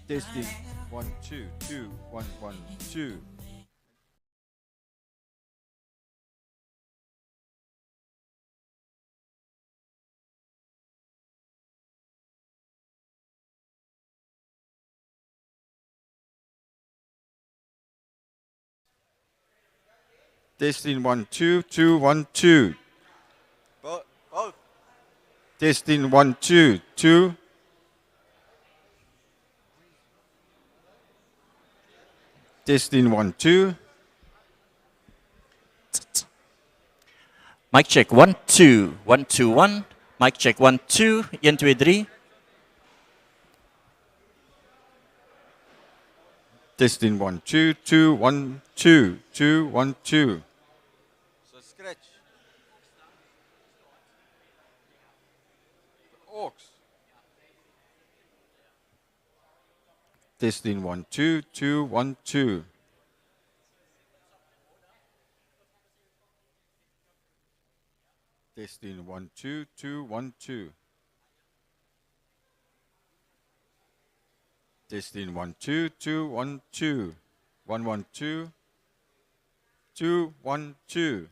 Testing. One, two, two, one, one, two. Testing. One, two, two, one, two. Both. Testing. One, two, two. Testing. One, two. Mic check 1 2 1 2 1. Mic check 1 2. 1 2 3. Testing. One, two, two, one, two, two, one, two. So scratch. Ox. Testing. One, two, two, one, two. Testing. One, two, two, one, two. Testing. One, two, two, one, two. One, one, two. Two, one, two.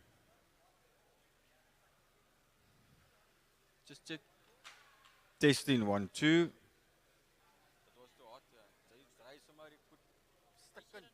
Just check. Testing. One, two. That was too hot. Try somebody put stuck in.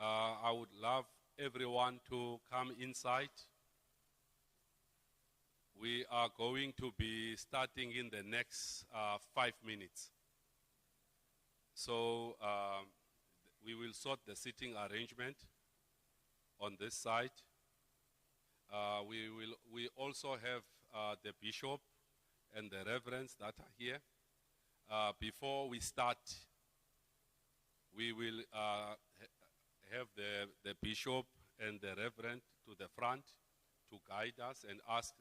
I would love everyone to come inside. We are going to be starting in the next 5 minutes. So we will sort the seating arrangement on this side. We also have the bishop and the reverends that are here. Before we start, we will have the bishop and the reverend to the front to guide us and ask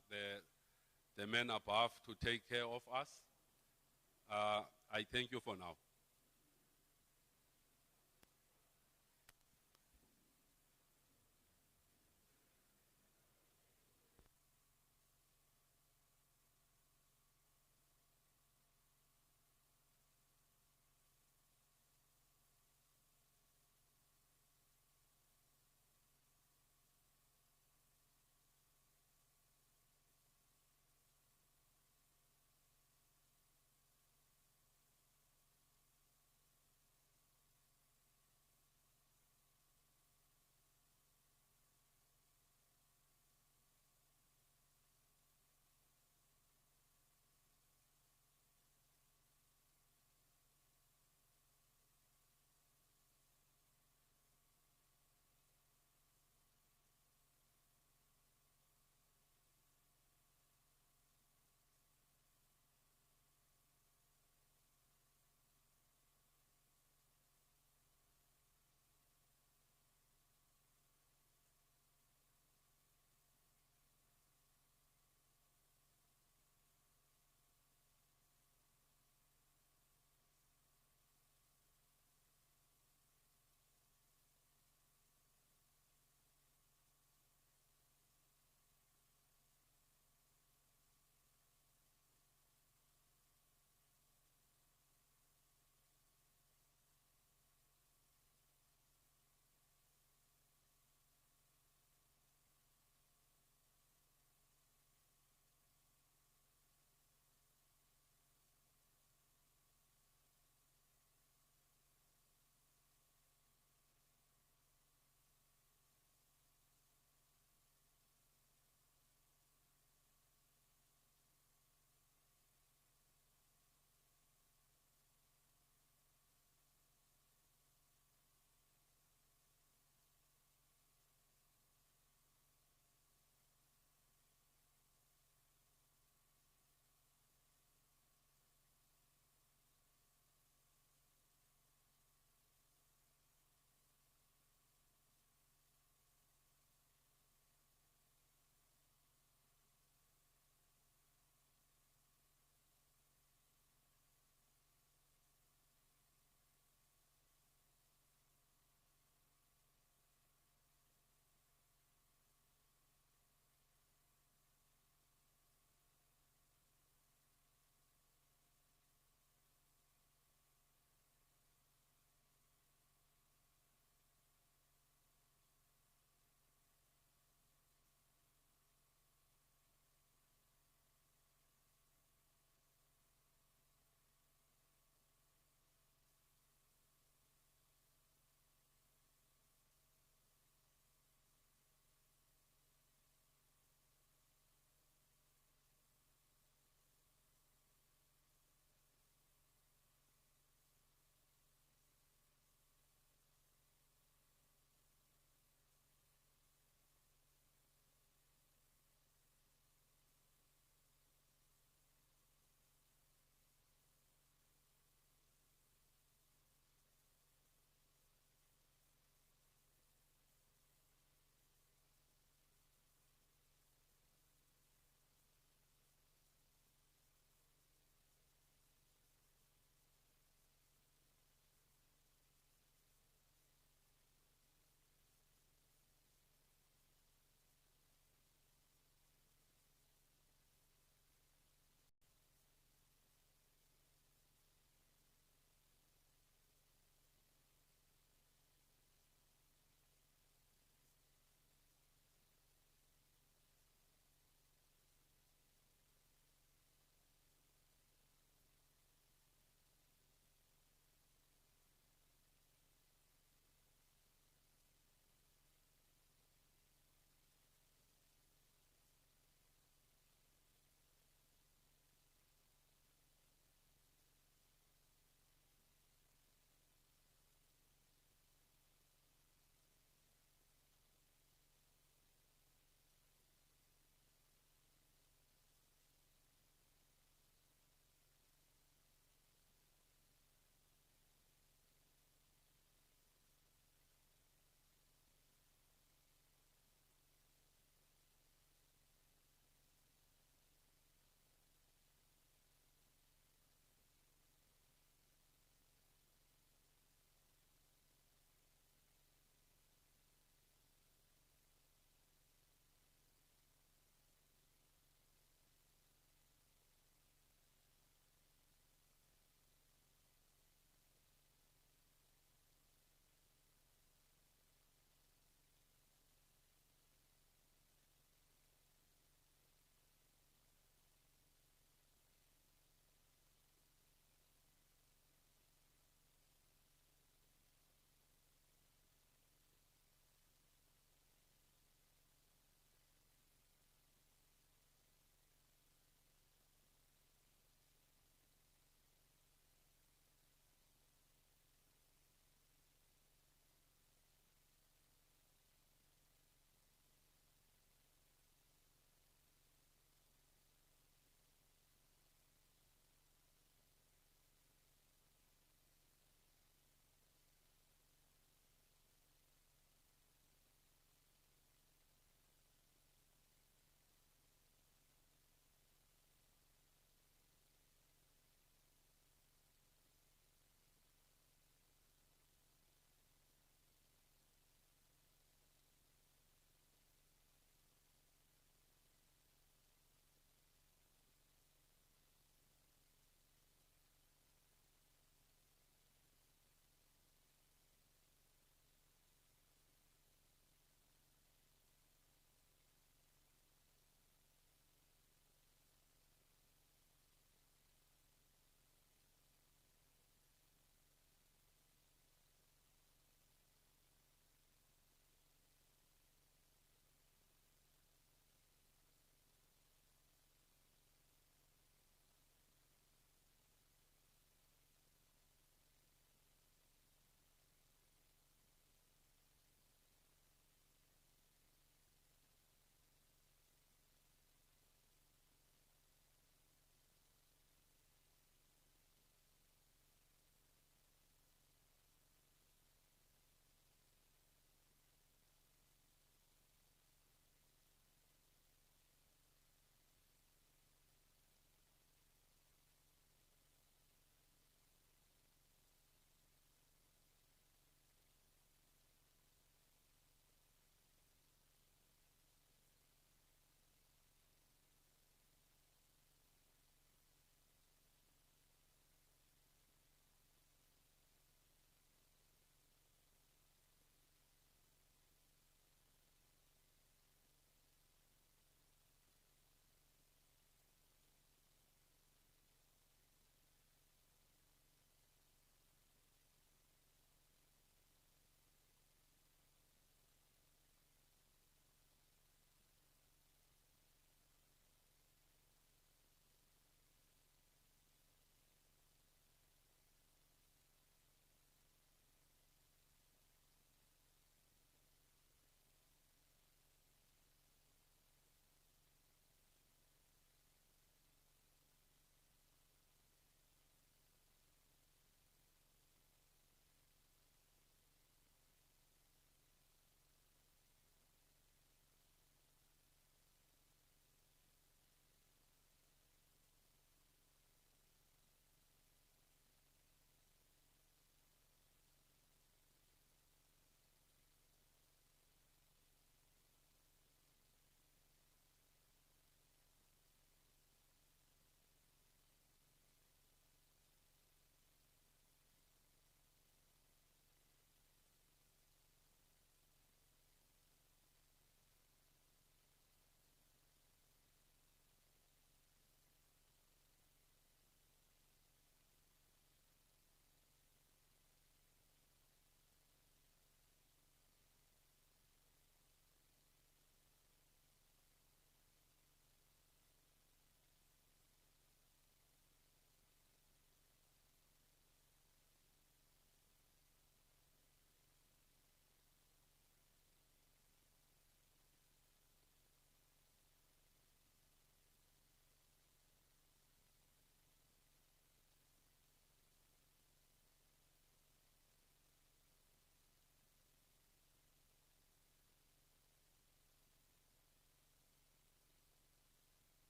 the men above to take care of us. I thank you for now.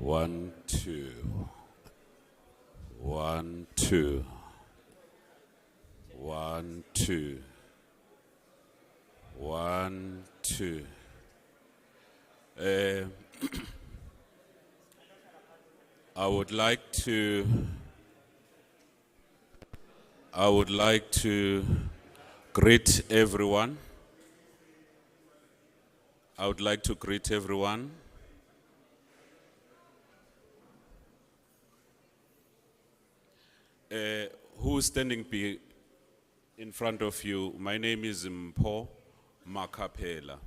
1, 2. 1, 2. 1, 2. 1, 2. I would like to greet everyone. I would like to greet everyone. Who's standing in front of you? My name is Mpho Makapela.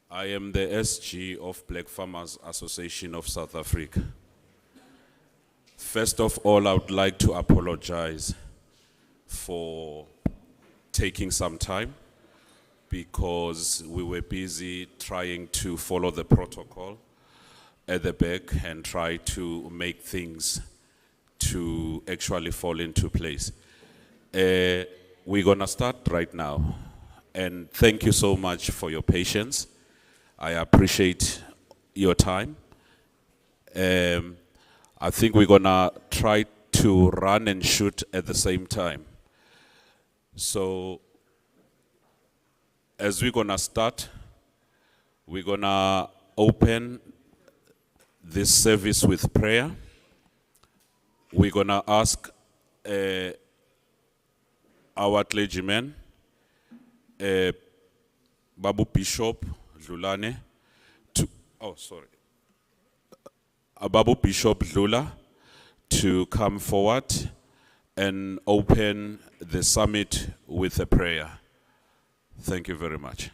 I am the SG of Black Farmers Association of South Africa. First of all, I would like to apologize for taking some time because we were busy trying to follow the protocol at the back and try to make things to actually fall into place. We're gonna start right now. And thank you so much for your patience. I appreciate your time. I think we're gonna try to run and shoot at the same time. So, as we're gonna start, we're gonna open this service with prayer. We're gonna ask our clergyman, Babu Bishop Dlulane, Babu Bishop Dlula, to come forward and open the summit with a prayer. Thank you very much.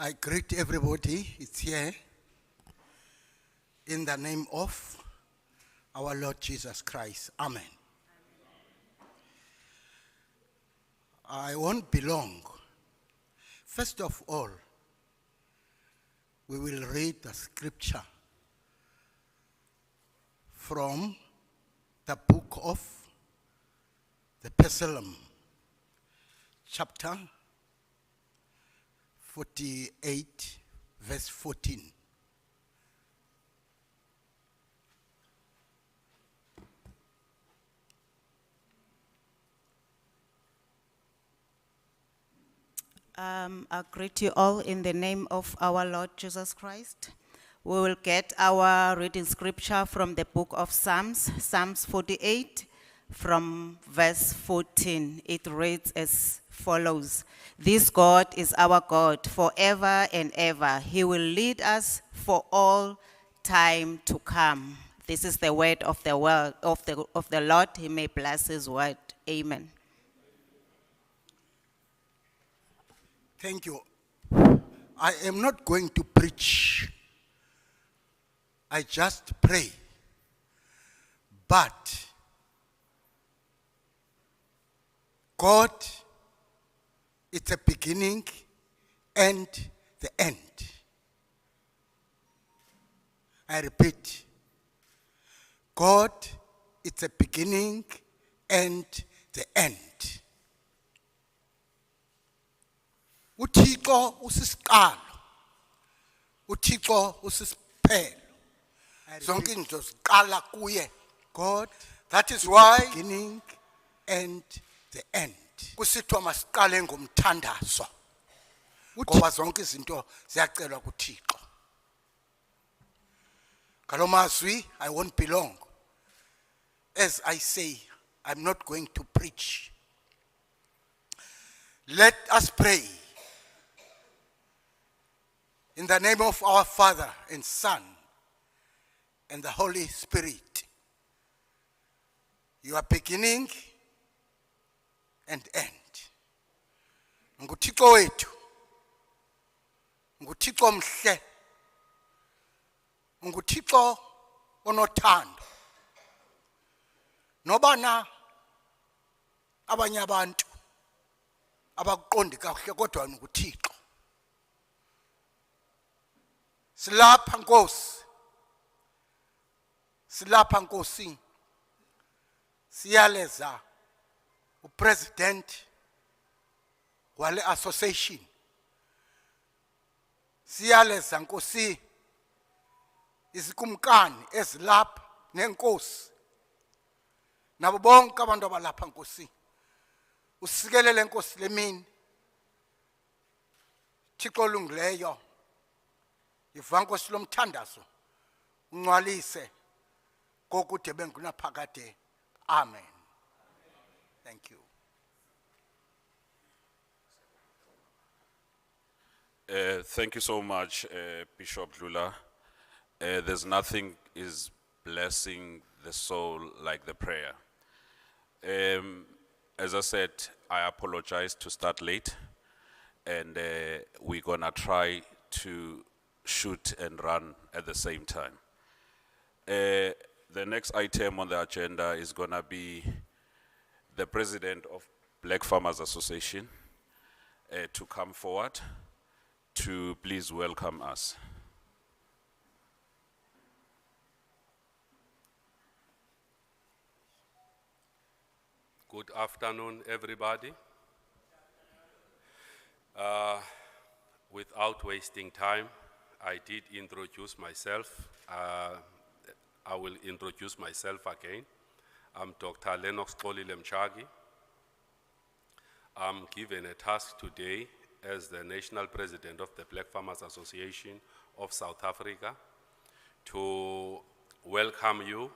I greet everybody, it's here, in the name of our Lord Jesus Christ. Amen. I won't be long. First of all, we will read the scripture from the book of the Psalm, chapter 48, verse 14. I greet you all in the name of our Lord Jesus Christ. We will get our reading scripture from the book of Psalms, Psalms 48, from verse 14. It reads as follows. This God is our God forever and ever. He will lead us for all time to come. This is the word of the world of the Lord. He may bless his word. Amen. Thank you. I am not going to preach. I just pray. But God is the beginning and the end. I repeat, God is the beginning and the end. uThixo usisiqalo, uThixo usisiphelo. Zonke izinto ziqala kuye. God, that is why the beginning and the end. Kusithiwa masiqale ngomthandazo. Ngoba zonke izinto ziyacelwa kuThixo. Kalomazwi, I won't be long. As I say, I'm not going to preach. Let us pray. In the name of our Father and Son and the Holy Spirit, you are beginning and end. NguThixo wethu, NguThixo mhle, NguThixo onothando. Nobana abanye abantu abakuqondi kahle kodwa nguThixo. Silapha Nkosi silapha Nkosi siyaleza upresident wale association siyaleza Nkosi izikumkani ezilapha nenkosi nabo bonke abantu abalapha Nkosi usikelele Nkosi lemini Thixo olungileyo yiva Nkosi lomthandazo ungcwalise kokude bengunaphakade amen thank you Thank you so much, Bishop Lula. There's nothing is blessing the soul like the prayer. As I said, I apologize to start late, and we're gonna try to shoot and run at the same time. The next item on the agenda is gonna be the president of Black Farmers Association to come forward to please welcome us. Good afternoon, everybody. Without wasting time, I did introduce myself. I will introduce myself again. I'm Dr. Lennox Xolile Mchagi. I'm given a task today as the National President of the Black Farmers Association of South Africa to welcome you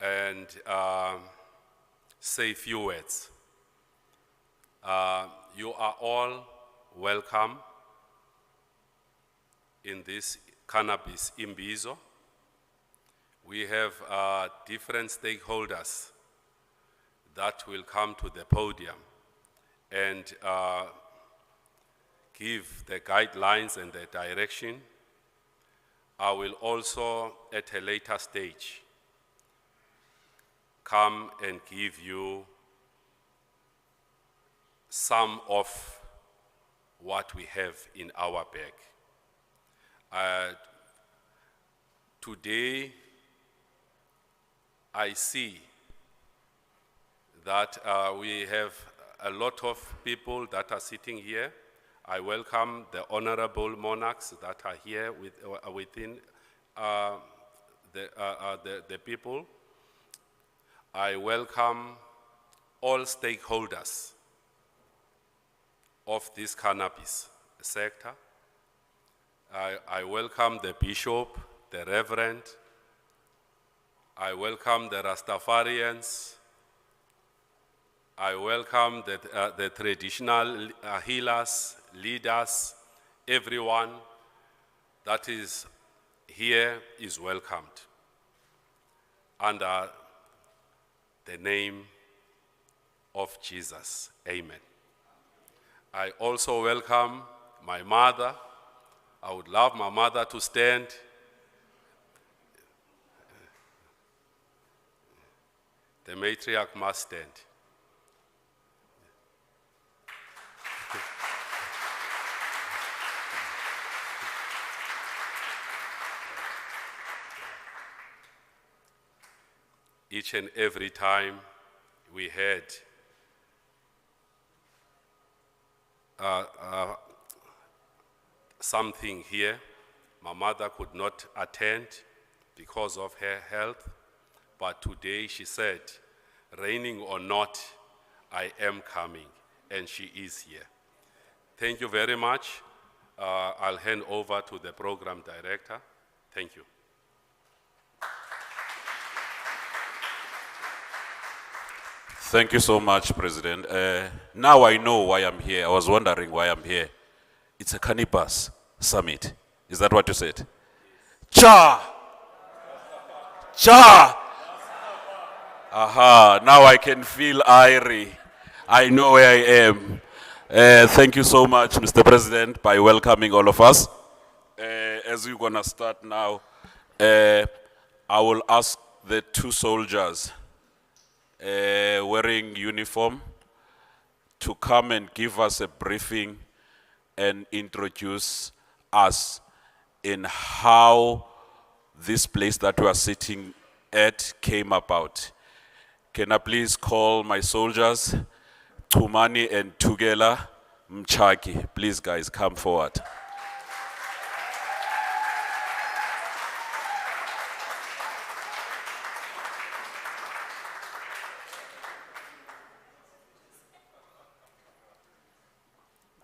and say a few words. You are all welcome in this Cannabis Imbizo. We have different stakeholders that will come to the podium and give the guidelines and the direction. I will also, at a later stage, come and give you some of what we have in our bag. Today, I see that we have a lot of people that are sitting here. I welcome the honorable monarchs that are here within the people. I welcome all stakeholders of this cannabis sector. I welcome the bishop, the reverend. I welcome the Rastafarians. I welcome the traditional healers, leaders, everyone that is here is welcomed under the name of Jesus. Amen. I also welcome my mother. I would love my mother to stand. The matriarch must stand. Each and every time we had something here, my mother could not attend because of her health, but today she said, raining or not, I am coming, and she is here. Thank you very much. I'll hand over to the program director. Thank you. Thank you so much, President. Now I know why I'm here. I was wondering why I'm here. It's a Cannabis Summit. Is that what you said? Cha! Cha! Aha, now I can feel Irie. I know where I am. Thank you so much, Mr. President, by welcoming all of us. As we're gonna start now, I will ask the two soldiers wearing uniform to come and give us a briefing and introduce us in how this place that we are sitting at came about. Can I please call my soldiers, Tumani and Tugela Mchaki? Please, guys, come forward.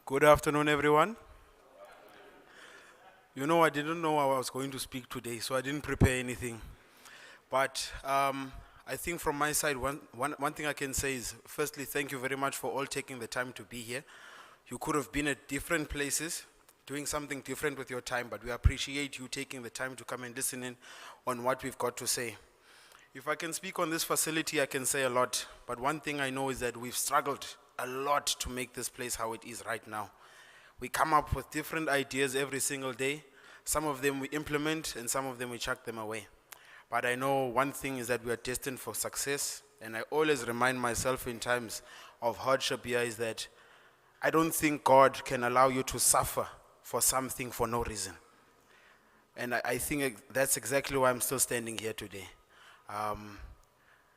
Good afternoon, everyone. You know, I didn't know how I was going to speak today, so I didn't prepare anything. But I think from my side, one thing I can say is, firstly, thank you very much for all taking the time to be here. You could have been at different places, doing something different with your time, but we appreciate you taking the time to come and listen in on what we've got to say. If I can speak on this facility, I can say a lot, but one thing I know is that we've struggled a lot to make this place how it is right now. We come up with different ideas every single day. Some of them we implement and some of them we chuck them away. But I know one thing is that we are destined for success, and I always remind myself in times of hardship here is that I don't think God can allow you to suffer for something for no reason. And I think that's exactly why I'm still standing here today.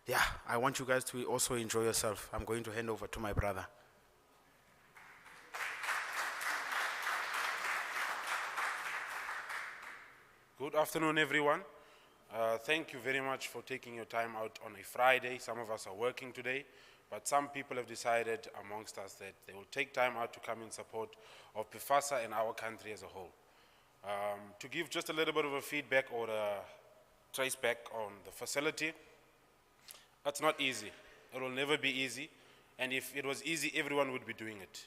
Yeah, I want you guys to also enjoy yourself. I'm going to hand over to my brother. Good afternoon, everyone. Thank you very much for taking your time out on a Friday. Some of us are working today, but some people have decided amongst us that they will take time out to come in support of PIFASA and our country as a whole. To give just a little bit of a feedback or a trace back on the facility, that's not easy. It will never be easy, and if it was easy, everyone would be doing it.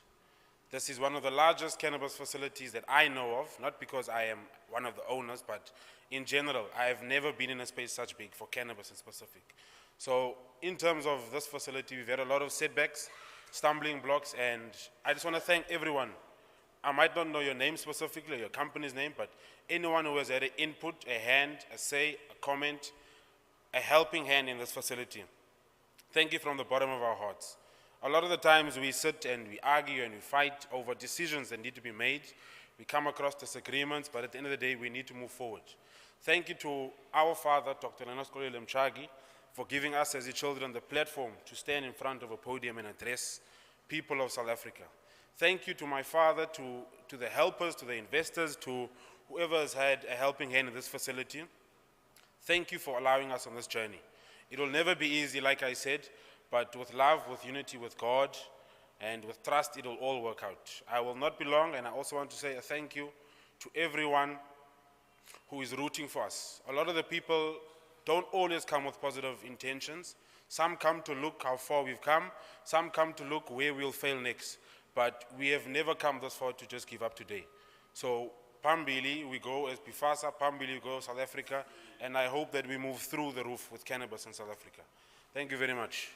This is one of the largest cannabis facilities that I know of, not because I am one of the owners, but in general, I have never been in a space such big for cannabis in specific. So in terms of this facility, we've had a lot of setbacks, stumbling blocks, and I just want to thank everyone. I might not know your name specifically, your company's name, but anyone who has had an input, a hand, a say, a comment, a helping hand in this facility. Thank you from the bottom of our hearts. A lot of the times we sit and we argue and we fight over decisions that need to be made. We come across disagreements, but at the end of the day, we need to move forward. Thank you to our father, Dr. Lenoskolele Mchagi, for giving us as the children the platform to stand in front of a podium and address people of South Africa. Thank you to my father, to the helpers, to the investors, to whoever has had a helping hand in this facility. Thank you for allowing us on this journey. It will never be easy, like I said, but with love, with unity with God, and with trust, it will all work out. I will not be long, and I also want to say a thank you to everyone who is rooting for us. A lot of the people don't always come with positive intentions. Some come to look how far we've come. Some come to look where we'll fail next. But we have never come this far to just give up today. So Phambili, we go as PIFASA, Phambili, we go South Africa, and I hope that we move through the roof with cannabis in South Africa. Thank you very much.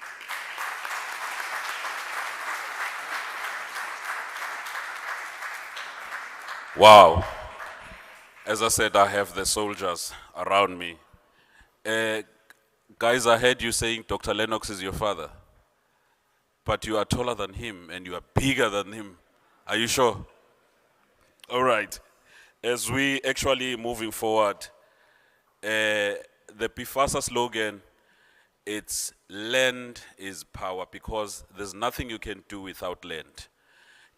Wow. As I said, I have the soldiers around me. Guys, I heard you saying Dr. Lennox is your father. But you are taller than him and you are bigger than him. Are you sure? All right. As we actually moving forward, the PIFASA slogan, it's land is power, because there's nothing you can do without land.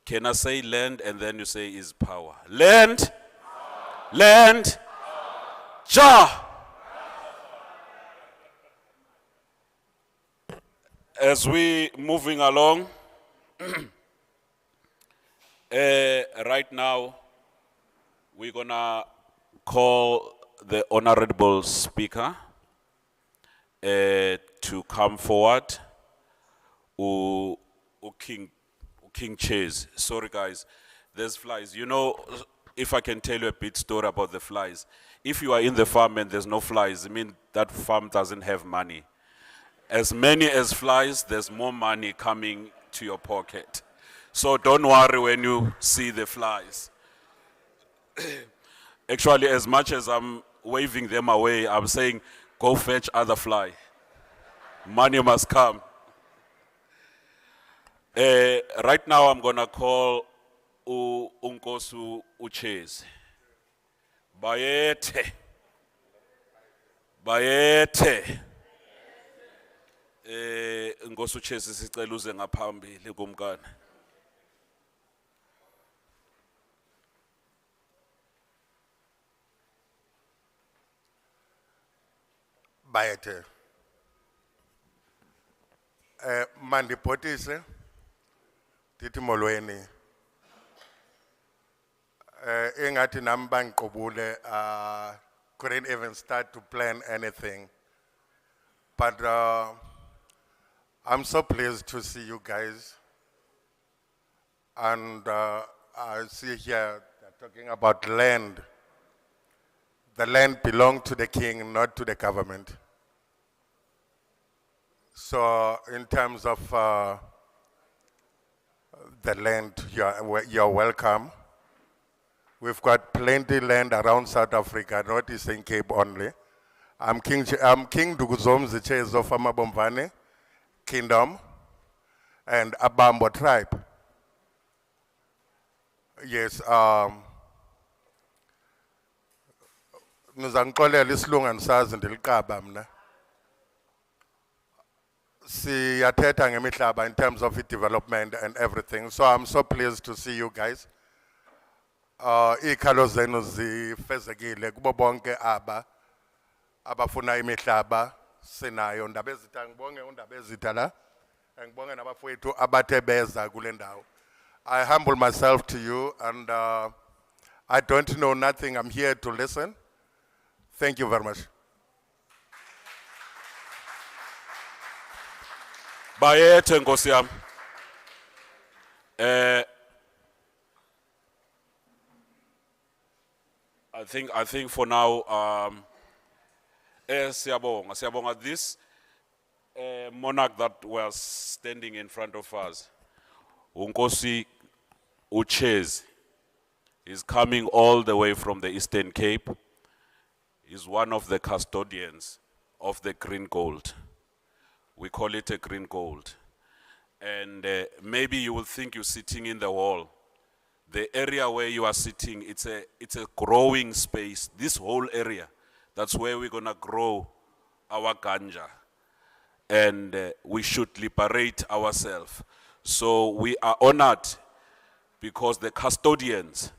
Can I say land and then you say is power? Land, land, ja. As we moving along, right now, we're gonna call the honorable speaker to come forward. King Chase. Sorry guys, there's flies. You know, if I can tell you a bit story about the flies. If you are in the farm and there's no flies, I mean that farm doesn't have money. As many as flies, there's more money coming to your pocket. So don't worry when you see the flies. Actually, as much as I'm waving them away, I'm saying, go fetch other fly. Money must come. Right now, I'm gonna call Unkosu Ucheze. Bayete. Bayethe. Nkosi uChesi sicela uze ngaphambili kumkani. Bayethe. Mandipotise. Tithi molweni. Engathi nami bangiqobule, couldn't even start to plan anything. But I'm so pleased to see you guys. And I see here they're talking about land. The land belongs to the king, not to the government. So in terms of the land, you're welcome. We've got plenty land around South Africa, not Eastern Cape only. I'm King Duguzom, the chair of Amabomvane Kingdom and Abambo tribe. Yes, Nuzankolia lislunga nsazi ndilikaba mna. Siyathetha ngemihlaba in terms of development and everything. So I'm so pleased to see you guys. Ikhalo zenu zifezekile kubo bonke aba abafuna imihlaba sinayo ndaba ezitha ngibonge undaba ezitha la ngibonge nabafowethu abathe beza kule ndawo. I humble myself to you and I don't know nothing. I'm here to listen. Thank you very much. Bayethe nkosi yami. I think for now siyabonga this monarch that was standing in front of us. Unkosi uChesi is coming all the way from the Eastern Cape. Is one of the custodians of the green gold. We call it a green gold. And maybe you will think you're sitting in the wall. The area where you are sitting, it's a growing space. This whole area, that's where we're gonna grow our ganja. And we should liberate ourselves. So we are honored because the custodians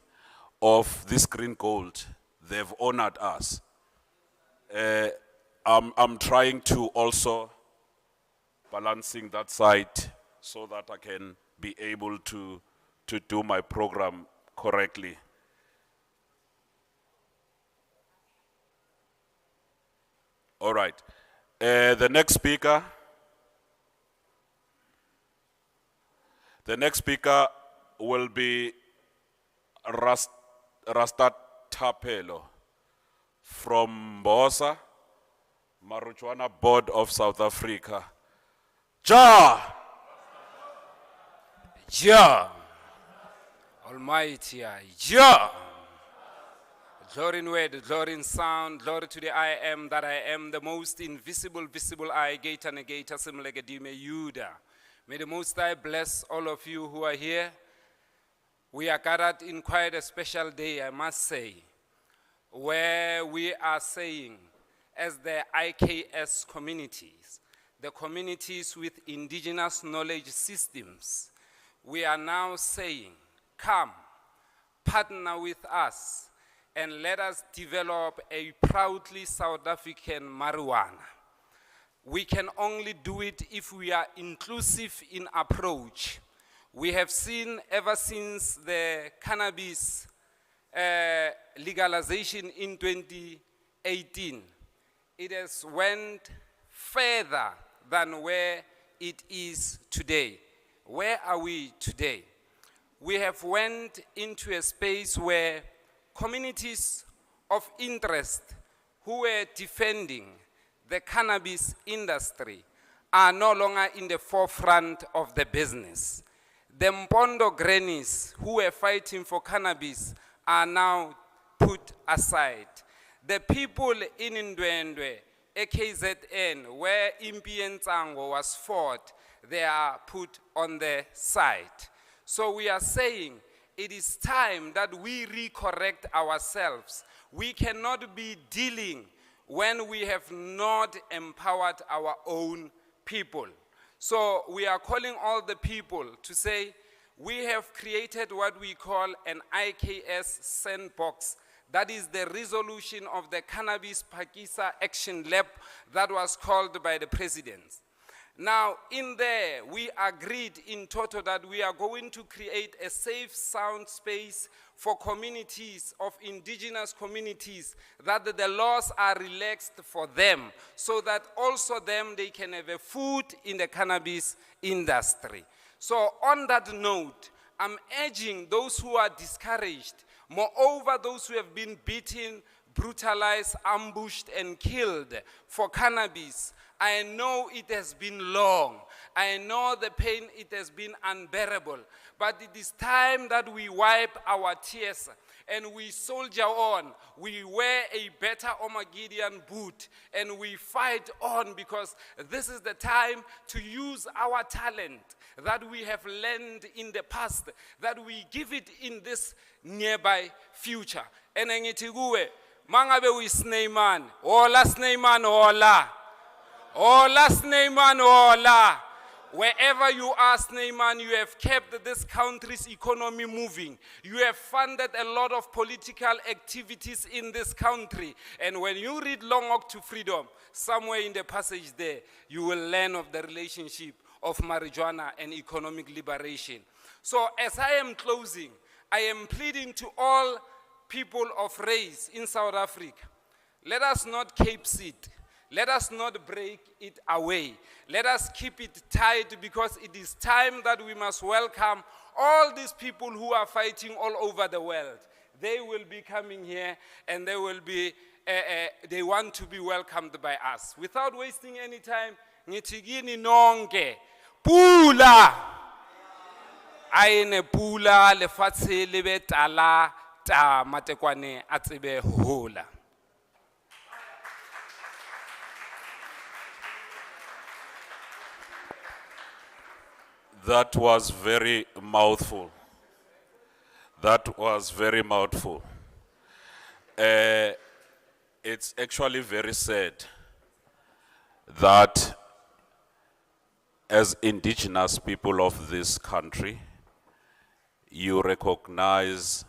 of this green gold, they've honored us. I'm trying to also balancing that side so that I can be able to do my program correctly. All right. The next speaker will be Rastatapelo from Bosa, Marijuana Board of South Africa. Ja! Almighty, Ja! Glory in word, glory in sound, glory to the I am that I am, the most invisible, visible I, Gator Negator, Simlegadime Yuda. May the Most High bless all of you who are here. We are gathered in quite a special day, I must say, where we are saying, as the IKS communities, the communities with indigenous knowledge systems, we are now saying, come, partner with us, and let us develop a proudly South African marijuana. We can only do it if we are inclusive in approach. We have seen ever since the cannabis legalization in 2018, it has went further than where it is today. Where are we today? We have went into a space where communities of interest who were defending the cannabis industry are no longer in the forefront of the business. The Mpondo grannies who were fighting for cannabis are now put aside. The people in Ndwendwe, AKZN, where Impi Nzango was fought, they are put on the side. So we are saying it is time that we recorrect ourselves. We cannot be dealing when we have not empowered our own people. So we are calling all the people to say, we have created what we call an IKS sandbox. That is the resolution of the Cannabis Pakisa Action Lab that was called by the president. Now, in there, we agreed in total that we are going to create a safe, sound space for communities of indigenous communities, that the laws are relaxed for them, so that also them, they can have a food in the cannabis industry. So on that note, I'm urging those who are discouraged, moreover those who have been beaten, brutalized, ambushed, and killed for cannabis. I know it has been long. I know the pain, it has been unbearable. But it is time that we wipe our tears and we soldier on. We wear a better Omagidian boot and we fight on, because this is the time to use our talent that we have learned in the past, that we give it in this nearby future. And ngithi kuwe, mangabe uyisneyman, hola sneyman hola. Hola sneyman hola. Wherever you are, Sneyman, you have kept this country's economy moving. You have funded a lot of political activities in this country. And when you read Long Walk to Freedom, somewhere in the passage there, you will learn of the relationship of marijuana and economic liberation. So as I am closing, I am pleading to all people of race in South Africa. Let us not cape sit. Let us not break it away. Let us keep it tight, because it is time that we must welcome all these people who are fighting all over the world. They will be coming here and they will be, they want to be welcomed by us. Without wasting any time, ngitigini nonke, pula! Aine pula lefatshe lebe tala ta matekwane atsebe hola. That was very mouthful. That was very mouthful. It's actually very sad that as indigenous people of this country, you recognize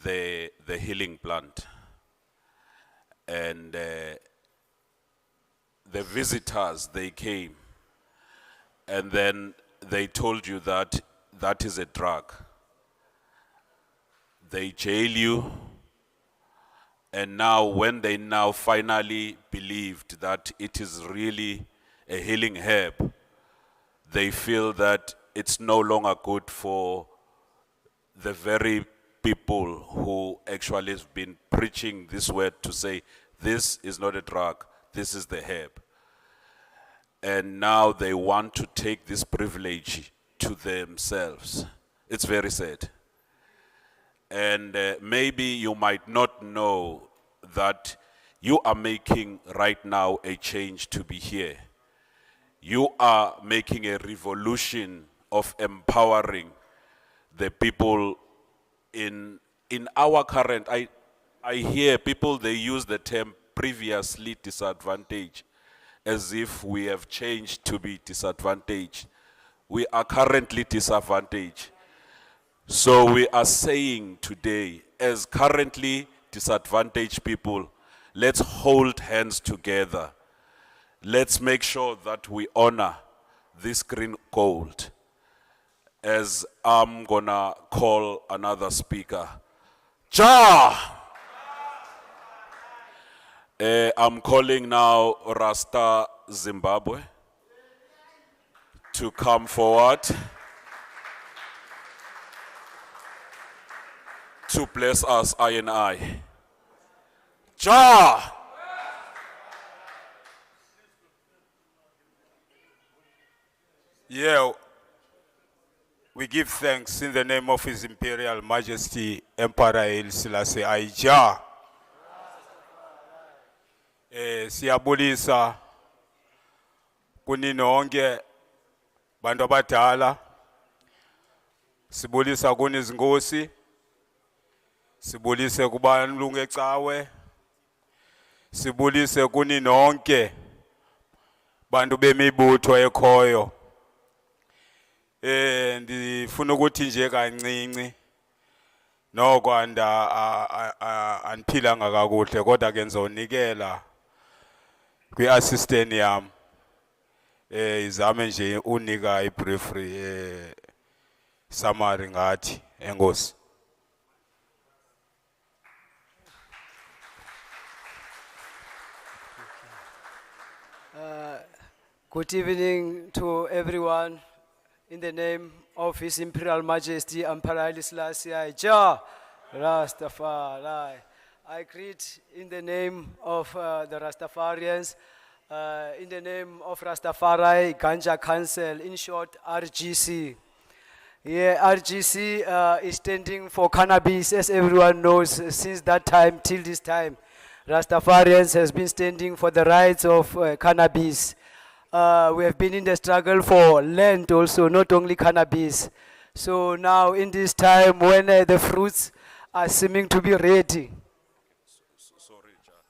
the healing plant. And the visitors, they came, and then they told you that that is a drug. They jail you, and now when they now finally believed that it is really a healing herb, they feel that it's no longer good for the very people who actually have been preaching this word to say, this is not a drug, this is the herb. And now they want to take this privilege to themselves. It's very sad. And maybe you might not know that you are making right now a change to be here. You are making a revolution of empowering the people in our current, I hear people, they use the term previously disadvantaged, as if we have changed to be disadvantaged. We are currently disadvantaged. So we are saying today, as currently disadvantaged people, let's hold hands together. Let's make sure that we honor this green gold. As I'm gonna call another speaker. Ja! I'm calling now Rasta Zimbabwe to come forward to bless us, I and I. Ja! Yeah, we give thanks in the name of His Imperial Majesty Emperor Haile Selassie Aija. Siyabulisa kuninonke bantu abadala, sibulisa kunizingosi, sibulise kubalungu ecawe, Sibulise kuni nonke bantu bemibutho ekhoyo. Ndifuna ukuthi nje kancinci noko andiphilanga kakuhle kodwa ke ngizonikela kwi-assistant yam izame nje unika i-brief summary ngathi. Enkosi. Good evening to everyone. In the name of His Imperial Majesty Emperor Haile Selassie Jah Rastafari. I greet in the name of the Rastafarians, in the name of Rastafari Ganja Council, in short RGC. Yeah, RGC is standing for cannabis, as everyone knows. Since that time till this time, Rastafarians has been standing for the rights of cannabis. We have been in the struggle for land also, not only cannabis. So now in this time when the fruits are seeming to be ready. Sorry, John.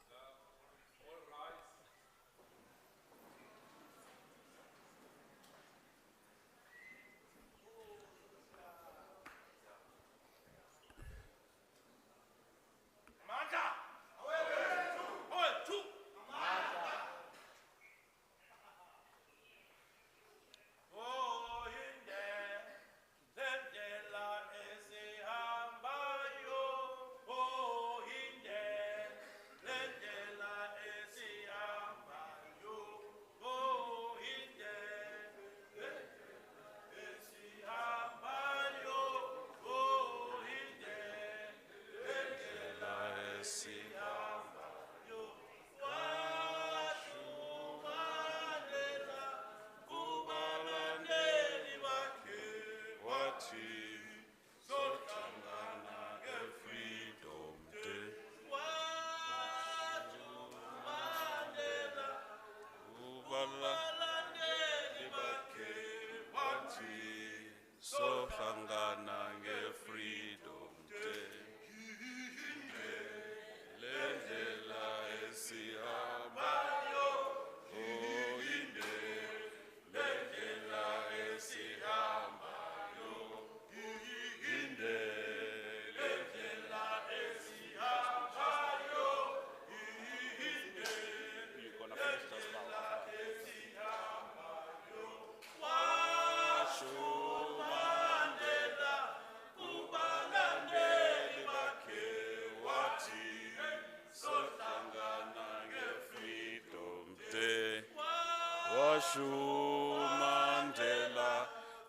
Mandela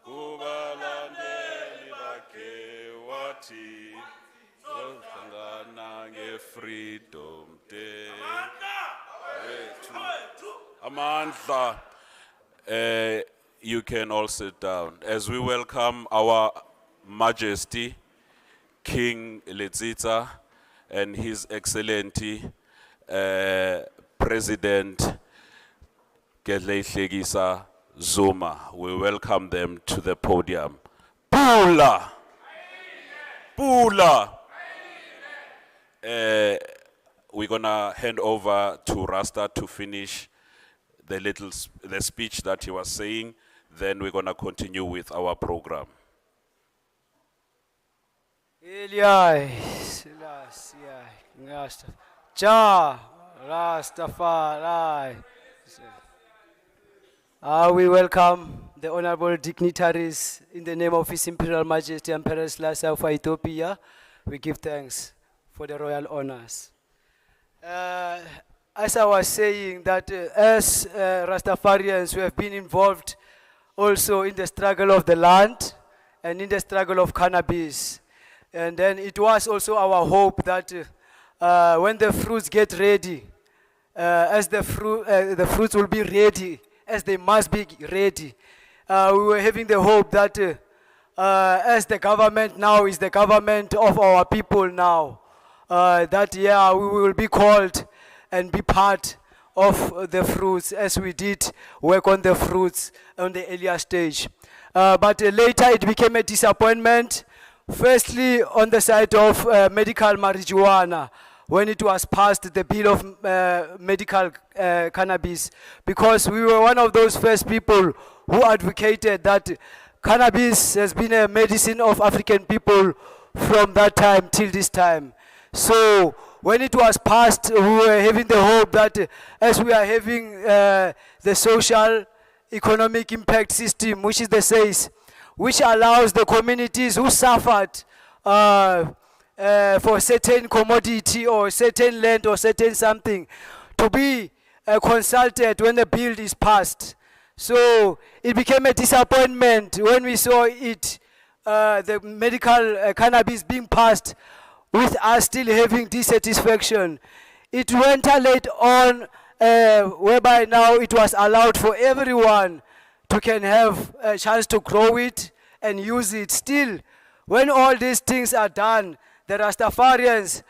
kubalandeli bakhe wathi zohlangana nge-Freedom Day. Amandla. You can all sit down as we welcome our Majesty King Letsitsa and His Excellency President Gedleyihlekisa Zuma. We welcome them to the podium. Pula! Pula! We're gonna hand over to Rasta to finish the speech that he was saying. Then we're gonna continue with our program. Eli, Selassie, Jah Rastafari. We welcome the honorable dignitaries in the name of His Imperial Majesty Emperor Haile Selassie of Ethiopia. We give thanks for the royal honors. As I was saying, that as Rastafarians, we have been involved also in the struggle of the land and in the struggle of cannabis. And then it was also our hope that when the fruits get ready, as the fruits will be ready, as they must be ready. We were having the hope that as the government now is the government of our people now, that we will be called and be part of the fruits as we did work on the fruits on the earlier stage. But later it became a disappointment, firstly on the side of medical marijuana, when it was passed, the bill of medical cannabis, because we were one of those first people who advocated that cannabis has been a medicine of African people from that time till this time. So when it was passed, we were having the hope that as we are having the social economic impact system, which is the SACE, which allows the communities who suffered for certain commodity or certain land or certain something to be consulted when the bill is passed. So it became a disappointment when we saw it, the medical cannabis being passed with us still having dissatisfaction. It went late on whereby now it was allowed for everyone to can have a chance to grow it and use it. Still, when all these things are done, the Rastafarians'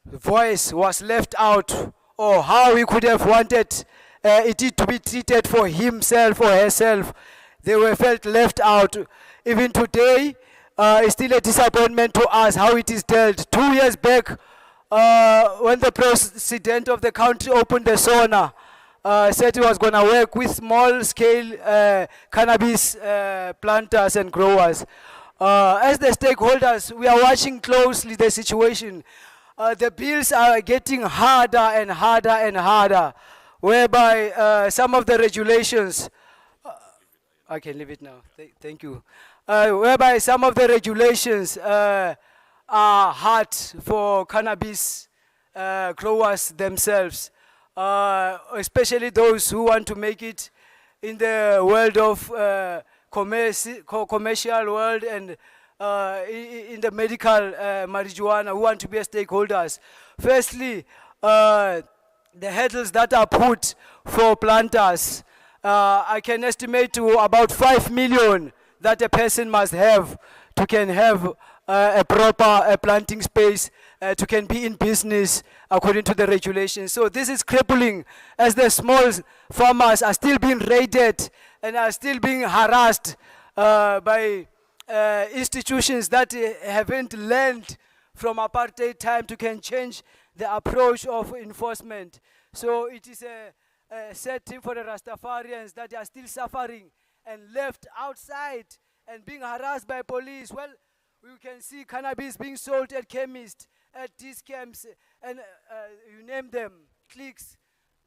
voice was left out, or how he could have wanted it to be treated for himself or herself. They were felt left out. Even today, it's still a disappointment to us how it is dealt. 2 years back, when the president of the country opened the sauna, said he was going to work with small-scale cannabis planters and growers. As the stakeholders, we are watching closely the situation. The bills are getting harder and harder and harder, whereby some of the regulations, I can leave it now, thank you. Whereby some of the regulations are hard for cannabis growers themselves, especially those who want to make it in the world of commercial world and in the medical marijuana, who want to be stakeholders. Firstly, the hurdles that are put for planters, I can estimate to about 5 million that a person must have to can have a proper planting space, to can be in business according to the regulations. So this is crippling, as the small farmers are still being raided and are still being harassed by institutions that haven't learned from apartheid time to can change the approach of enforcement. So it is a sad thing for the Rastafarians that are still suffering and left outside and being harassed by police. Well, we can see cannabis being sold at chemists, at these camps, and you name them, cliques,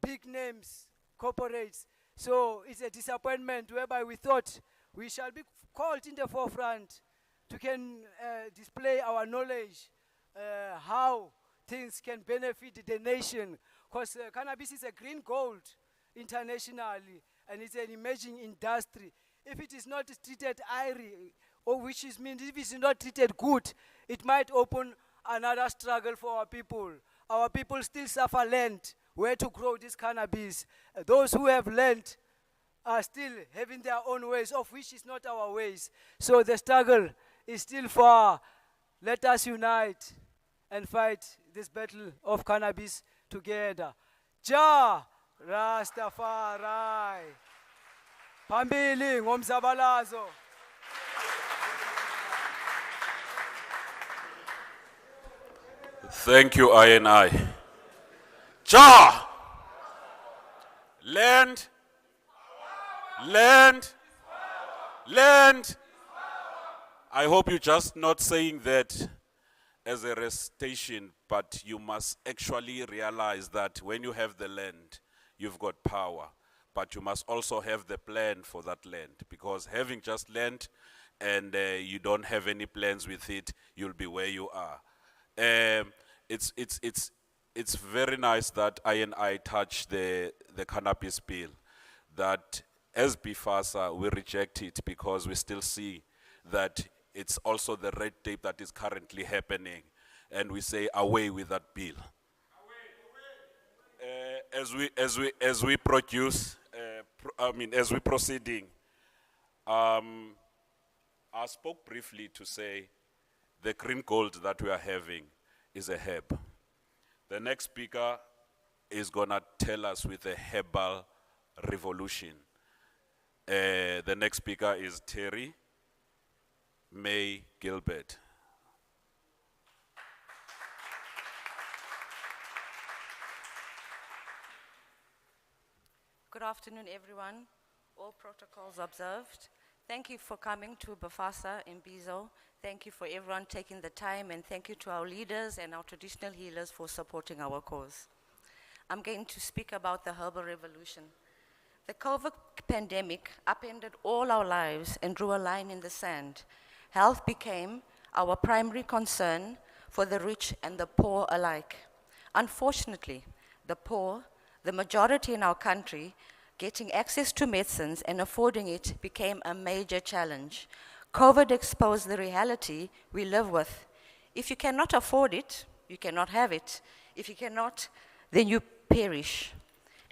big names, corporates. So it's a disappointment whereby we thought we shall be called in the forefront to can display our knowledge, how things can benefit the nation. Because cannabis is a green gold internationally, and it's an emerging industry. If it is not treated airy, or which is means if it's not treated good, it might open another struggle for our people. Our people still suffer land where to grow this cannabis. Those who have land are still having their own ways, of which is not our ways. So the struggle is still far. Let us unite and fight this battle of cannabis together. Ja Rastafari. Phambili ngomzabalazo. Thank you, I. Ja! Land! Land! Land! I hope you're just not saying that as a recitation, but you must actually realize that when you have the land, you've got power. But you must also have the plan for that land, because having just land and you don't have any plans with it, you'll be where you are. It's very nice that I touch the cannabis bill, that as BFASA we reject it because we still see that it's also the red tape that is currently happening, and we say away with that bill. As we produce, as we proceeding, I spoke briefly to say the green gold that we are having is a herb. The next speaker is gonna tell us with a herbal revolution. The next speaker is Terry May Gilbert. Good afternoon, everyone. All protocols observed. Thank you for coming to Bafasa Imbizo. Thank you for everyone taking the time, and thank you to our leaders and our traditional healers for supporting our cause. I'm going to speak about the herbal revolution. The COVID pandemic upended all our lives and drew a line in the sand. Health became our primary concern for the rich and the poor alike. Unfortunately, the poor, the majority in our country, getting access to medicines and affording it became a major challenge. COVID exposed the reality we live with. If you cannot afford it, you cannot have it. If you cannot, then you perish.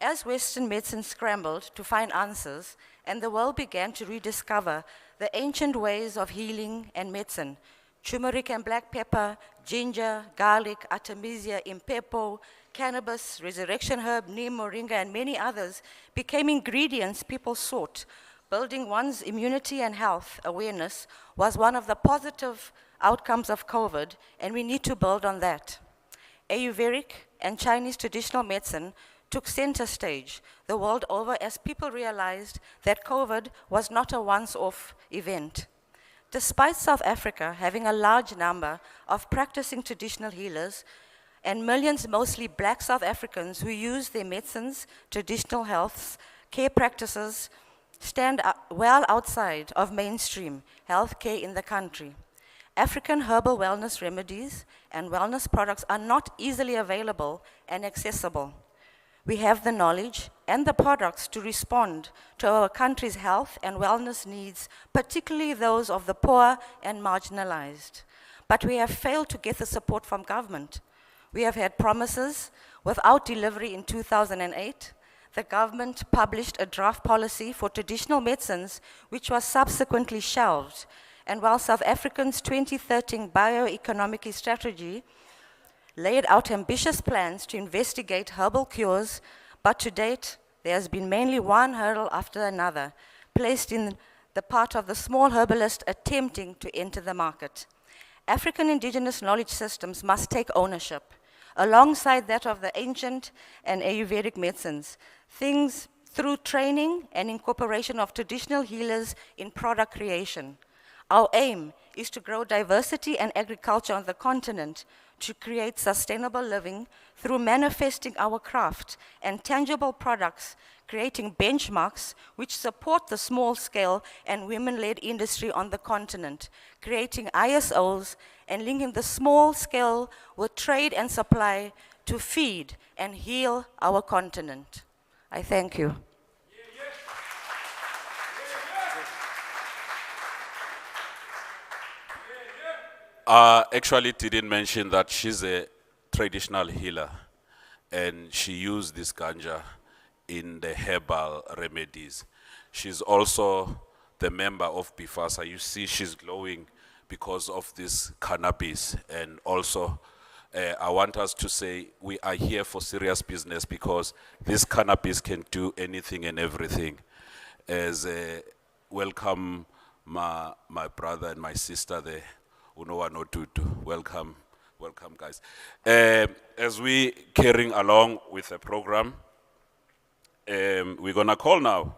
As Western medicine scrambled to find answers and the world began to rediscover the ancient ways of healing and medicine, turmeric and black pepper, ginger, garlic, artemisia, impepo, cannabis, resurrection herb, neem, moringa, and many others became ingredients people sought. Building one's immunity and health awareness was one of the positive outcomes of COVID, and we need to build on that. Ayurvedic and Chinese traditional medicine took center stage the world over as people realized that COVID was not a once-off event. Despite South Africa having a large number of practicing traditional healers and millions, mostly black South Africans, who use their medicines, traditional health care practices, stand well outside of mainstream healthcare in the country. African herbal wellness remedies and wellness products are not easily available and accessible. We have the knowledge and the products to respond to our country's health and wellness needs, particularly those of the poor and marginalized. But we have failed to get the support from government. We have had promises without delivery in 2008. The government published a draft policy for traditional medicines, which was subsequently shelved. And while South Africa's 2013 bioeconomic strategy laid out ambitious plans to investigate herbal cures, but to date, there has been mainly one hurdle after another, placed in the part of the small herbalist attempting to enter the market. African indigenous knowledge systems must take ownership, alongside that of the ancient and Ayurvedic medicines, things through training and incorporation of traditional healers in product creation. Our aim is to grow diversity and agriculture on the continent, to create sustainable living through manifesting our craft and tangible products, creating benchmarks which support the small-scale and women-led industry on the continent, creating ISOs and linking the small scale with trade and supply to feed and heal our continent. I thank you. Actually didn't mention that she's a traditional healer and she used this ganja in the herbal remedies. She's also the member of Bifasa. You see she's glowing because of this cannabis. And also I want us to say we are here for serious business because this cannabis can do anything and everything. As a welcome my brother and my sister there. Welcome, welcome guys. As we carrying along with the program, we're gonna call now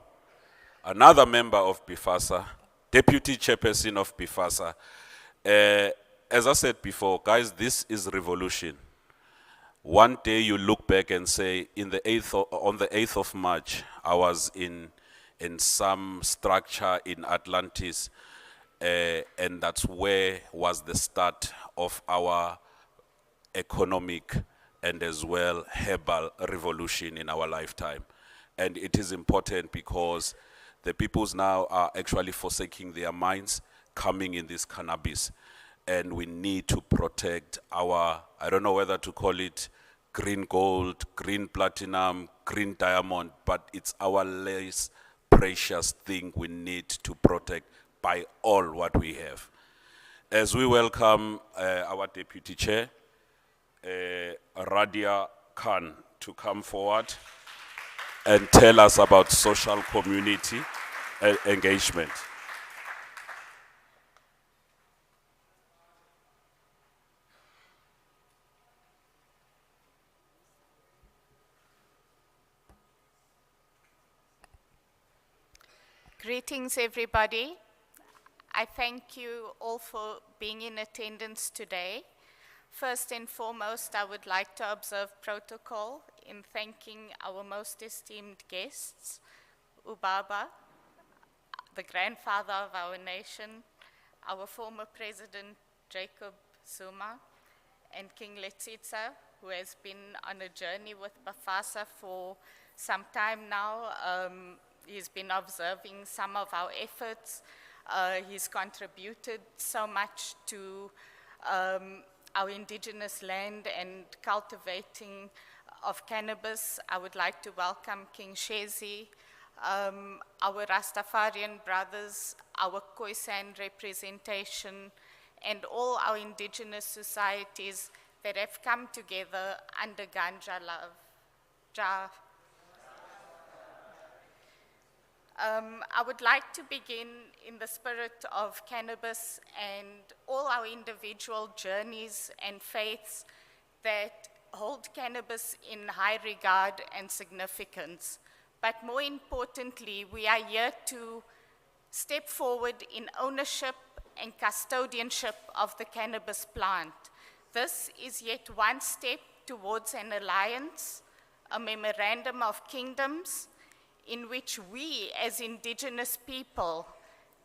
another member of Bifasa, Deputy Chairperson of Bifasa. As I said before, guys, this is revolution. One day you look back and say, on the 8th of March, I was in some structure in Atlantis, and that's where was the start of our economic and as well herbal revolution in our lifetime. And it is important because the peoples now are actually forsaking their minds, coming in this cannabis. And we need to protect our, I don't know whether to call it green gold, green platinum, green diamond, but it's our less precious thing we need to protect by all what we have. As we welcome our Deputy Chair, Radia Khan, to come forward and tell us about social community engagement. Greetings, everybody. I thank you all for being in attendance today. First and foremost, I would like to observe protocol in thanking our most esteemed guests, Ubaba, the grandfather of our nation, our former president, Jacob Zuma, and King Letitsa, who has been on a journey with Bafasa for some time now. He's been observing some of our efforts. He's contributed so much to our indigenous land and cultivating of cannabis. I would like to welcome King Shezi, our Rastafarian brothers, our Khoisan representation, and all our indigenous societies that have come together under Ganja Love. I would like to begin in the spirit of cannabis and all our individual journeys and faiths that hold cannabis in high regard and significance. But more importantly, we are here to step forward in ownership and custodianship of the cannabis plant. This is yet one step towards an alliance, a memorandum of kingdoms, in which we as indigenous people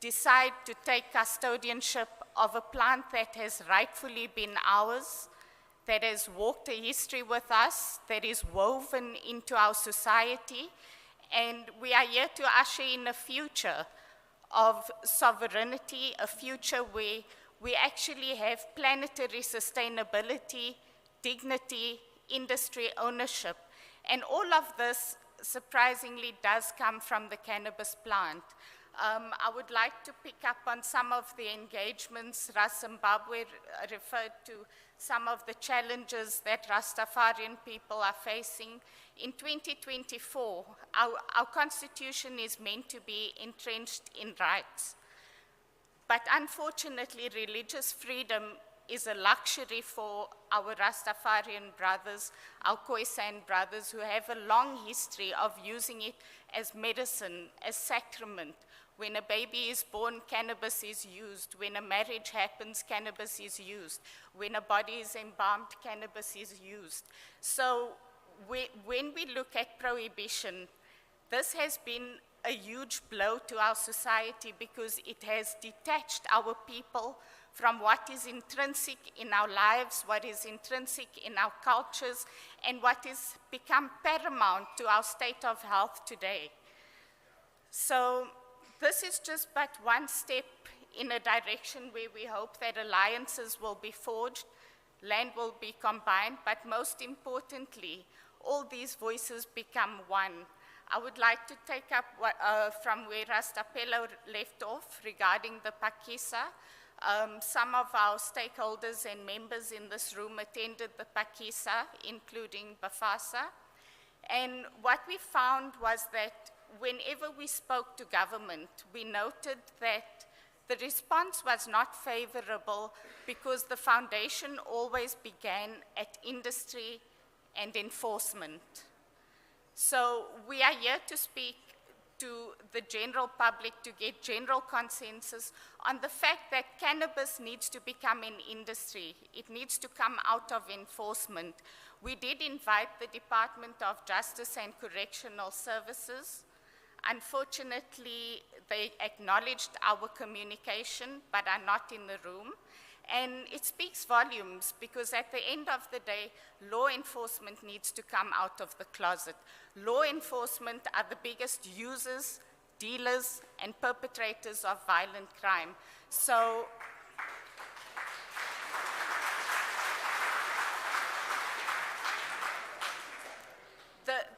decide to take custodianship of a plant that has rightfully been ours, that has walked a history with us, that is woven into our society, and we are here to usher in a future of sovereignty, a future where we actually have planetary sustainability, dignity, industry ownership. And all of this surprisingly does come from the cannabis plant. I would like to pick up on some of the engagements. Zimbabwe referred to some of the challenges that Rastafarian people are facing. In 2024, our constitution is meant to be entrenched in rights. But unfortunately, religious freedom is a luxury for our Rastafarian brothers, our Khoisan brothers, who have a long history of using it as medicine, as sacrament. When a baby is born, cannabis is used. When a marriage happens, cannabis is used. When a body is embalmed, cannabis is used. So when we look at prohibition, this has been a huge blow to our society because it has detached our people from what is intrinsic in our lives, what is intrinsic in our cultures, and what has become paramount to our state of health today. So this is just but one step in a direction where we hope that alliances will be forged, land will be combined, but most importantly, all these voices become one. I would like to take up from where Rastapello left off regarding the Pakisa. Some of our stakeholders and members in this room attended the Pakisa, including Bafasa. And what we found was that whenever we spoke to government, we noted that the response was not favorable because the foundation always began at industry and enforcement. So we are here to speak to the general public to get general consensus on the fact that cannabis needs to become an industry. It needs to come out of enforcement. We did invite the Department of Justice and Correctional Services. Unfortunately, they acknowledged our communication but are not in the room. And it speaks volumes because at the end of the day, law enforcement needs to come out of the closet. Law enforcement are the biggest users, dealers, and perpetrators of violent crime. So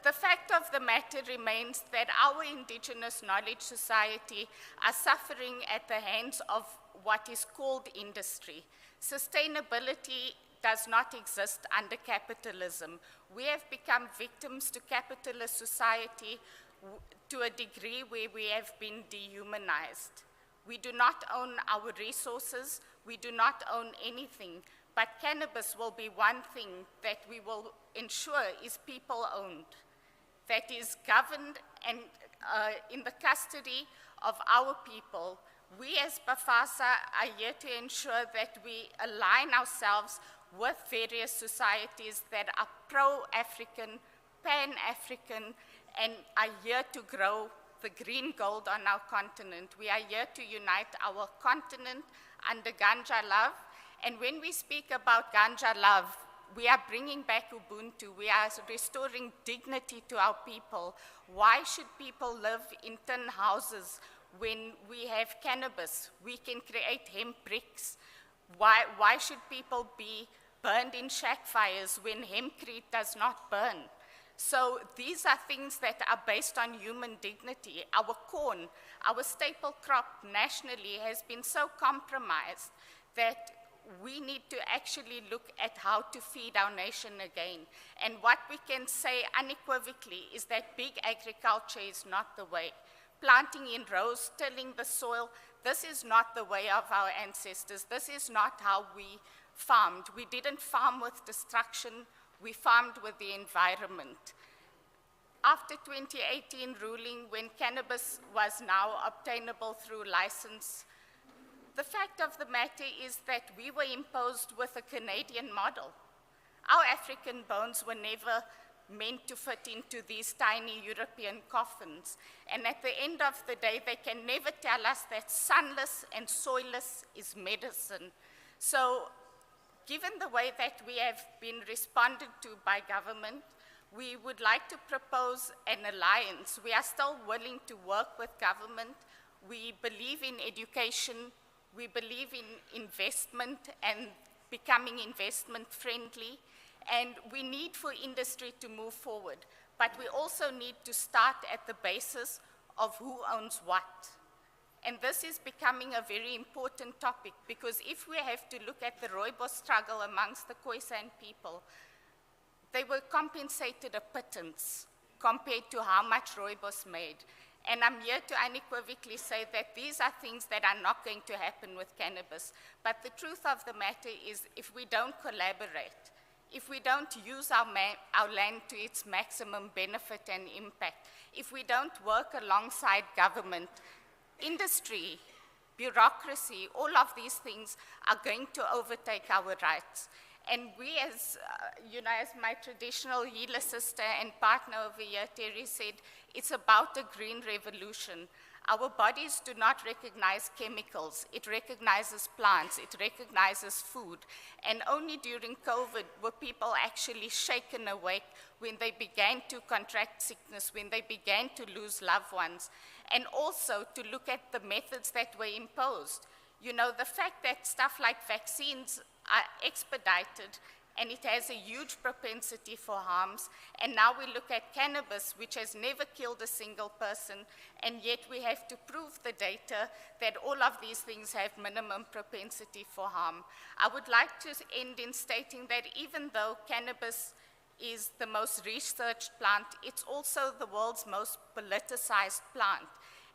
the fact of the matter remains that our indigenous knowledge society are suffering at the hands of what is called industry. Sustainability does not exist under capitalism. We have become victims to capitalist society to a degree where we have been dehumanized. We do not own our resources, we do not own anything, but cannabis will be one thing that we will ensure is people-owned, that is governed and in the custody of our people, we as Bafasa are here to ensure that we align ourselves with various societies that are pro-African, pan-African, and are here to grow the green gold on our continent. We are here to unite our continent under Ganja Love. And when we speak about Ganja Love, we are bringing back Ubuntu. We are restoring dignity to our people. Why should people live in tin houses when we have cannabis? We can create hemp bricks. Why should people be burned in shack fires when hempcrete does not burn? So these are things that are based on human dignity. Our corn, our staple crop nationally, has been so compromised that we need to actually look at how to feed our nation again. And what we can say unequivocally is that big agriculture is not the way. Planting in rows, tilling the soil, this is not the way of our ancestors. This is not how we farmed. We didn't farm with destruction, we farmed with the environment. After 2018 ruling, when cannabis was now obtainable through license, the fact of the matter is that we were imposed with a Canadian model. Our African bones were never meant to fit into these tiny European coffins. And at the end of the day, they can never tell us that sunless and soilless is medicine. So given the way that we have been responded to by government, we would like to propose an alliance. We are still willing to work with government. We believe in education. We believe in investment and becoming investment friendly. And we need for industry to move forward. But we also need to start at the basis of who owns what. And this is becoming a very important topic, because if we have to look at the rooibos struggle amongst the Khoisan people, they were compensated a pittance compared to how much rooibos made. And I'm here to unequivocally say that these are things that are not going to happen with cannabis. But the truth of the matter is, if we don't collaborate, if we don't use our land to its maximum benefit and impact, if we don't work alongside government, industry, bureaucracy, all of these things are going to overtake our rights. And we as, as my traditional healer sister and partner over here, Terry, said, it's about a green revolution. Our bodies do not recognize chemicals. It recognizes plants. It recognizes food. And only during COVID were people actually shaken awake when they began to contract sickness, when they began to lose loved ones. And also to look at the methods that were imposed. You know, the fact that stuff like vaccines are expedited, and it has a huge propensity for harms. And now we look at cannabis, which has never killed a single person, and yet we have to prove the data that all of these things have minimum propensity for harm. I would like to end in stating that even though cannabis is the most researched plant, it's also the world's most politicized plant.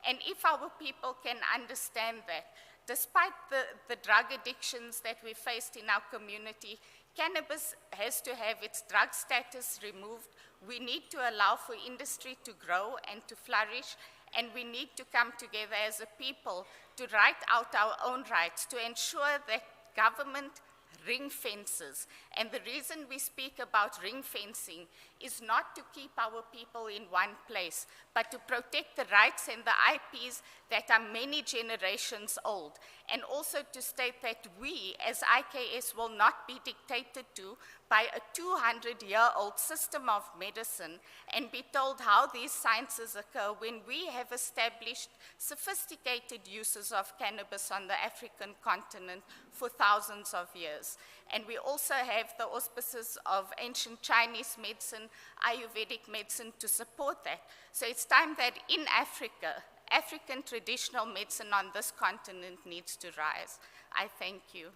And if our people can understand that, despite the drug addictions that we faced in our community, cannabis has to have its drug status removed. We need to allow for industry to grow and to flourish, and we need to come together as a people to write out our own rights, to ensure that government ring fences. And the reason we speak about ring fencing is not to keep our people in one place, but to protect the rights and the IPs that are many generations old. And also to state that we, as IKS, will not be dictated to by a 200-year-old system of medicine and be told how these sciences occur when we have established sophisticated uses of cannabis on the African continent for thousands of years. And we also have the auspices of ancient Chinese medicine, Ayurvedic medicine to support that. So it's time that in Africa, African traditional medicine on this continent needs to rise. I thank you.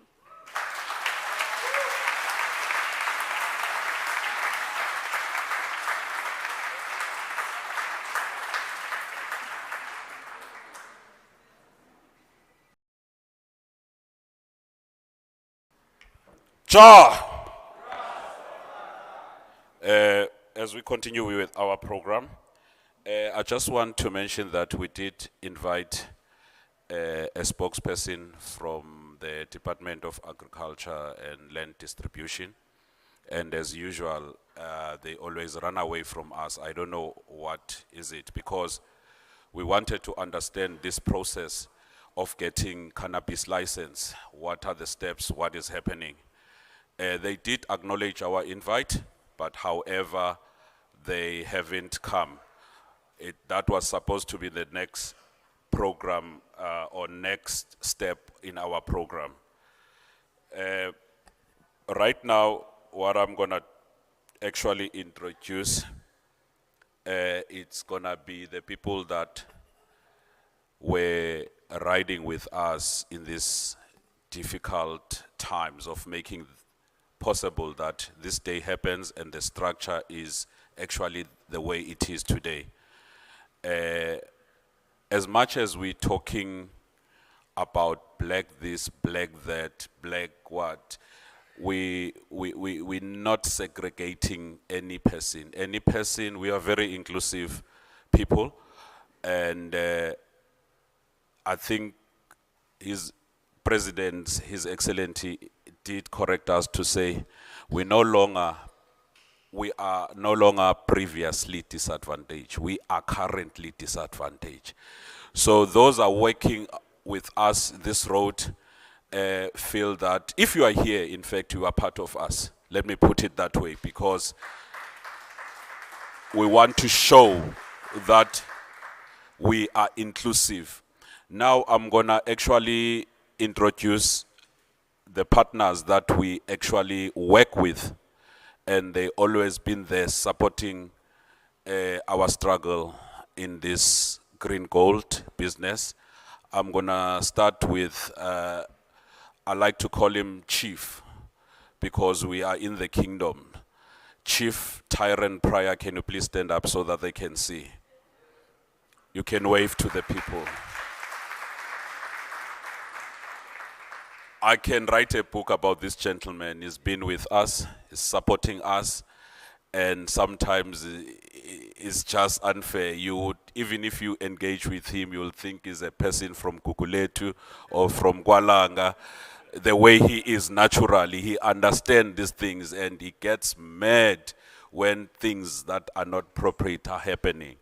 Cha! As we continue with our program, I just want to mention that we did invite a spokesperson from the Department of Agriculture and Land Distribution. And as usual, they always run away from us. I don't know what is it, because we wanted to understand this process of getting cannabis license. What are the steps? What is happening? They did acknowledge our invite, but however, they haven't come. That was supposed to be the next program or next step in our program. Right now, what I'm gonna actually introduce, it's gonna be the people that were riding with us in these difficult times of making possible that this day happens and the structure is actually the way it is today. As much as we're talking about black this, black that, black what, we're not segregating any person. Any person, we are very inclusive people, and I think his president, His Excellency, did correct us to say we are no longer previously disadvantaged. We are currently disadvantaged. So those are working with us this road feel that if you are here, in fact, you are part of us. Let me put it that way, because we want to show that we are inclusive. Now I'm gonna actually introduce the partners that we actually work with, and they always been there supporting our struggle in this green gold business. I'm gonna start with, I like to call him Chief, because we are in the kingdom. Chief Tyrant Pryor, can you please stand up so that they can see? You can wave to the people. I can write a book about this gentleman. He's been with us, he's supporting us, and sometimes it's just unfair. You would, even if you engage with him, you'll think he's a person from Guguletu or from Gwalanga. The way he is naturally, he understands these things, and he gets mad when things that are not appropriate are happening.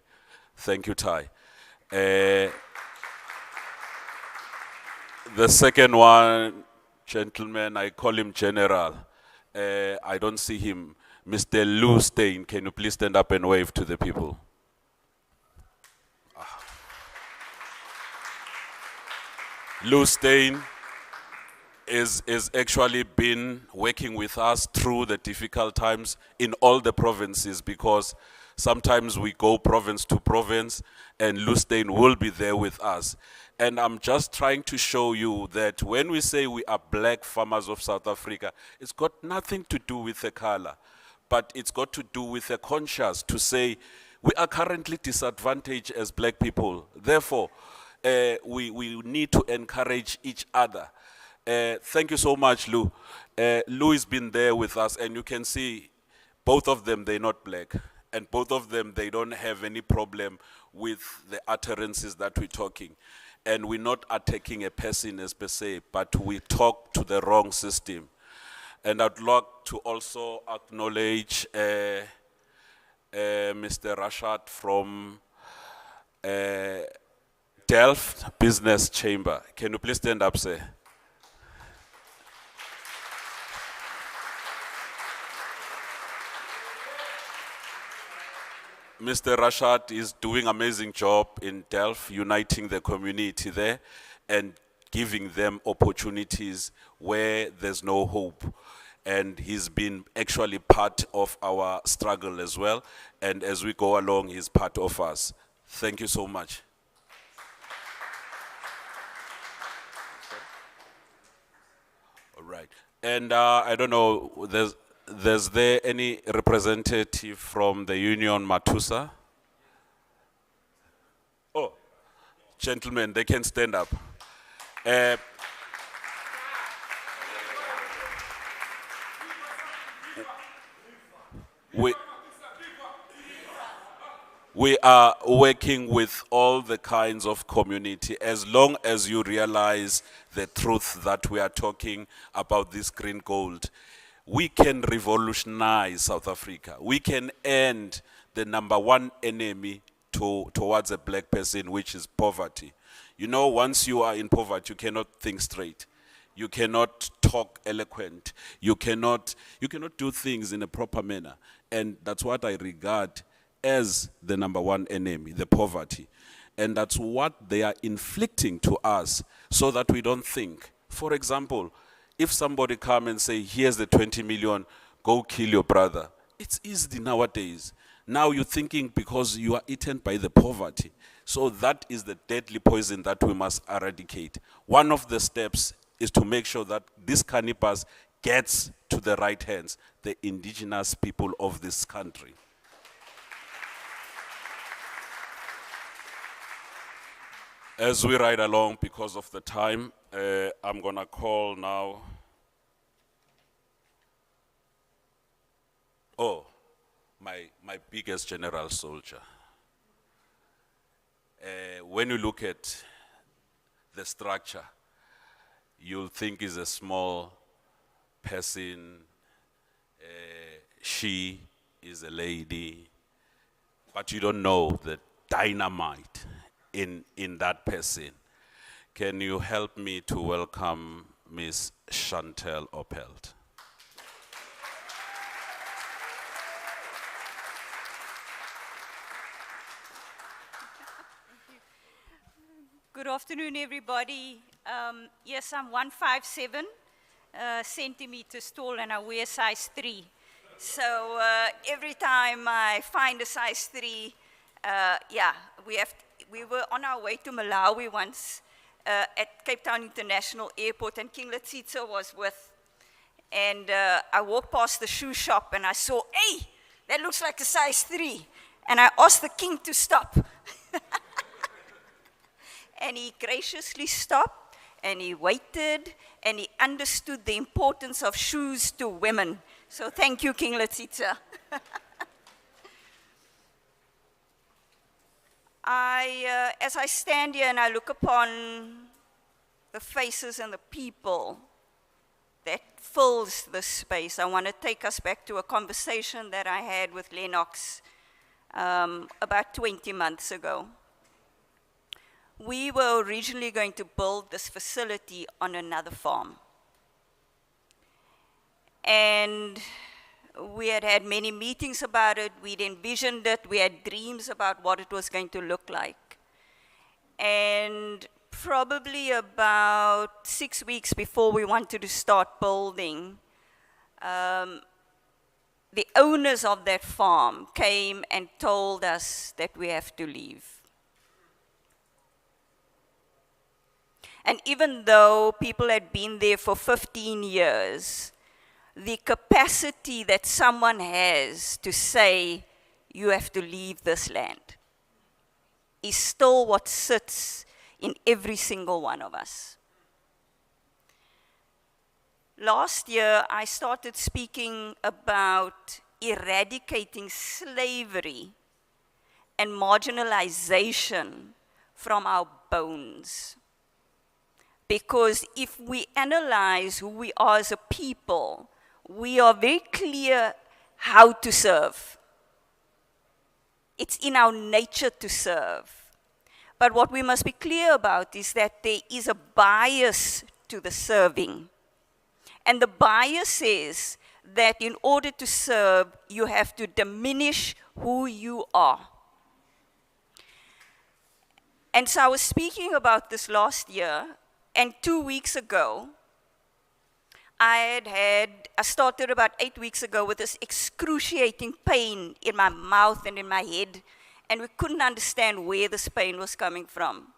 Thank you, Ty. The second one, gentleman, I call him General. I don't see him. Mr. Lou Stein, can you please stand up and wave to the people? Lou Stein is actually been working with us through the difficult times in all the provinces, because sometimes we go province to province and Lou Stein will be there with us. And I'm just trying to show you that when we say we are black farmers of South Africa, it's got nothing to do with the color, but it's got to do with the conscience to say we are currently disadvantaged as black people. Therefore, we need to encourage each other. Thank you so much, Lou. Lou has been there with us, and you can see both of them, they're not black. And both of them, they don't have any problem with the utterances that we're talking. And we're not attacking a person as per se, but we talk to the wrong system. And I'd like to also acknowledge Mr. Rashad from Delft Business Chamber. Can you please stand up, sir? Mr. Rashad is doing an amazing job in Delft, uniting the community there and giving them opportunities where there's no hope. And he's been actually part of our struggle as well. And as we go along, he's part of us. Thank you so much. All right. And I don't know, there's there any representative from the Union Matusa? Oh, gentlemen, they can stand up. We are working with all the kinds of community. As long as you realize the truth that we are talking about this green gold, we can revolutionize South Africa. We can end the number one enemy towards a black person, which is poverty. You know, once you are in poverty, you cannot think straight. You cannot talk eloquent. You cannot do things in a proper manner. And that's what I regard as the number one enemy, the poverty. And that's what they are inflicting to us so that we don't think. For example, if somebody come and say, here's the 20 million, go kill your brother. It's easy nowadays. Now you're thinking because you are eaten by the poverty. So that is the deadly poison that we must eradicate. One of the steps is to make sure that this cannabis gets to the right hands, the indigenous people of this country. As we ride along, because of the time, I'm going to call now. Oh, my biggest general soldier. When you look at the structure, you'll think he's a small person. She is a lady, but you don't know the dynamite in that person. Can you help me to welcome Miss Chantel Opelt? Good afternoon, everybody. Yes, I'm 157 centimeters tall and I wear size 3. So every time I find a size 3, yeah, we were on our way to Malawi once at Cape Town International Airport, and King Letsitsa was with. And I walked past the shoe shop and I saw, hey, that looks like a size 3. And I asked the king to stop. And he graciously stopped, and he waited, and he understood the importance of shoes to women. So thank you, King Letsitsa. As I stand here and I look upon the faces and the people that fills this space, I want to take us back to a conversation that I had with Lennox about 20 months ago. We were originally going to build this facility on another farm. And we had had many meetings about it. We'd envisioned it. We had dreams about what it was going to look like. And probably about 6 weeks before we wanted to start building, the owners of that farm came and told us that we have to leave. And even though people had been there for 15 years, the capacity that someone has to say, you have to leave this land, is still what sits in every single one of us. Last year, I started speaking about eradicating slavery and marginalization from our bones. Because if we analyze who we are as a people, we are very clear how to serve. It's in our nature to serve. But what we must be clear about is that there is a bias to the serving. And the bias is that in order to serve, you have to diminish who you are. And so I was speaking about this last year. And 2 weeks ago, I started about 8 weeks ago with this excruciating pain in my mouth and in my head, and we couldn't understand where this pain was coming from.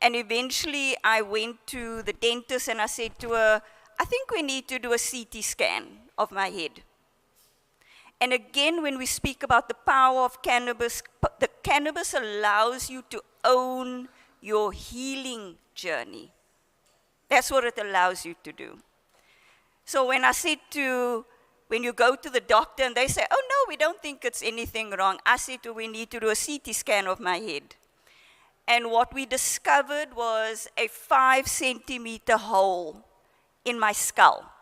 And eventually, I went to the dentist and I said to her, I think we need to do a CT scan of my head. And again, when we speak about the power of cannabis, the cannabis allows you to own your healing journey. That's what it allows you to do. So when I said to when you go to the doctor and they say, oh no, we don't think it's anything wrong. I said, we need to do a CT scan of my head. And what we discovered was a 5-centimeter hole in my skull.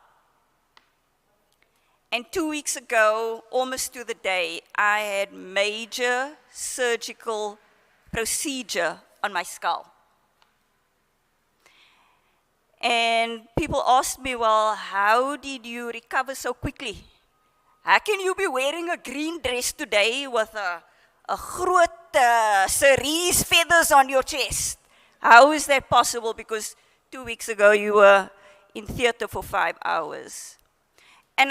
And 2 weeks ago, almost to the day, I had major surgical procedure on my skull. And people asked me, well, how did you recover so quickly? How can you be wearing a green dress today with a groot cerise feathers on your chest? How is that possible? Because 2 weeks ago, you were in theater for 5 hours. And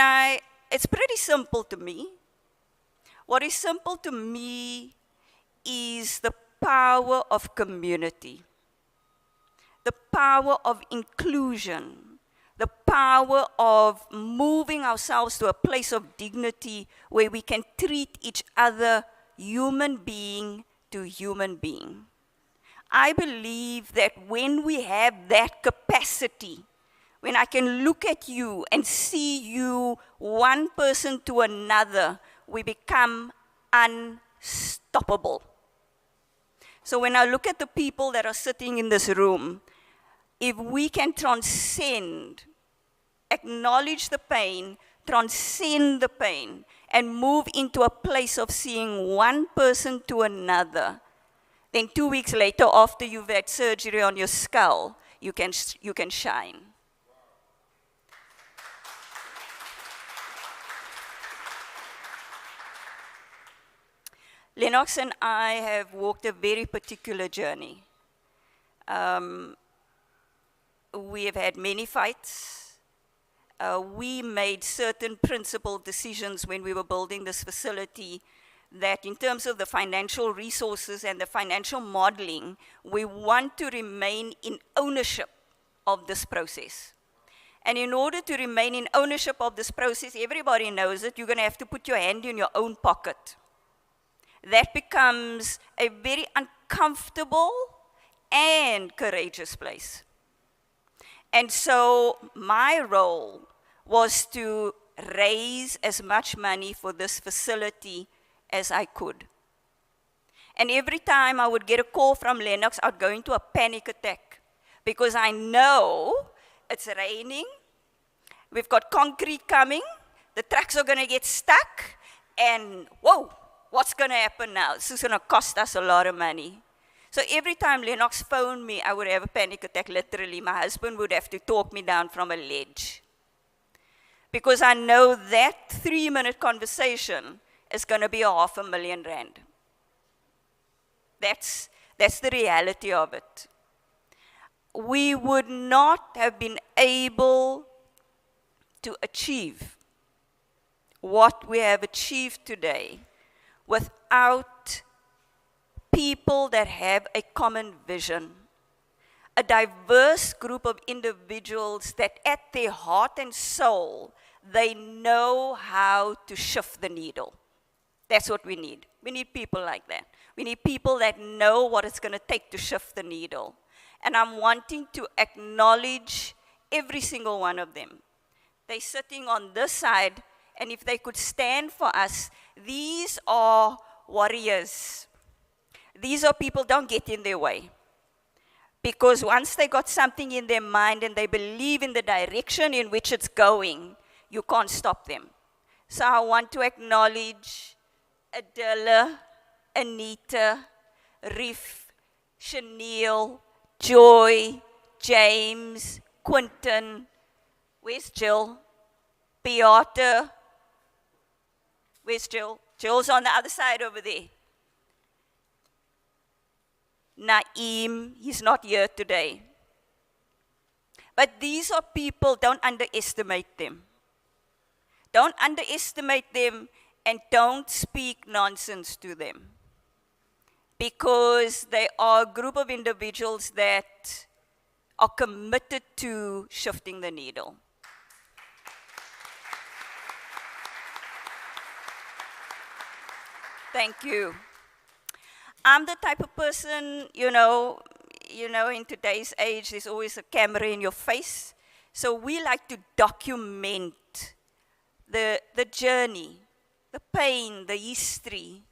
it's pretty simple to me. What is simple to me is the power of community, the power of inclusion, the power of moving ourselves to a place of dignity where we can treat each other human being to human being. I believe that when we have that capacity, when I can look at you and see you one person to another, we become unstoppable. So when I look at the people that are sitting in this room, if we can transcend, acknowledge the pain, transcend the pain, and move into a place of seeing one person to another, then 2 weeks later, after you've had surgery on your skull, you can shine. Lennox and I have walked a very particular journey. We have had many fights. We made certain principled decisions when we were building this facility that in terms of the financial resources and the financial modeling, we want to remain in ownership of this process. And in order to remain in ownership of this process, everybody knows it, you're going to have to put your hand in your own pocket. That becomes a very uncomfortable and courageous place. And so my role was to raise as much money for this facility as I could. And every time I would get a call from Lennox, I'd go into a panic attack because I know it's raining, we've got concrete coming, the trucks are going to get stuck, and whoa, what's going to happen now? This is going to cost us a lot of money. So every time Lennox phoned me, I would have a panic attack, literally. My husband would have to talk me down from a ledge. Because I know that 3-minute conversation is going to be R500,000. That's the reality of it. We would not have been able to achieve what we have achieved today without people that have a common vision, a diverse group of individuals that at their heart and soul, they know how to shift the needle. That's what we need. We need people like that. We need people that know what it's going to take to shift the needle. And I'm wanting to acknowledge every single one of them. They're sitting on this side, and if they could stand for us, these are warriors. These are people, don't get in their way. Because once they got something in their mind and they believe in the direction in which it's going, you can't stop them. So I want to acknowledge Adela, Anita, Riff, Chanel, Joy, James, Quentin, where's Jill? Beata, where's Jill? Jill's on the other side over there. Naeem, he's not here today. But these are people, don't underestimate them. Don't underestimate them and don't speak nonsense to them. Because they are a group of individuals that are committed to shifting the needle. Thank you. I'm the type of person, you know, in today's age, there's always a camera in your face. So we like to document the journey, the pain, the history,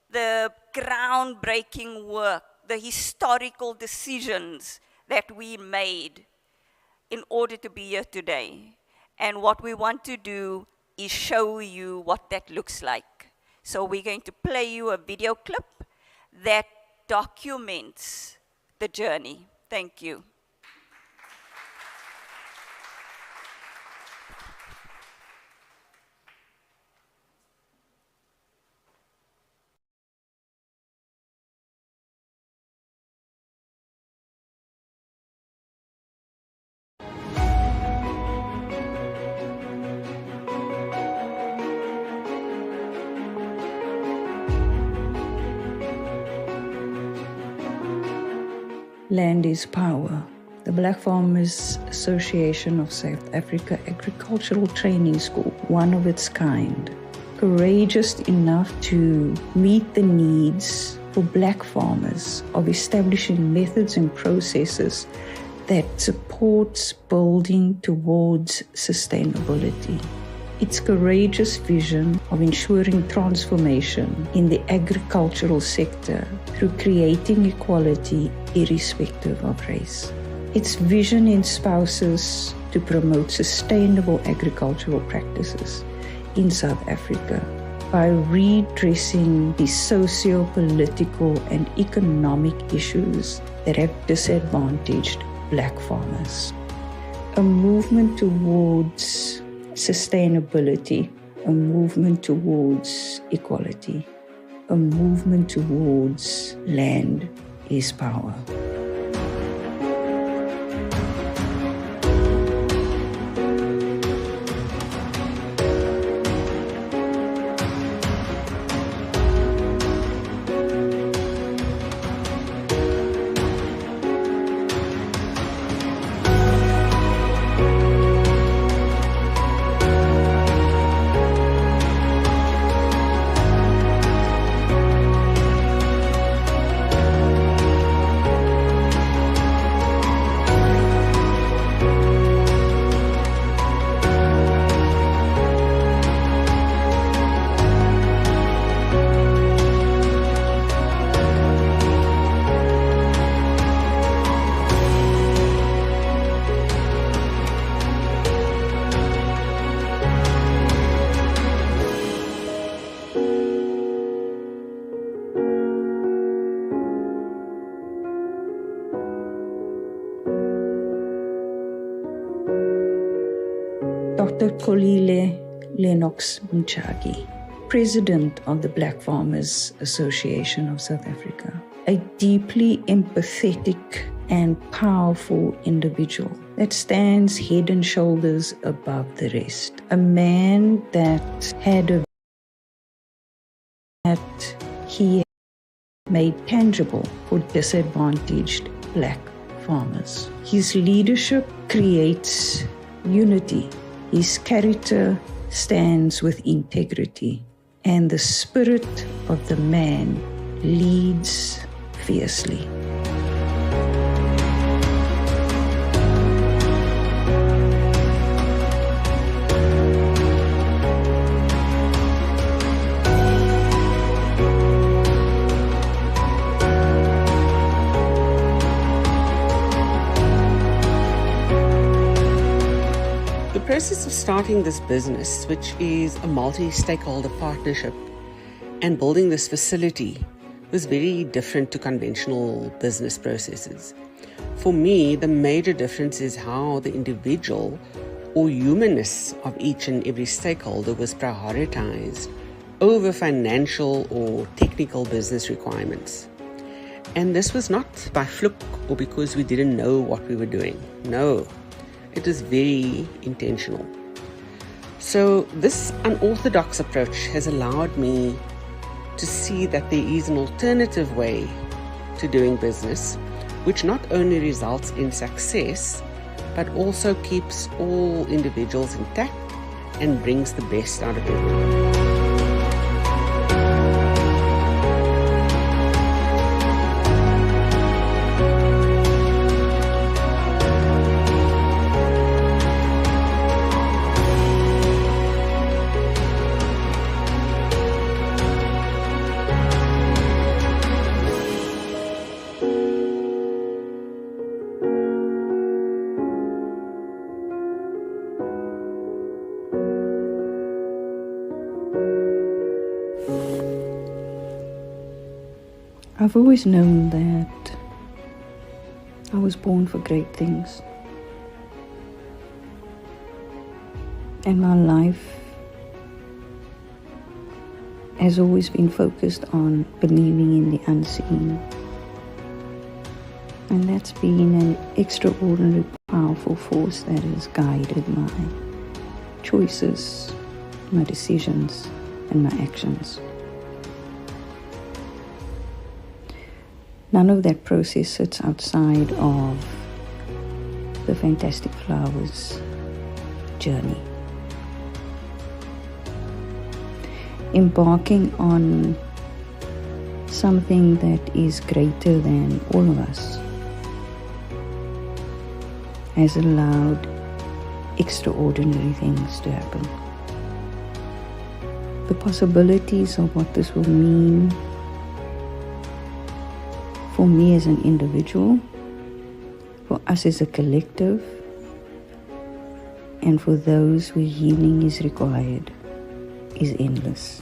the groundbreaking work, the historical decisions that we made in order to be here today. And what we want to do is show you what that looks like. So we're going to play you a video clip that documents the journey. Thank you. Land is power. The Black Farmers Association of South Africa Agricultural Training School, one of its kind, courageous enough to meet the needs for black farmers of establishing methods and processes that supports building towards sustainability. Its courageous vision of ensuring transformation in the agricultural sector through creating equality irrespective of race. Its vision espouses to promote sustainable agricultural practices in South Africa by redressing the socio-political and economic issues that have disadvantaged black farmers. A movement towards sustainability, a movement towards equality, a movement towards land is power. Dr. Kolile Lennox Mchagi, President of the Black Farmers Association of South Africa, a deeply empathetic and powerful individual that stands head and shoulders above the rest. A man that he made tangible for disadvantaged black farmers. His leadership creates unity. His character stands with integrity, and the spirit of the man leads fiercely. The process of starting this business, which is a multi-stakeholder partnership, and building this facility was very different to conventional business processes. For me, the major difference is how the individual or humanness of each and every stakeholder was prioritized over financial or technical business requirements. And this was not by fluke or because we didn't know what we were doing. No. It is very intentional. So this unorthodox approach has allowed me to see that there is an alternative way to doing business, which not only results in success, but also keeps all individuals intact and brings the best out of everyone. I've always known that I was born for great things. And my life has always been focused on believing in the unseen. And that's been an extraordinary, powerful force that has guided my choices, my decisions, and my actions. None of that process sits outside of the Fantastic Flowers journey. Embarking on something that is greater than all of us has allowed extraordinary things to happen. The possibilities of what this will mean for me as an individual, for us as a collective, and for those where healing is required is endless.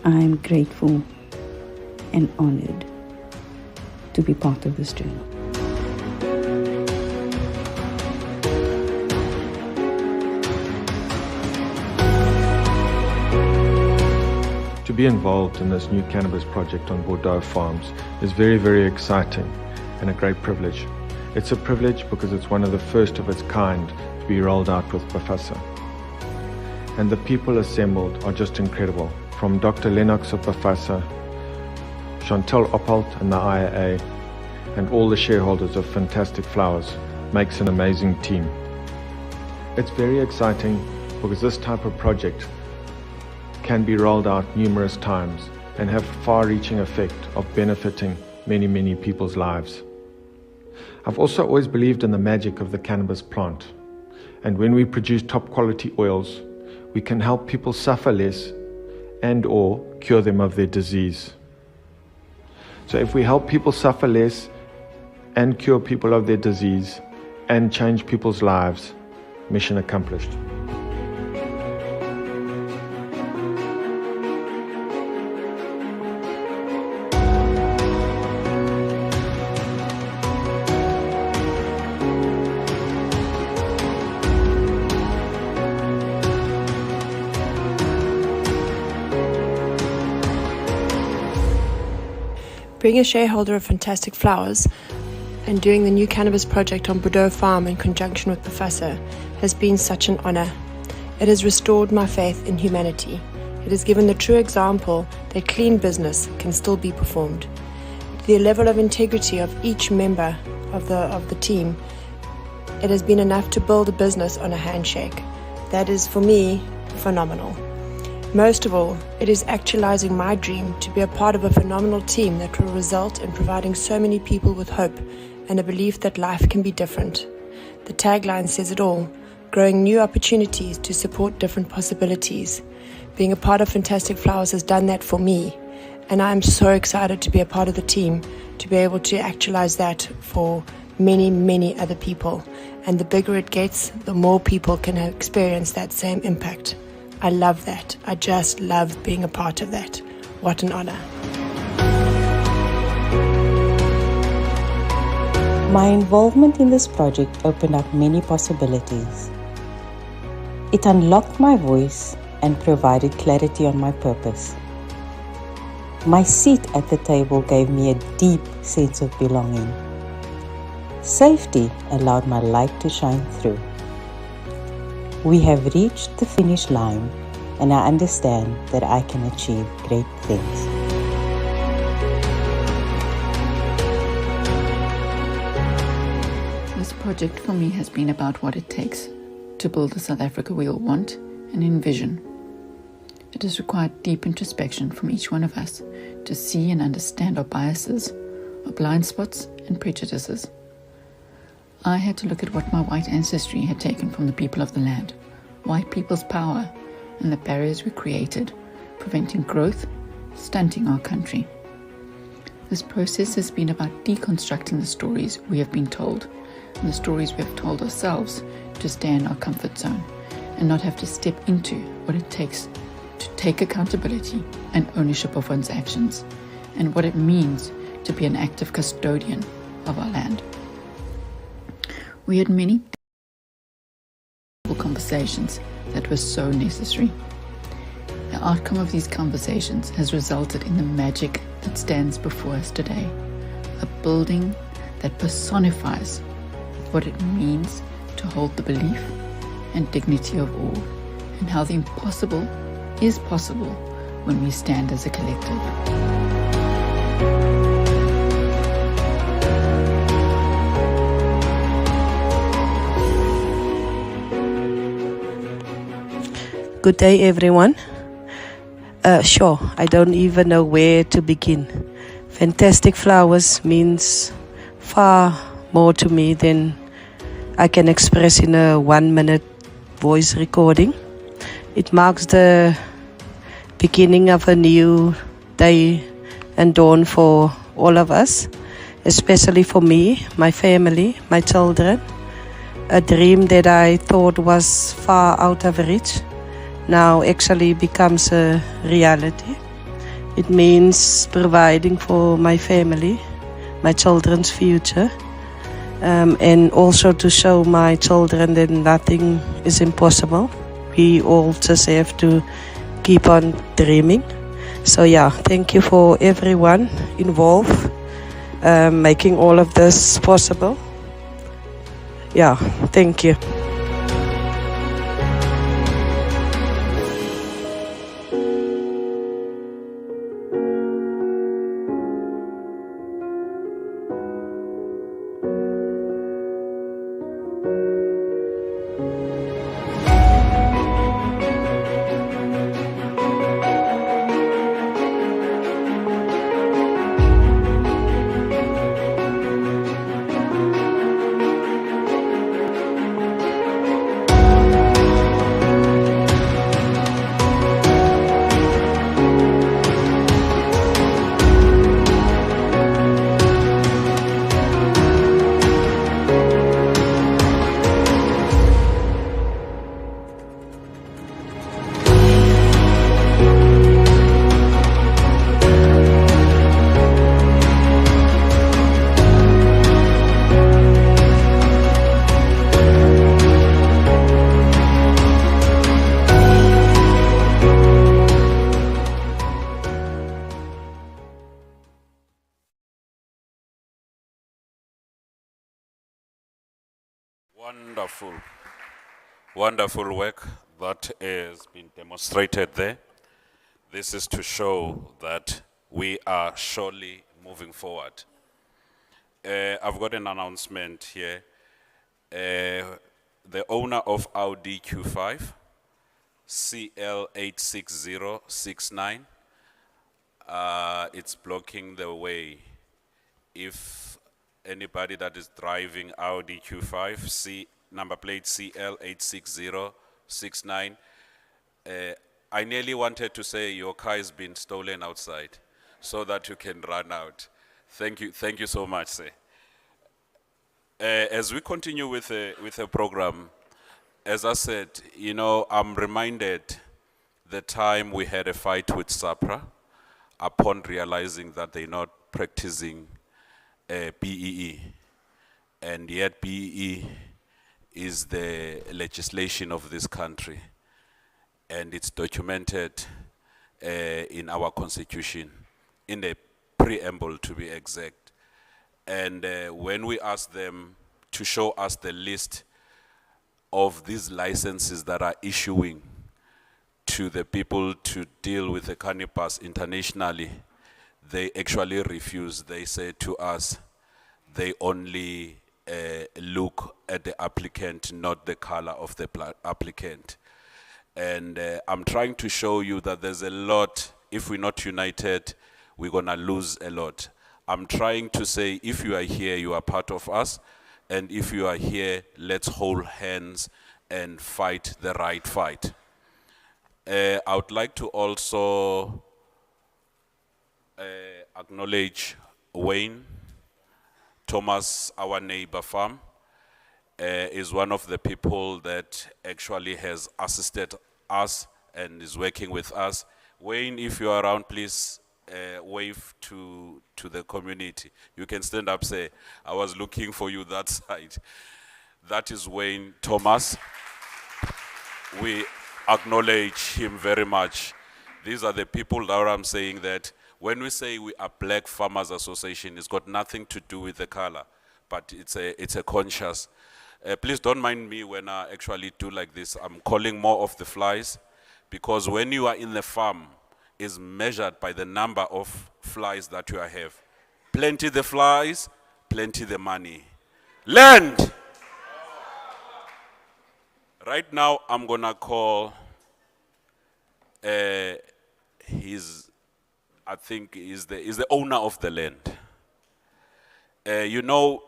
I am grateful and honored to be part of this journey. To be involved in this new cannabis project on Bordeaux Farms is very, very exciting and a great privilege. It's a privilege because it's one of the first of its kind to be rolled out with Bafasa. And the people assembled are just incredible. From Dr. Lennox of Bafasa, Chantal Oppelt and the IAA, and all the shareholders of Fantastic Flowers makes an amazing team. It's very exciting because this type of project can be rolled out numerous times and have far-reaching effect of benefiting many, many people's lives. I've also always believed in the magic of the cannabis plant, and when we produce top quality oils, we can help people suffer less and or cure them of their disease. So if we help people suffer less and cure people of their disease and change people's lives, mission accomplished. Being a shareholder of Fantastic Flowers and doing the new cannabis project on Bordeaux Farm in conjunction with Bafasa has been such an honor. It has restored my faith in humanity. It has given the true example that clean business can still be performed. The level of integrity of each member of the team, it has been enough to build a business on a handshake. That is, for me, phenomenal. Most of all, it is actualizing my dream to be a part of a phenomenal team that will result in providing so many people with hope and a belief that life can be different. The tagline says it all, growing new opportunities to support different possibilities. Being a part of Fantastic Flowers has done that for me, and I am so excited to be a part of the team, to be able to actualize that for many, many other people. And the bigger it gets, the more people can experience that same impact. I love that. I just love being a part of that. What an honor. My involvement in this project opened up many possibilities. It unlocked my voice and provided clarity on my purpose. My seat at the table gave me a deep sense of belonging. Safety allowed my light to shine through. We have reached the finish line, and I understand that I can achieve great things. This project for me has been about what it takes to build the South Africa we all want and envision. It has required deep introspection from each one of us to see and understand our biases, our blind spots and prejudices. I had to look at what my white ancestry had taken from the people of the land, white people's power, and the barriers we created, preventing growth, stunting our country. This process has been about deconstructing the stories we have been told, and the stories we have told ourselves to stay in our comfort zone, and not have to step into what it takes to take accountability and ownership of one's actions, and what it means to be an active custodian of our land. We had many conversations that were so necessary. The outcome of these conversations has resulted in the magic that stands before us today, a building that personifies what it means to hold the belief and dignity of all, and how the impossible is possible when we stand as a collective. Good day, everyone. Sure, I don't even know where to begin. Fantastic Flowers means far more to me than I can express in a 1-minute voice recording. It marks the beginning of a new day and dawn for all of us, especially for me, my family, my children. A dream that I thought was far out of reach now actually becomes a reality. It means providing for my family, my children's future, and also to show my children that nothing is impossible. We all just have to keep on dreaming. So yeah, thank you for everyone involved, making all of this possible. Yeah, thank you. Wonderful. Wonderful work that has been demonstrated there. This is to show that we are surely moving forward. I've got an announcement here. The owner of Audi Q5, CL86069, it's blocking the way. If anybody that is driving Audi Q5, number plate CL86069, I nearly wanted to say your car has been stolen outside so that you can run out. Thank you so much, sir. As we continue with the program, as I said, you know, I'm reminded the time we had a fight with SAPRA upon realizing that they're not practicing BEE, and yet BEE is the legislation of this country, and it's documented in our constitution, in the preamble to be exact. And when we asked them to show us the list of these licenses that are issuing to the people to deal with the cannabis internationally, they actually refused. They said to us, they only look at the applicant, not the color of the applicant. And I'm trying to show you that there's a lot. If we're not united, we're gonna lose a lot. I'm trying to say, if you are here, you are part of us. And if you are here, let's hold hands and fight the right fight. I would like to also acknowledge Wayne Thomas, our neighbor farm. is one of the people that actually has assisted us and is working with us. Wayne, if you're around, please wave to the community. You can stand up, say, I was looking for you that side. That is Wayne Thomas. We acknowledge him very much. These are the people that I'm saying that when we say we are Black Farmers Association, it's got nothing to do with the color, but it's a conscious. Please don't mind me when I actually do like this. I'm calling more of the flies, because when you are in the farm, is measured by the number of flies that you have. Plenty the flies, plenty the money. Land! Right now, I'm gonna call I think is the owner of the land. You know,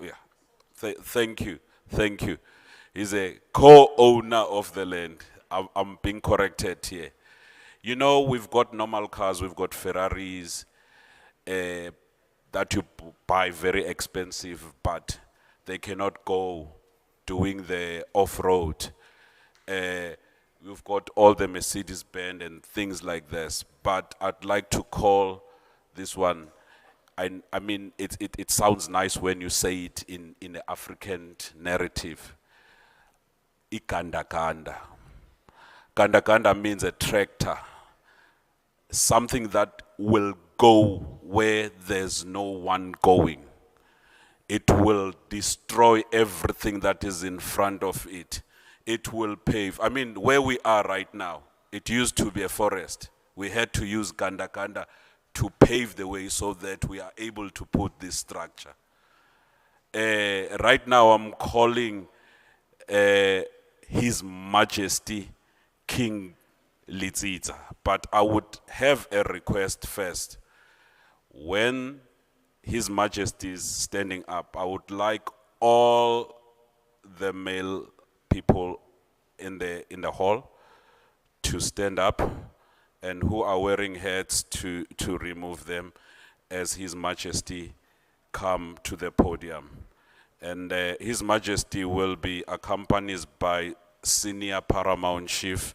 yeah. Thank you. He's a co-owner of the land. I'm being corrected here. You know, we've got normal cars, we've got Ferraris that you buy very expensive, but they cannot go doing the off-road. We've got all the Mercedes-Benz and things like this, but I'd like to call this one, I mean, it sounds nice when you say it in the African narrative. Ikanda-kanda. Kanda-kanda means a tractor. Something that will go where there's no one going. It will destroy everything that is in front of it. It will pave. I mean, where we are right now, it used to be a forest. We had to use kanda-kanda to pave the way so that we are able to put this structure. Right now, I'm calling His Majesty King Litsitsa, but I would have a request first. When His Majesty is standing up, I would like all the male people in the hall to stand up, and who are wearing hats to remove them as His Majesty come to the podium. And His Majesty will be accompanied by Senior Paramount Chief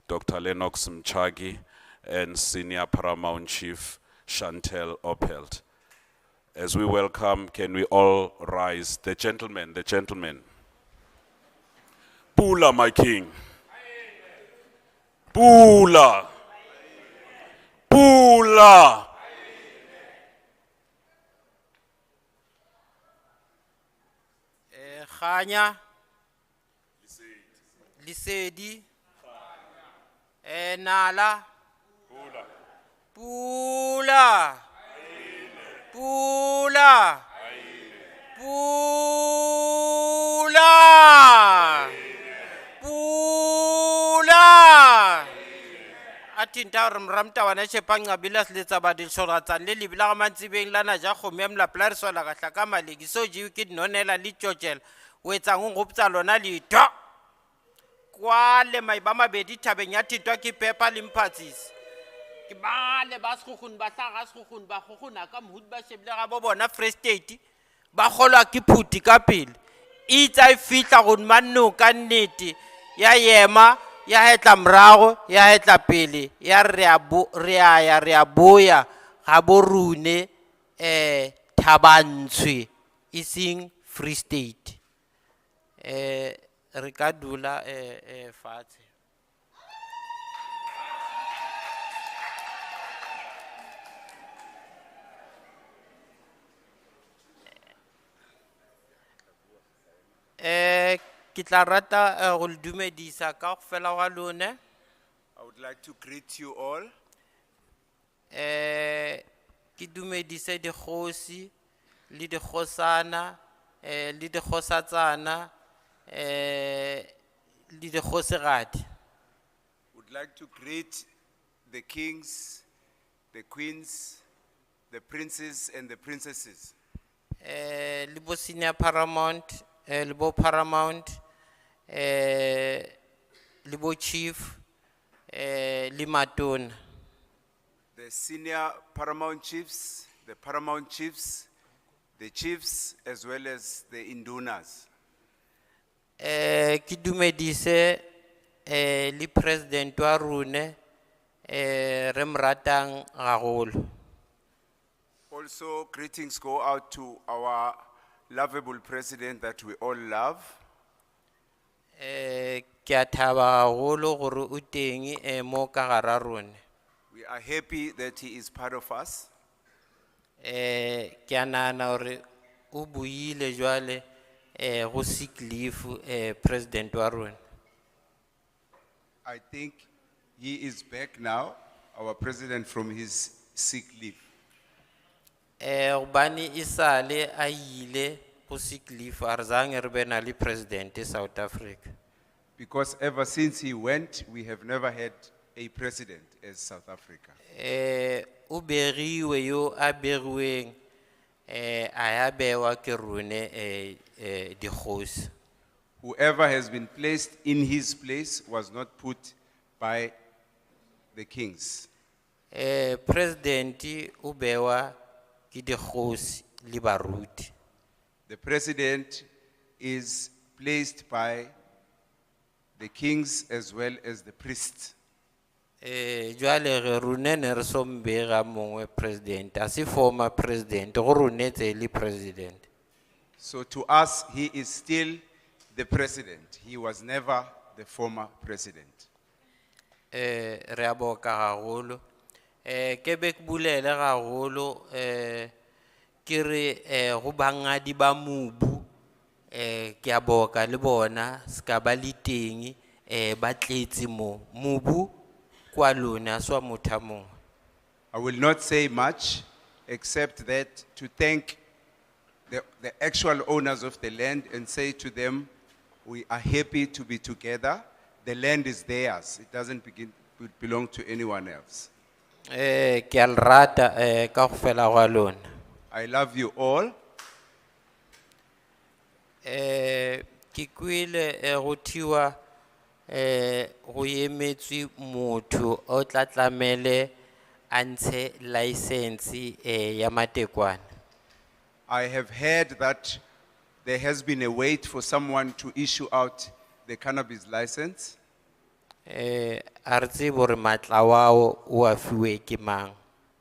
Dr. Lennox Mchagi and Senior Paramount Chief Chantel Opelt. As we welcome, can we all rise? The gentlemen. Pula, my king. Pula. Pula. Khanya. Lisedi. Nala. Pula. Pula. Pula. Pula. Atinta ramta wana chepanga bilas letsa badil shoratsan le libla mantsibeng lana ja khomem la plarso la ka tlaka malegi so ji kid nonela li chochel wetsa ngoptsa lona litwa kwa le mai ba mabedi tabeng ya titwa ke pepa limpatsis ke ba le ba skhukun ba tla skhukun ba khukuna ka mhut ba sheble ga bo bona Free State ba kholwa ke phuti ka pele itsa e fitla go manno ka nnete ya yema ya hetla mrago ya hetla pele ya re a boya ga borune thabantshwe ising Free State re ka dula fatshe. Ke tla rata go le dumedisa ka go fela ga lone. I would like to greet you all. Ke dumedise dikgosi le dikgosana le dikgosatsana le dikgosigadi. Would like to greet the kings, the queens, the princes and the princesses. Libo Senior Paramount, Libo Paramount, Libo Chief, Limatun. The senior paramount chiefs, the paramount chiefs, the chiefs, as well as the indunas. Ki dumedise le president wa rone re mratang gagolo. Also, greetings go out to our lovable president that we all love. Ke a thaba gagolo gore o teng mo ka gara rone. We are happy that he is part of us. Ke a nagana gore o buile jwale go sick leave president wa rone. I think he is back now, our president, from his sick leave. Gobane e sale a ile go sick leave a re zange re be na le president South Africa. Because ever since he went, we have never had a president as South Africa. O begiwe yo a begiweng a ya bewa ke rone dikgosi. Whoever has been placed in his place was not put by the kings. President o bewa ke dikgosi le baruti. The president is placed by the kings as well as the priests. Jwale ge rone ne re sombega mongwe president, a se former president, go rone tse le president. So to us, he is still the president. He was never the former president. Re a boka gagolo. Ke be ke bulele gagolo ke re go bangadi ba mobu ke a boka le bona ska ba le teng ba tletse mo mobu kwa lona swa motho a mongwe. I will not say much except that to thank the actual owners of the land and say to them, we are happy to be together. The land is theirs. It doesn't belong to anyone else. Ke a le rata ka go fela gwa lona. I love you all. Ke kwile go thiwa go emetswe motho o tla tlamele a ntshe license ya matekwane. I have heard that there has been a wait for someone to issue out the cannabis license. A re tsebe gore matla wao o a fiwe ke mang.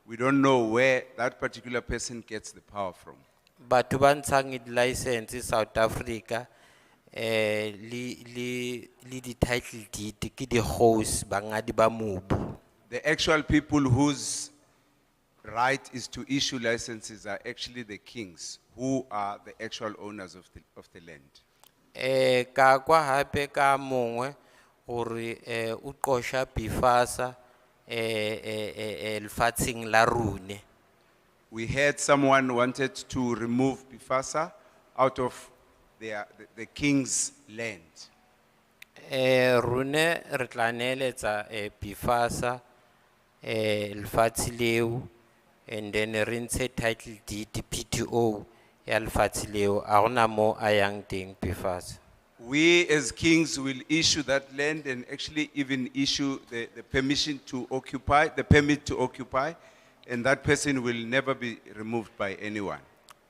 We don't know where that particular person gets the power from. Batho ba ntshang license South Africa le di title deed ke di kgosi bangadi ba mobu. The actual people whose right is to issue licenses are actually the kings, who are the actual owners of the land. Ka kwa hape ka mongwe gore o qosha bifasa lefatsheng la rune. We heard someone wanted to remove Bifasa out of the king's land. Rune re tla neeletsa bifasa lefatshe leo and then re ntshe title deed PTO ya lefatshe leo a gona mo a yang teng bifasa. We as kings will issue that land and actually even issue the permission to occupy, the permit to occupy, and that person will never be removed by anyone.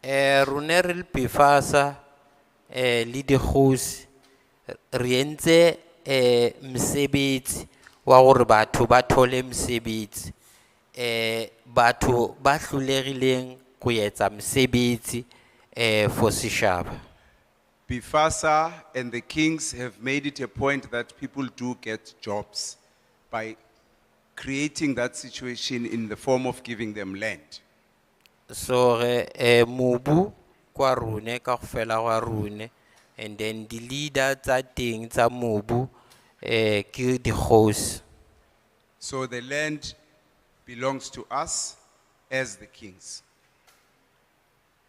Rune re le bifasa le dikgosi re entse mosebetsi wa gore batho ba thole mosebetsi. Batho ba hlolegileng go etsa mosebetsi for setšhaba. Bifasa and the kings have made it a point that people do get jobs by creating that situation in the form of giving them land. So mobu kwa rune ka go fela gwa rune and then the leader tsa teng tsa mobu ke dikgosi. So the land belongs to us as the kings.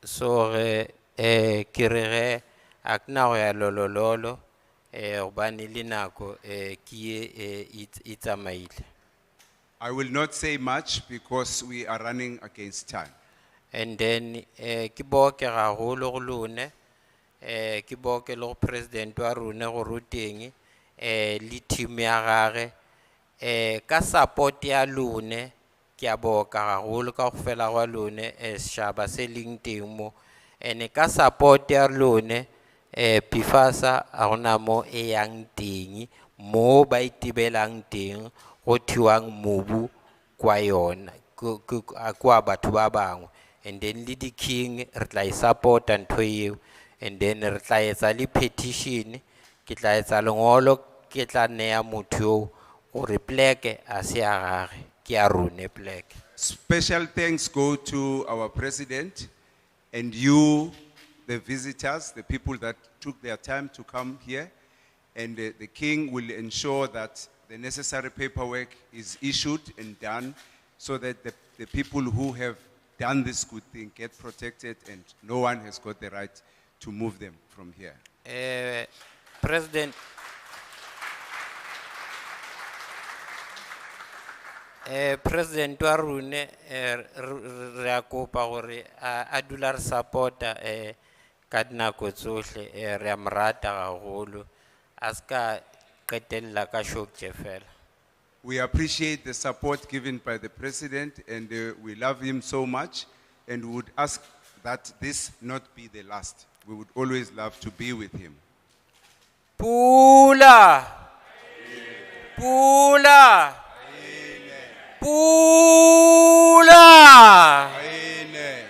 So ke re ge a kna go ya lolololo gobane le nako ke e tsamaile. I will not say much because we are running against time. And then ke boke gagolo go lone ke boke le go president wa rone go ruteng le team ya gage ka support ya lone ke a boka gagolo ka go fela gwa lone setšhaba se leng teng mo ene ka support ya lone Pifasa a gona mo e yang teng mo ba itebelang teng go thiwang mobu kwa yona kwa batho ba bangwe and then le di king re tla e support ntho eo and then re tla etsa le petition ke tla etsa lengolo ke tla nea motho gore pleke a se a gage ke a rone pleke. Special thanks go to our president and you, the visitors, the people that took their time to come here. And the king will ensure that the necessary paperwork is issued and done so that the people who have done this good thing get protected and no one has got the right to move them from here. President, President wa rune re a kopa gore a dula re supporta ka dinako tsohle re a mo rata gagolo a ska qetella ka shokje fela. We appreciate the support given by the president and we love him so much and would ask that this not be the last. We would always love to be with him. Pula! Pula! Pula! Amen.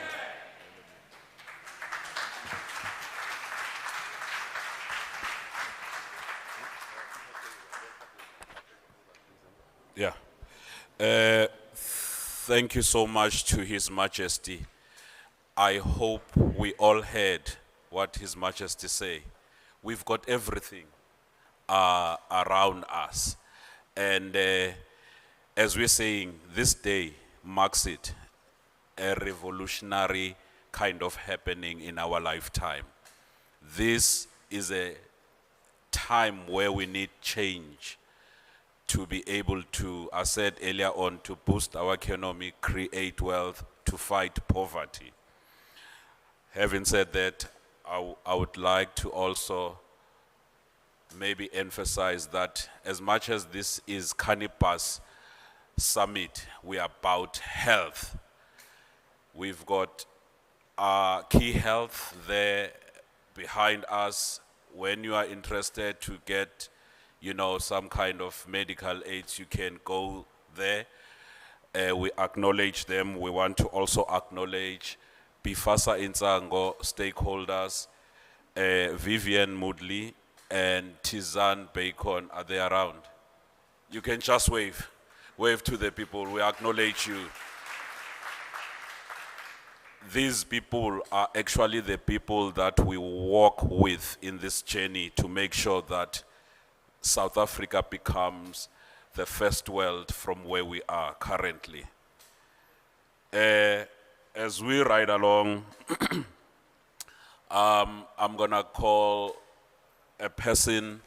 Yeah. Thank you so much to His Majesty. I hope we all heard what His Majesty say. We've got everything around us. And as we're saying, this day marks it a revolutionary kind of happening in our lifetime. This is a time where we need change to be able to, as I said earlier on, to boost our economy, create wealth, to fight poverty. Having said that, I would like to also maybe emphasize that as much as this is Cannabis Summit, we are about health. We've got key health there behind us. When you are interested to get, you know, some kind of medical aids, you can go there. We acknowledge them. We want to also acknowledge Bifasa Insango stakeholders, Vivian Moodley and Tizan Bacon. Are they around? You can just wave. Wave to the people. We acknowledge you. These people are actually the people that we walk with in this journey to make sure that South Africa becomes the first world from where we are currently. As we ride along, I'm gonna call a person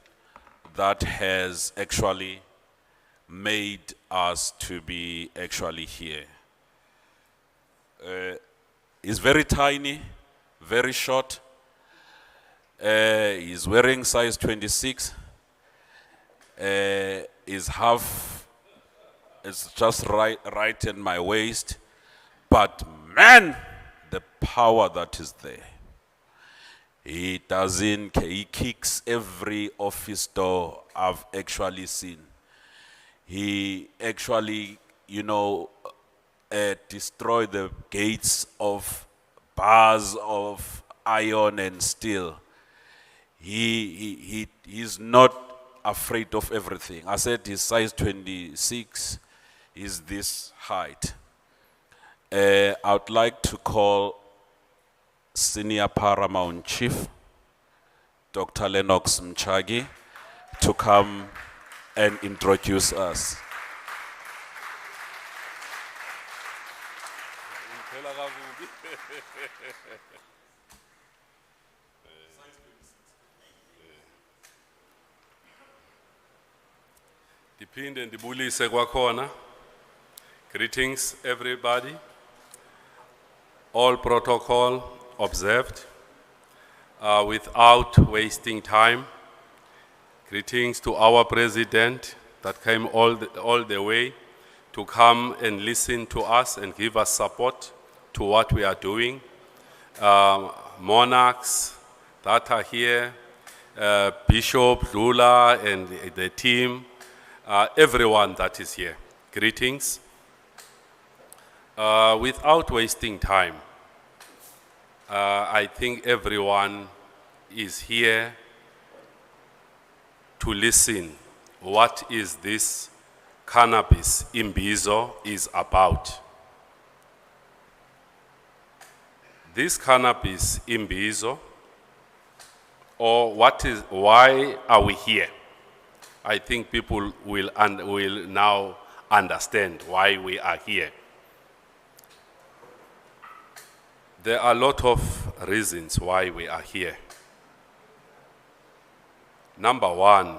that has actually made us to be actually here. He's very tiny, very short. He's wearing size 26. His half is just right in my waist. But man, the power that is there. He kicks every office door I've actually seen. He actually, you know, destroyed the gates of bars of iron and steel. He's not afraid of everything. I said his size 26 is this height. I would like to call Senior Paramount Chief, Dr. Lennox Mchagi, to come and introduce us. Ndiphinde ndibulise kwakhona. Greetings everybody. All protocol observed. Without wasting time. Greetings to our president that came all the way to come and listen to us and give us support to what we are doing. Monarchs that are here, Bishop Lula and the team, everyone that is here. Greetings. Without wasting time, I think everyone is here to listen what is this Cannabis Imbizo is about. This Cannabis Imbizo, or why are we here? I think people will now understand why we are here. There are a lot of reasons why we are here. Number one,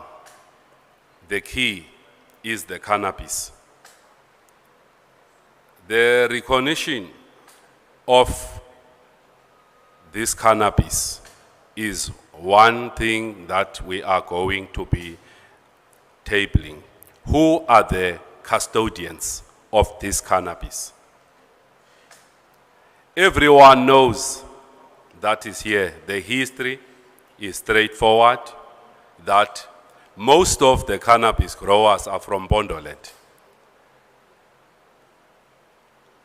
the key is the cannabis. The recognition of this cannabis is one thing that we are going to be tabling. Who are the custodians of this cannabis? Everyone knows that is here. The history is straightforward, that most of the cannabis growers are from Bondoland.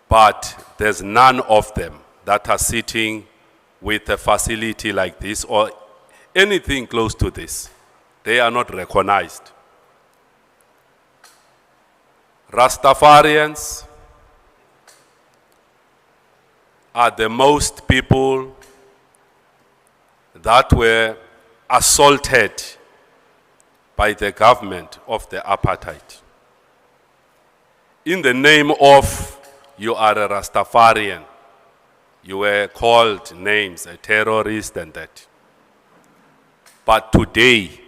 But there's none of them that are sitting with a facility like this or anything close to this. They are not recognized. Rastafarians are the most people that were assaulted by the government of the apartheid. In the name of you are a Rastafarian, you were called names, a terrorist and that. But today,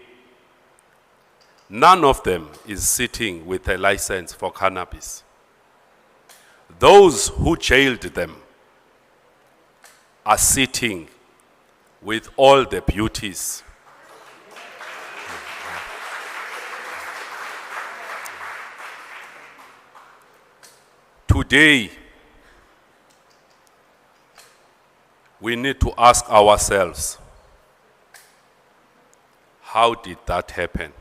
none of them is sitting with a license for cannabis. Those who jailed them are sitting with all the beauties. Today, we need to ask ourselves, how did that happen?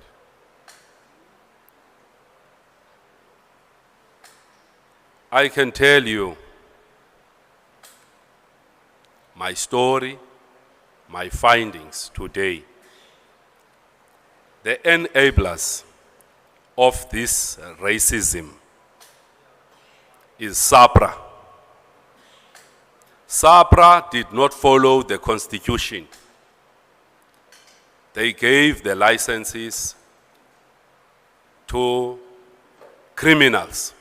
I can tell you my story, my findings today. The enablers of this racism is SAPRA. SAPRA did not follow the constitution. They gave the licenses to criminals.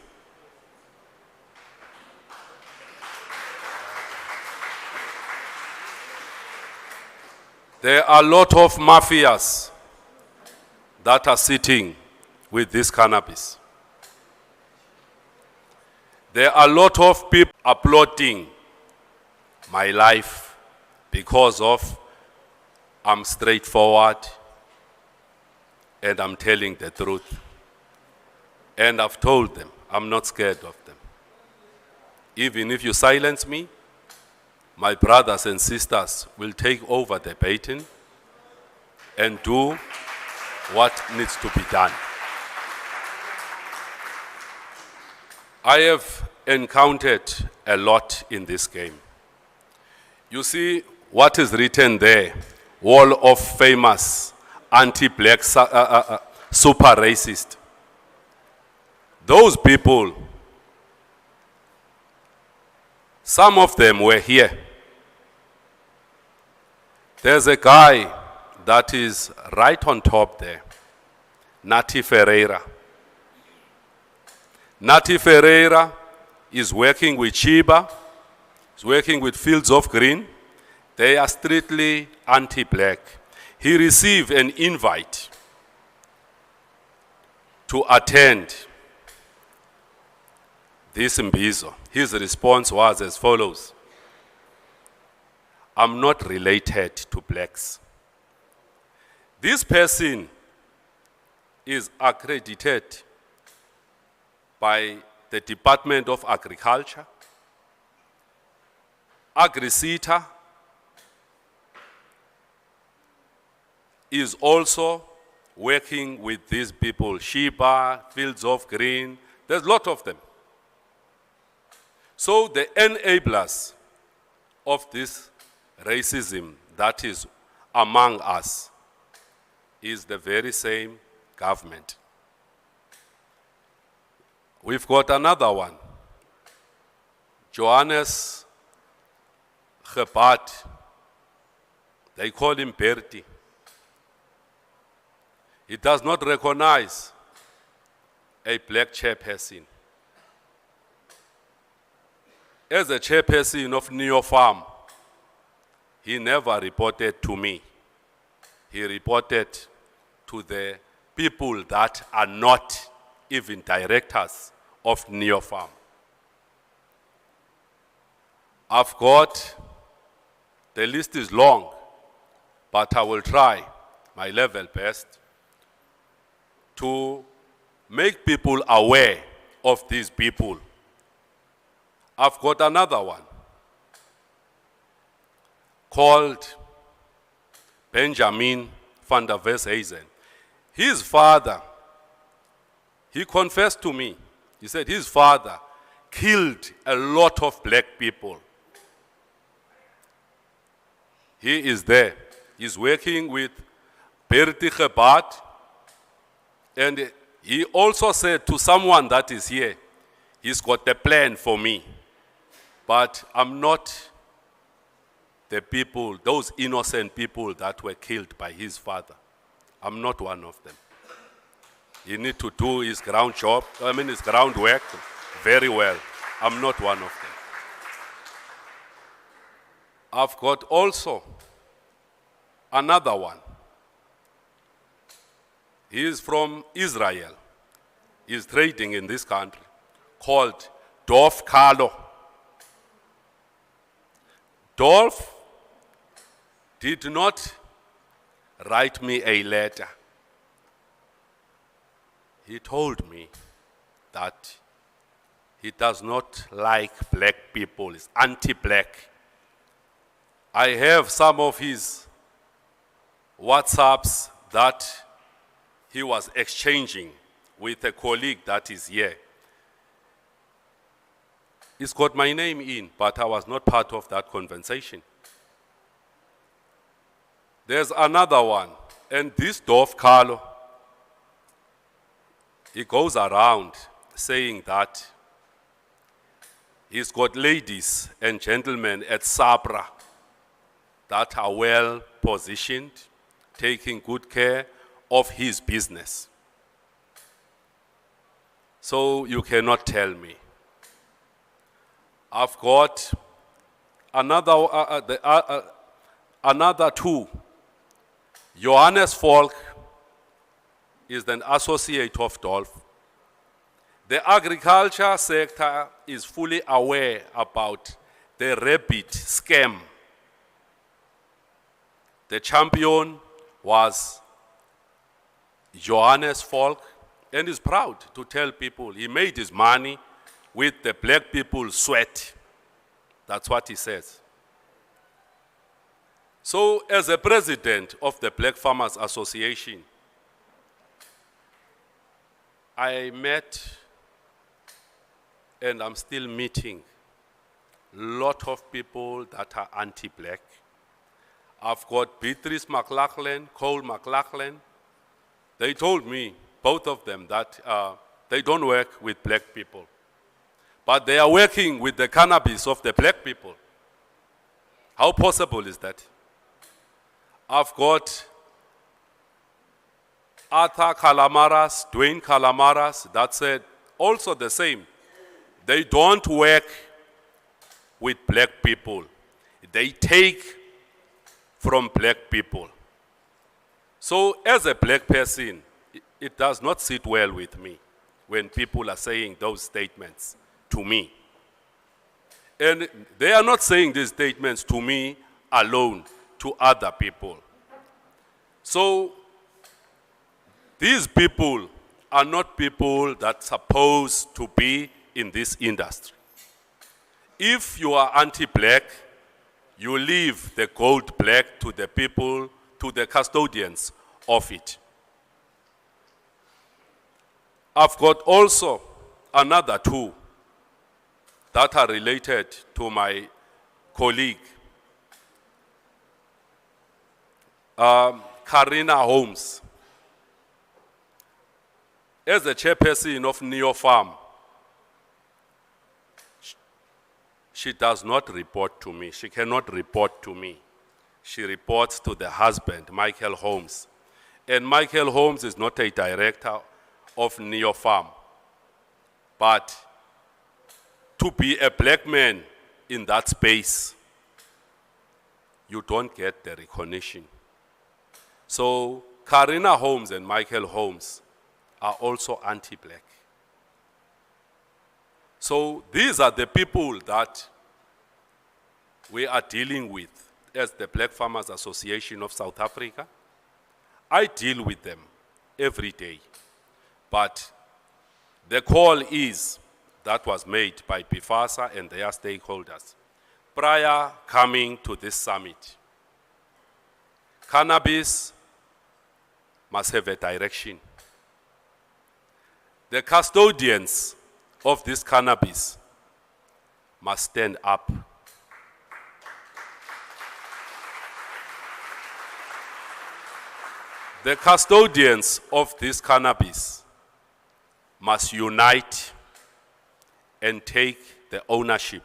There are a lot of mafias that are sitting with this cannabis. There are a lot of people applauding my life because of I'm straightforward and I'm telling the truth. And I've told them, I'm not scared of them. Even if you silence me, my brothers and sisters will take over the baton and do what needs to be done. I have encountered a lot in this game. You see what is written there, wall of famous anti-black super racist. Those people, some of them were here. There's a guy that is right on top there, Nati Ferreira. Nati Ferreira is working with Chiba, is working with Fields of Green. They are strictly anti-black. He received an invite to attend this Imbizo. His response was as follows: I'm not related to blacks. This person is accredited by the Department of Agriculture, AgriSeta is also working with these people, Sheba, Fields of Green, there's a lot of them. So the enablers of this racism that is among us is the very same government. We've got another one, Johannes Gebat. They call him Bertie. He does not recognize a black chairperson. As a chairperson of Neo Farm, he never reported to me. He reported to the people that are not even directors of Neo Farm. I've got, the list is long, but I will try my level best to make people aware of these people. I've got another one called Benjamin van der Westhuizen. His father, he confessed to me, he said his father killed a lot of black people. He is there. He's working with Bertie Gebat, and he also said to someone that is here, he's got a plan for me. But I'm not the people, those innocent people that were killed by his father. I'm not one of them. He needs to do his ground job, his groundwork very well. I'm not one of them. I've got also another one. He is from Israel. He's trading in this country, called Dolph Carlo. Dolph did not write me a letter. He told me that he does not like black people, he's anti-black. I have some of his WhatsApps that he was exchanging with a colleague that is here. He's got my name in, but I was not part of that conversation. There's another one, and this Dolph Carlo, he goes around saying that he's got ladies and gentlemen at Sabra that are well positioned, taking good care of his business. So you cannot tell me. I've got another two. Johannes Volk is an associate of Dolph. The agriculture sector is fully aware about the rabbit scam. The champion was Johannes Volk, and is proud to tell people he made his money with the black people's sweat. That's what he says. So as a president of the Black Farmers Association, I met, and I'm still meeting, a lot of people that are anti-black. I've got Beatrice McLachlan, Cole McLachlan. They told me, both of them, that they don't work with black people. But they are working with the cannabis of the black people. How possible is that? I've got Arthur Calamaras, Dwayne Calamaras, that said also the same. They don't work with black people. They take from black people. So as a black person, it does not sit well with me when people are saying those statements to me. And they are not saying these statements to me alone, to other people. So these people are not people that are supposed to be in this industry. If you are anti-black, you leave the gold black to the people, to the custodians of it. I've got also another two that are related to my colleague, Karina Holmes. As the chairperson of Neo Farm, she does not report to me. She cannot report to me. She reports to the husband, Michael Holmes. And Michael Holmes is not a director of Neo Farm. But to be a black man in that space, you don't get the recognition. So Karina Holmes and Michael Holmes are also anti-black. So these are the people that we are dealing with as the Black Farmers Association of South Africa. I deal with them every day. But the call is, that was made by BIFASA and their stakeholders prior coming to this summit. Cannabis must have a direction. The custodians of this cannabis must stand up. The custodians of this cannabis must unite and take the ownership.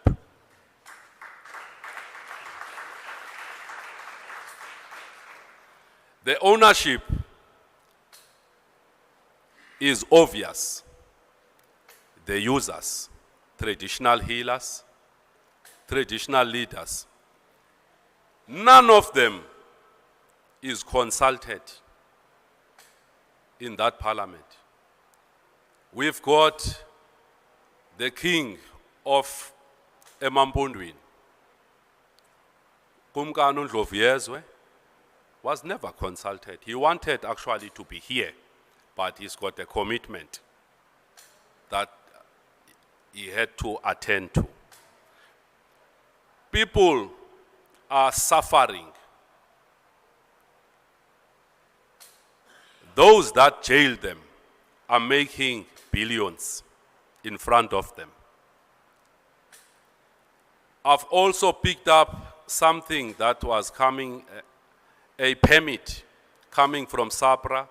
The ownership is obvious. The users, traditional healers, traditional leaders, none of them is consulted in that parliament. We've got the king of Emampondweni, Kumkani Ndlovu was never consulted. He wanted actually to be here, but he's got a commitment that he had to attend to. People are suffering. Those that jail them are making billions in front of them. I've also picked up something that was coming, a permit coming from SAPRA,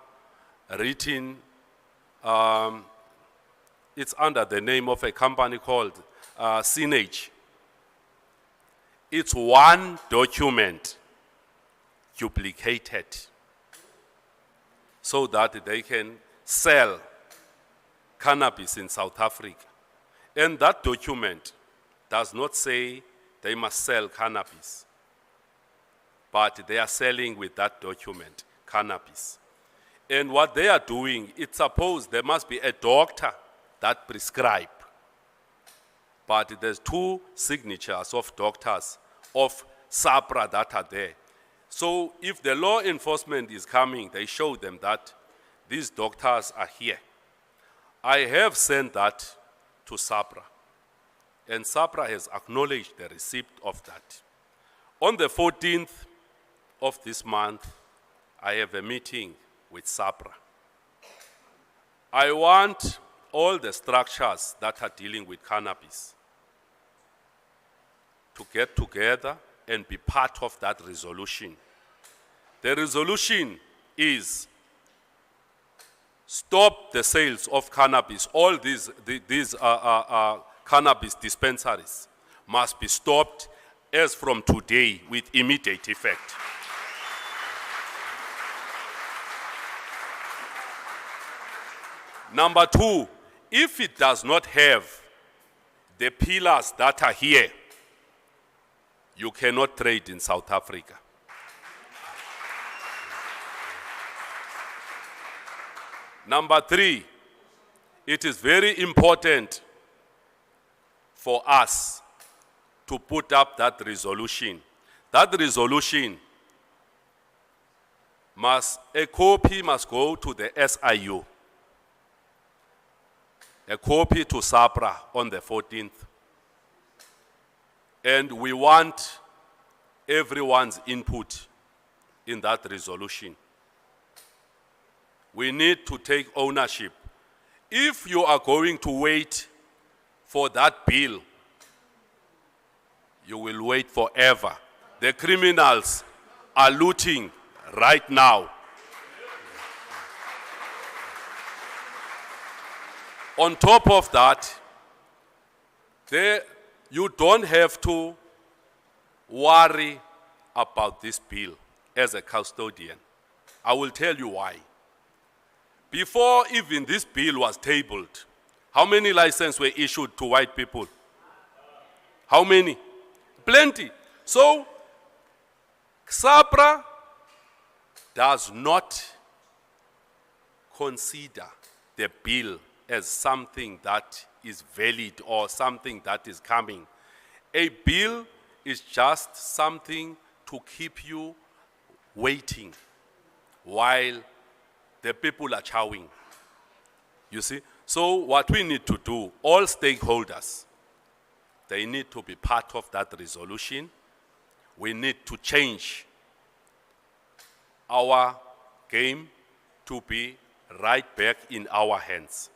written, it's under the name of a company called Sinage. It's one document duplicated so that they can sell cannabis in South Africa. And that document does not say they must sell cannabis, but they are selling with that document cannabis. And what they are doing, it's supposed there must be a doctor that prescribe, but there's two signatures of doctors of SAPRA that are there. So if the law enforcement is coming, they show them that these doctors are here. I have sent that to SAPRA, and SAPRA has acknowledged the receipt of that. On the 14th of this month, I have a meeting with SAPRA. I want all the structures that are dealing with cannabis to get together and be part of that resolution. The resolution is stop the sales of cannabis. All these cannabis dispensaries must be stopped as from today with immediate effect. Number two, if it does not have the pillars that are here, you cannot trade in South Africa. Number three, it is very important for us to put up that resolution. That resolution a copy must go to the SIU. a copy to SAPRA on the 14th. And we want everyone's input in that resolution. We need to take ownership. If you are going to wait for that bill, you will wait forever. The criminals are looting right now. On top of that, you don't have to worry about this bill as a custodian. I will tell you why. Before even this bill was tabled, how many licenses were issued to white people? How many? Plenty. So, SAPRA does not consider the bill as something that is valid or something that is coming. A bill is just something to keep you waiting while the people are chowing. You see? So what we need to do, all stakeholders, they need to be part of that resolution. We need to change our game to be right back in our hands.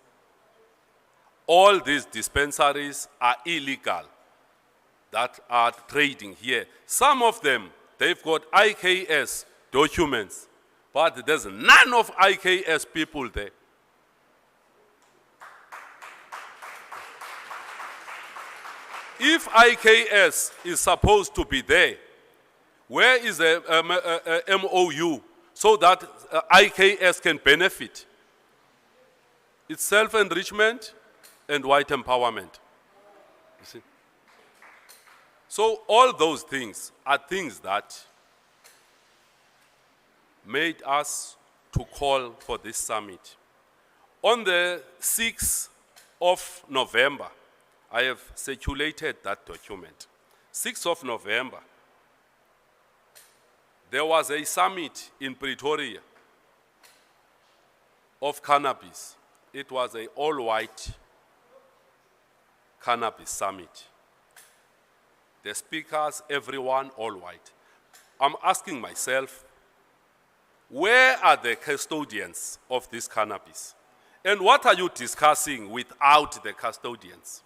All these dispensaries are illegal that are trading here. Some of them, they've got IKS documents, but there's none of IKS people there. If IKS is supposed to be there, where is the MOU so that IKS can benefit? It's self-enrichment and white empowerment. You see? So all those things are things that made us to call for this summit. On the 6th of November, I have circulated that document. 6th of November, there was a summit in Pretoria of cannabis. It was an all-white cannabis summit. The speakers, everyone, all white. I'm asking myself, where are the custodians of this cannabis? And what are you discussing without the custodians?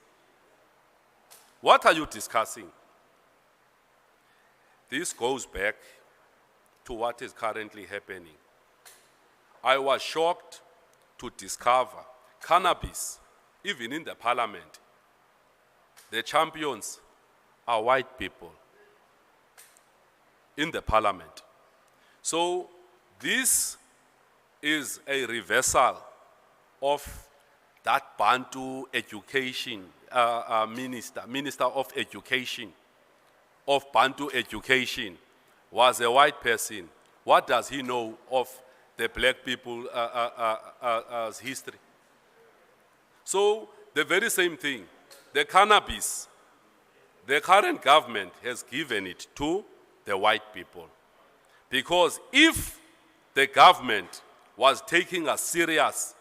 What are you discussing? This goes back to what is currently happening. I was shocked to discover cannabis, even in the parliament, the champions are white people in the parliament. So this is a reversal of that Bantu education minister of education, of Bantu education, was a white person. What does he know of the black people's history? So the very same thing, the cannabis, the current government has given it to the white people. Because if the government was taking us serious,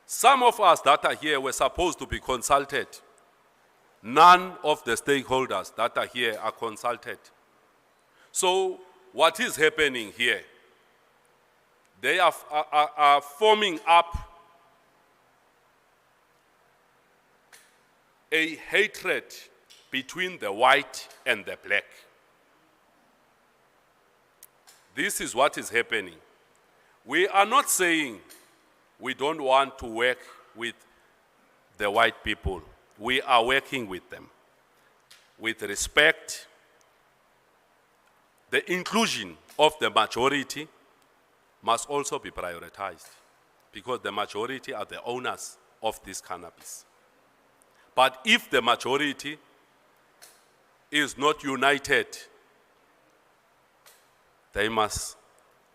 some of us that are here were supposed to be consulted. None of the stakeholders that are here are consulted. So what is happening here? They are forming up a hatred between the white and the black. This is what is happening. We are not saying we don't want to work with the white people. We are working with them with respect. The inclusion of the majority must also be prioritized because the majority are the owners of this cannabis. But if the majority is not united, they must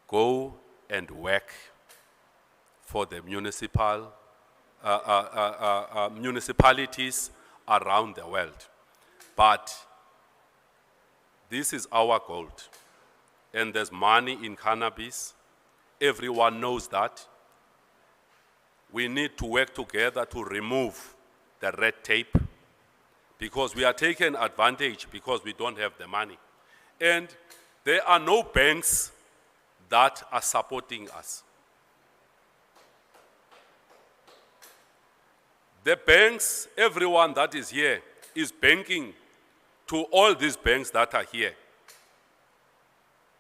go and work for the municipalities around the world. But this is our goal. And there's money in cannabis. Everyone knows that. we need to work together to remove the red tape, because we are taken advantage because we don't have the money. And there are no banks that are supporting us. The banks, everyone that is here, is banking to all these banks that are here.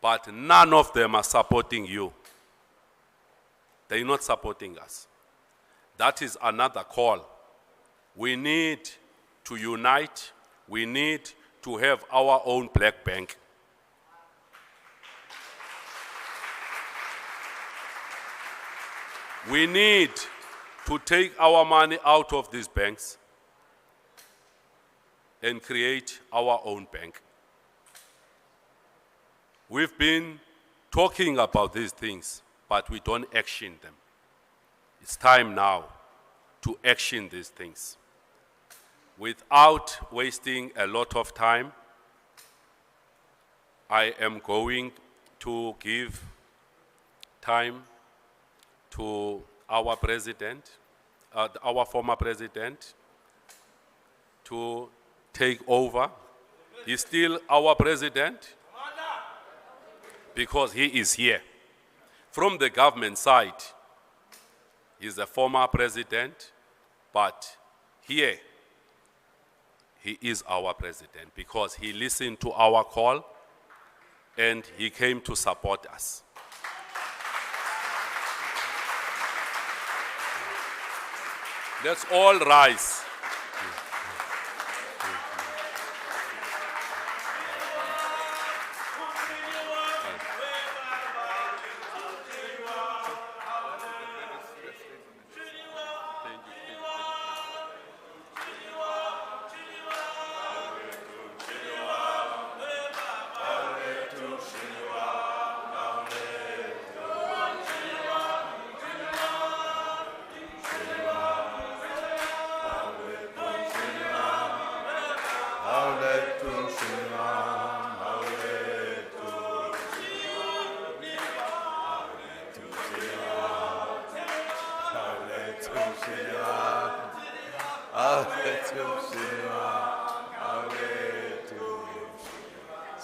But none of them are supporting you. They're not supporting us. That is another call. We need to unite. We need to have our own black bank. We need to take our money out of these banks and create our own bank. We've been talking about these things, but we don't action them. It's time now to action these things. Without wasting a lot of time, I am going to give time to our president, our former president, to take over. He's still our president because he is here. From the government side, he's a former president, but here, he is our president because he listened to our call and he came to support us. Let's all rise.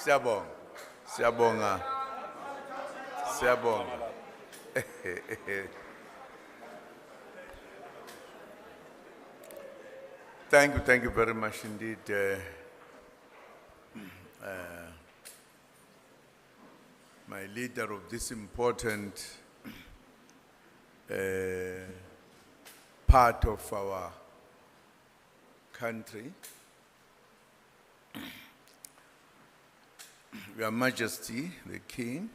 Siyabonga. Siyabonga. Siyabonga. Thank you very much indeed. My leader of this important part of our country. Your Majesty, the King,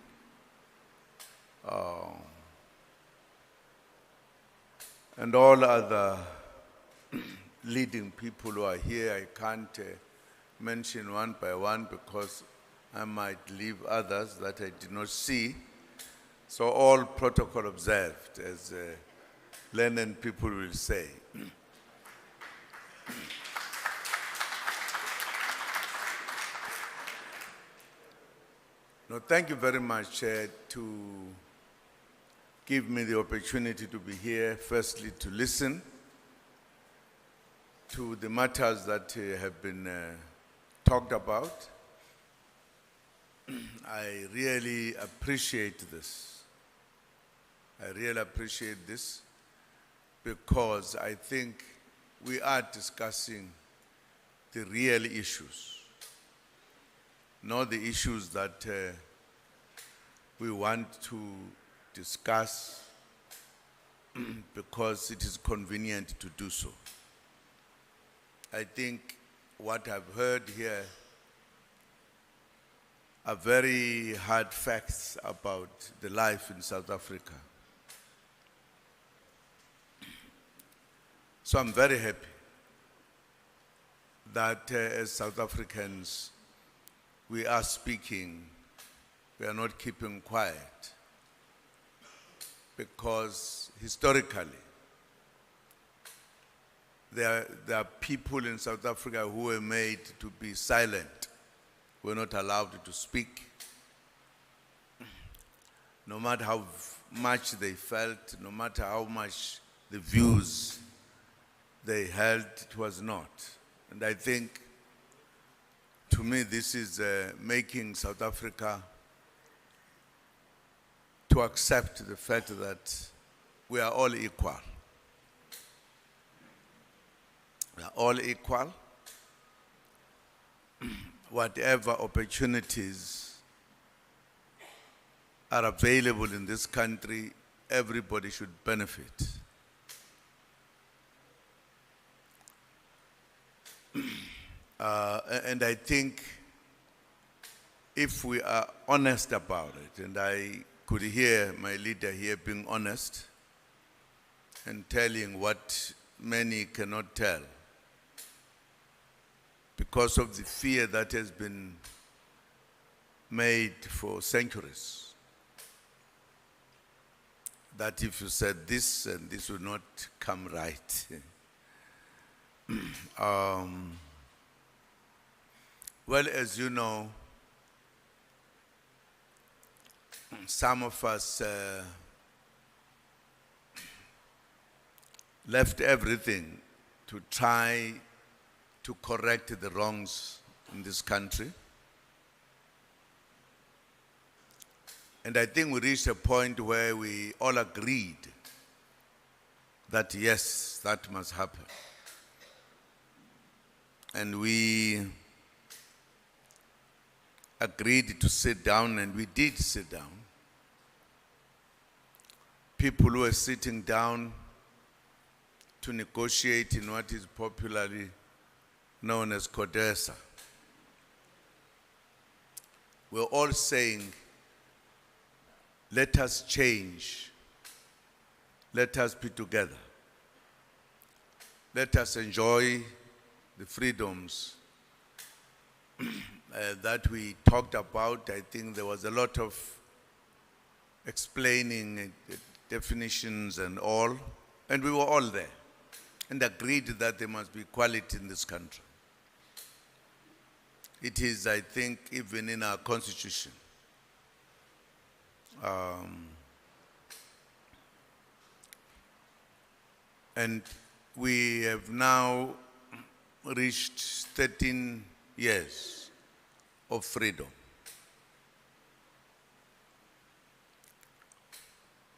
and all other leading people who are here. I can't mention one by one because I might leave others that I did not see. So all protocol observed, as learned people will say. No, thank you very much to give me the opportunity to be here, firstly to listen to the matters that have been talked about. I really appreciate this. I really appreciate this because I think we are discussing the real issues, not the issues that we want to discuss because it is convenient to do so. I think what I've heard here are very hard facts about the life in South Africa. So I'm very happy that as South Africans, we are speaking, we are not keeping quiet, because historically, there are people in South Africa who were made to be silent, were not allowed to speak, no matter how much they felt, no matter how much the views they held, it was not. And I think, to me, this is making South Africa to accept the fact that we are all equal. We are all equal. Whatever opportunities are available in this country, everybody should benefit. And I think if we are honest about it, and I could hear my leader here being honest and telling what many cannot tell because of the fear that has been made for centuries, that if you said this and this would not come right. Well, as you know, some of us left everything to try to correct the wrongs in this country. And I think we reached a point where we all agreed that yes, that must happen. And we agreed to sit down, and we did sit down. People who were sitting down to negotiate in what is popularly known as CODESA. We're all saying, let us change. Let us be together. Let us enjoy the freedoms that we talked about. I think there was a lot of explaining definitions and all, and we were all there and agreed that there must be equality in this country. It is, I think, even in our constitution. And we have now reached 13 years of freedom.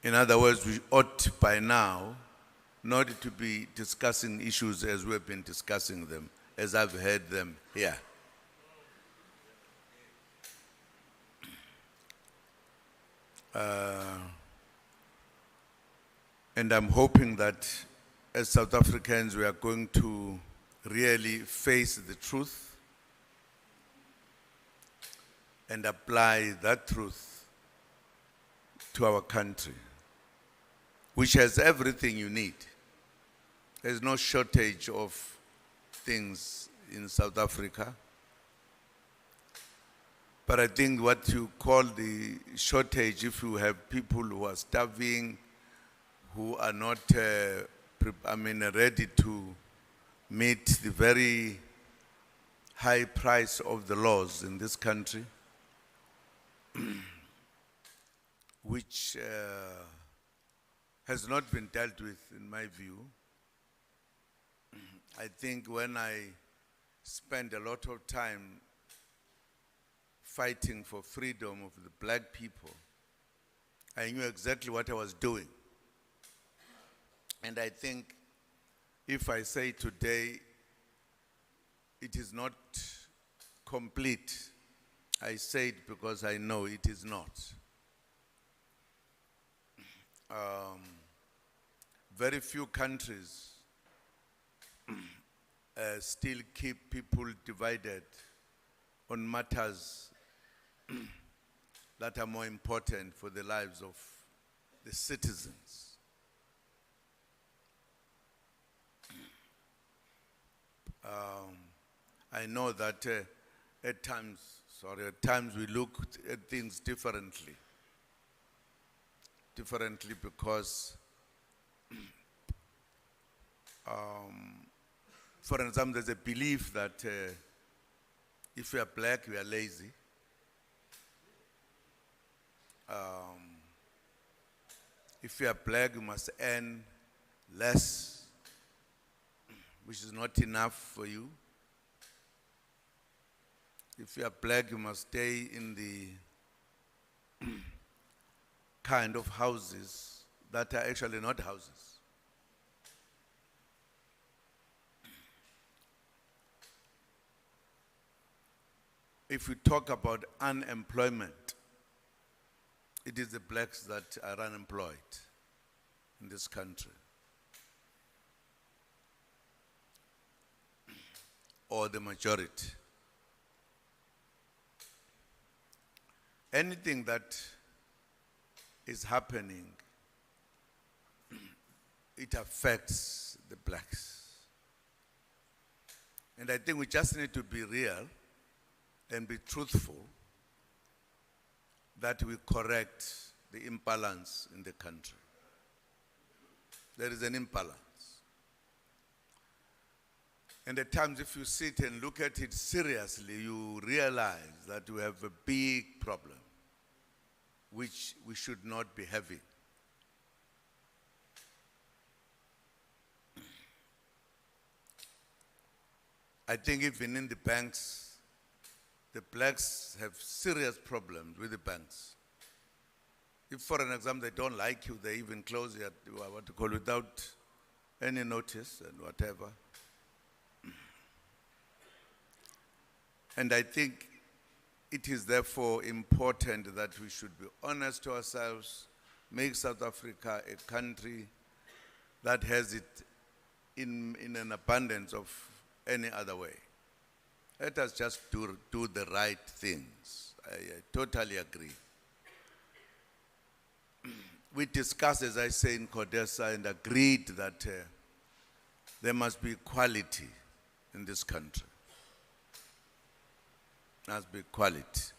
In other words, we ought by now not to be discussing issues as we've been discussing them, as I've heard them here. And I'm hoping that as South Africans, we are going to really face the truth and apply that truth to our country, which has everything you need. There's no shortage of things in South Africa. But I think what you call the shortage, if you have people who are starving, who are not ready to meet the very high price of the laws in this country, which has not been dealt with, in my view. I think when I spend a lot of time fighting for freedom of the black people, I knew exactly what I was doing. And I think if I say today it is not complete, I say it because I know it is not. Very few countries still keep people divided on matters that are more important for the lives of the citizens. I know that at times we look at things differently because, for example, there's a belief that if we are black, we are lazy. If you are black, you must earn less, which is not enough for you. If you are black, you must stay in the kind of houses that are actually not houses. If we talk about unemployment, it is the blacks that are unemployed in this country, or the majority. Anything that is happening, it affects the blacks. And I think we just need to be real and be truthful that we correct the imbalance in the country. There is an imbalance. And at times, if you sit and look at it seriously, you realize that we have a big problem, which we should not be having. I think even in the banks, the blacks have serious problems with the banks. If, for an example, they don't like you, they even close it, what you call, without any notice and whatever. And I think it is therefore important that we should be honest to ourselves, make South Africa a country that has it in an abundance of any other way. Let us just do the right things. I totally agree. We discussed, as I say, in CODESA and agreed that there must be equality in this country. There must be equality.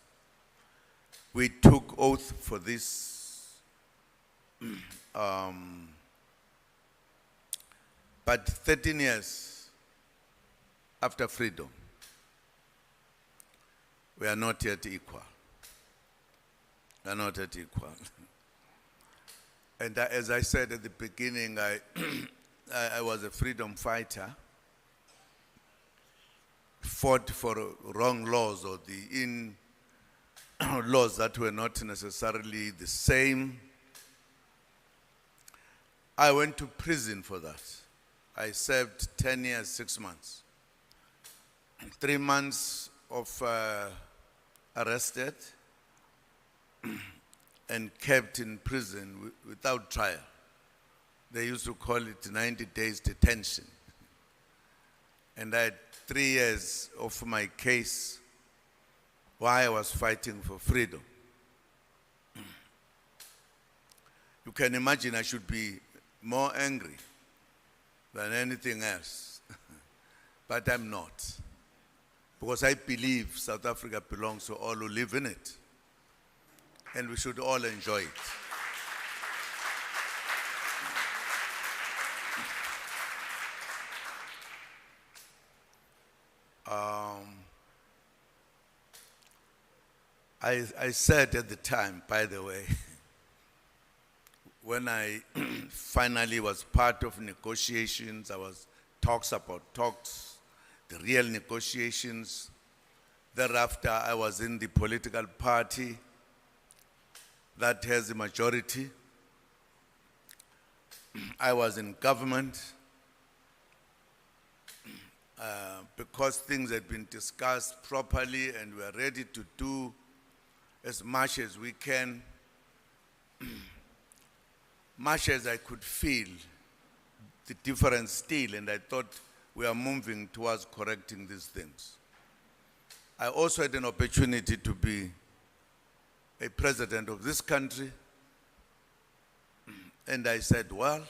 We took oath for this, but 13 years after freedom, we are not yet equal. We are not yet equal. And as I said at the beginning, I was a freedom fighter, fought for wrong laws or the laws that were not necessarily the same. I went to prison for that. I served 10 years, 6 months. 3 months of arrested and kept in prison without trial. They used to call it 90 days detention. And I had 3 years of my case while I was fighting for freedom. You can imagine I should be more angry than anything else. But I'm not. Because I believe South Africa belongs to all who live in it. And we should all enjoy it. I said at the time, by the way, when I finally was part of negotiations, I was talks about talks, the real negotiations. Thereafter, I was in the political party that has a majority. I was in government because things had been discussed properly and we were ready to do as much as we can, much as I could feel the difference still, and I thought we are moving towards correcting these things. I also had an opportunity to be a president of this country, and I said, well,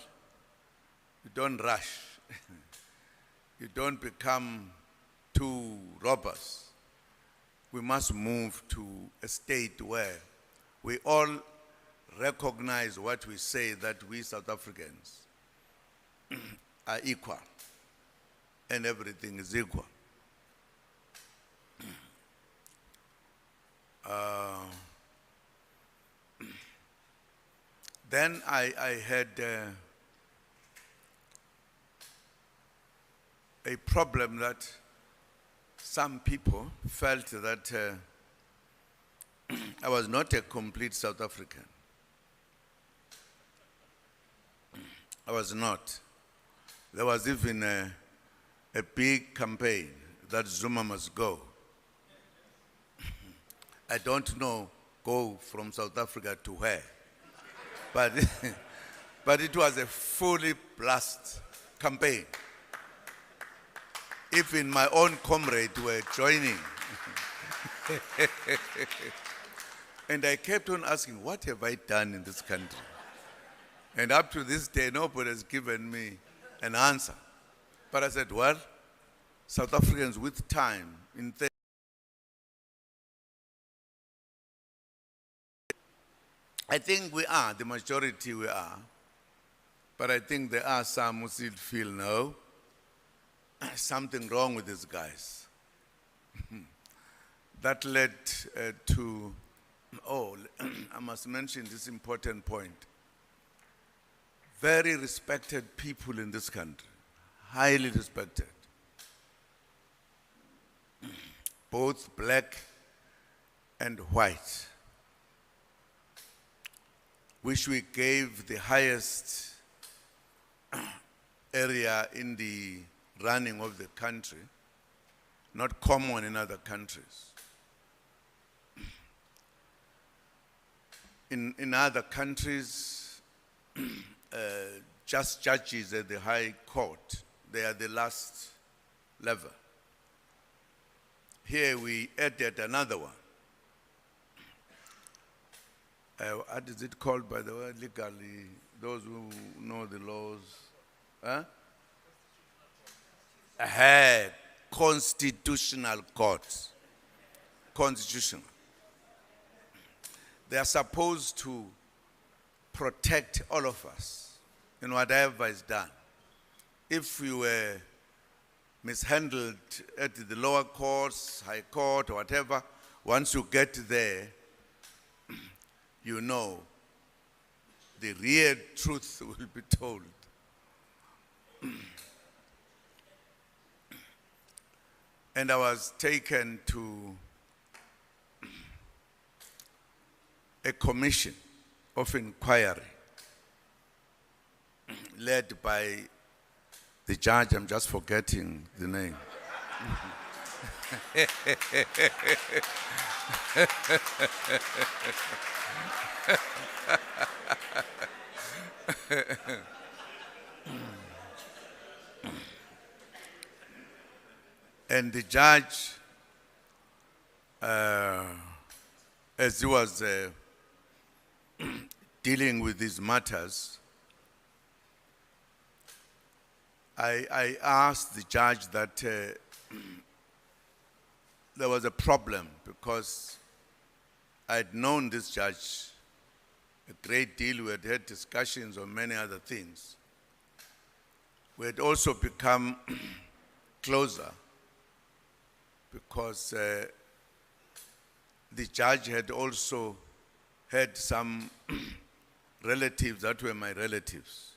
you don't rush. You don't become too robust. We must move to a state where we all recognize what we say, that we South Africans are equal and everything is equal. Then I had a problem that some people felt that I was not a complete South African. I was not. There was even a big campaign that Zuma must go. I don't know, go from South Africa to where. But, but it was a fully blast campaign. Even my own comrades were joining. And I kept on asking, what have I done in this country? And up to this day, nobody has given me an answer. But I said, well, South Africans with time, I think we are, the majority we are. But I think there are some who still feel, no, something wrong with these guys. That led to, I must mention this important point. Very respected people in this country, highly respected. Both black and white, which we gave the highest area in the running of the country, not common in other countries. In other countries, just judges at the High Court, they are the last level. Here we added another one. What is it called, by the way, legally? Those who know the laws. Constitutional courts. Constitutional. They are supposed to protect all of us in whatever is done. If you were mishandled at the lower courts, high court, or whatever, once you get there, you know the real truth will be told. And I was taken to a commission of inquiry led by the judge, I'm just forgetting the name. And the judge, as he was dealing with these matters, I asked the judge that there was a problem because I had known this judge a great deal. We had had discussions on many other things. We had also become closer because the judge had also had some relatives that were my relatives.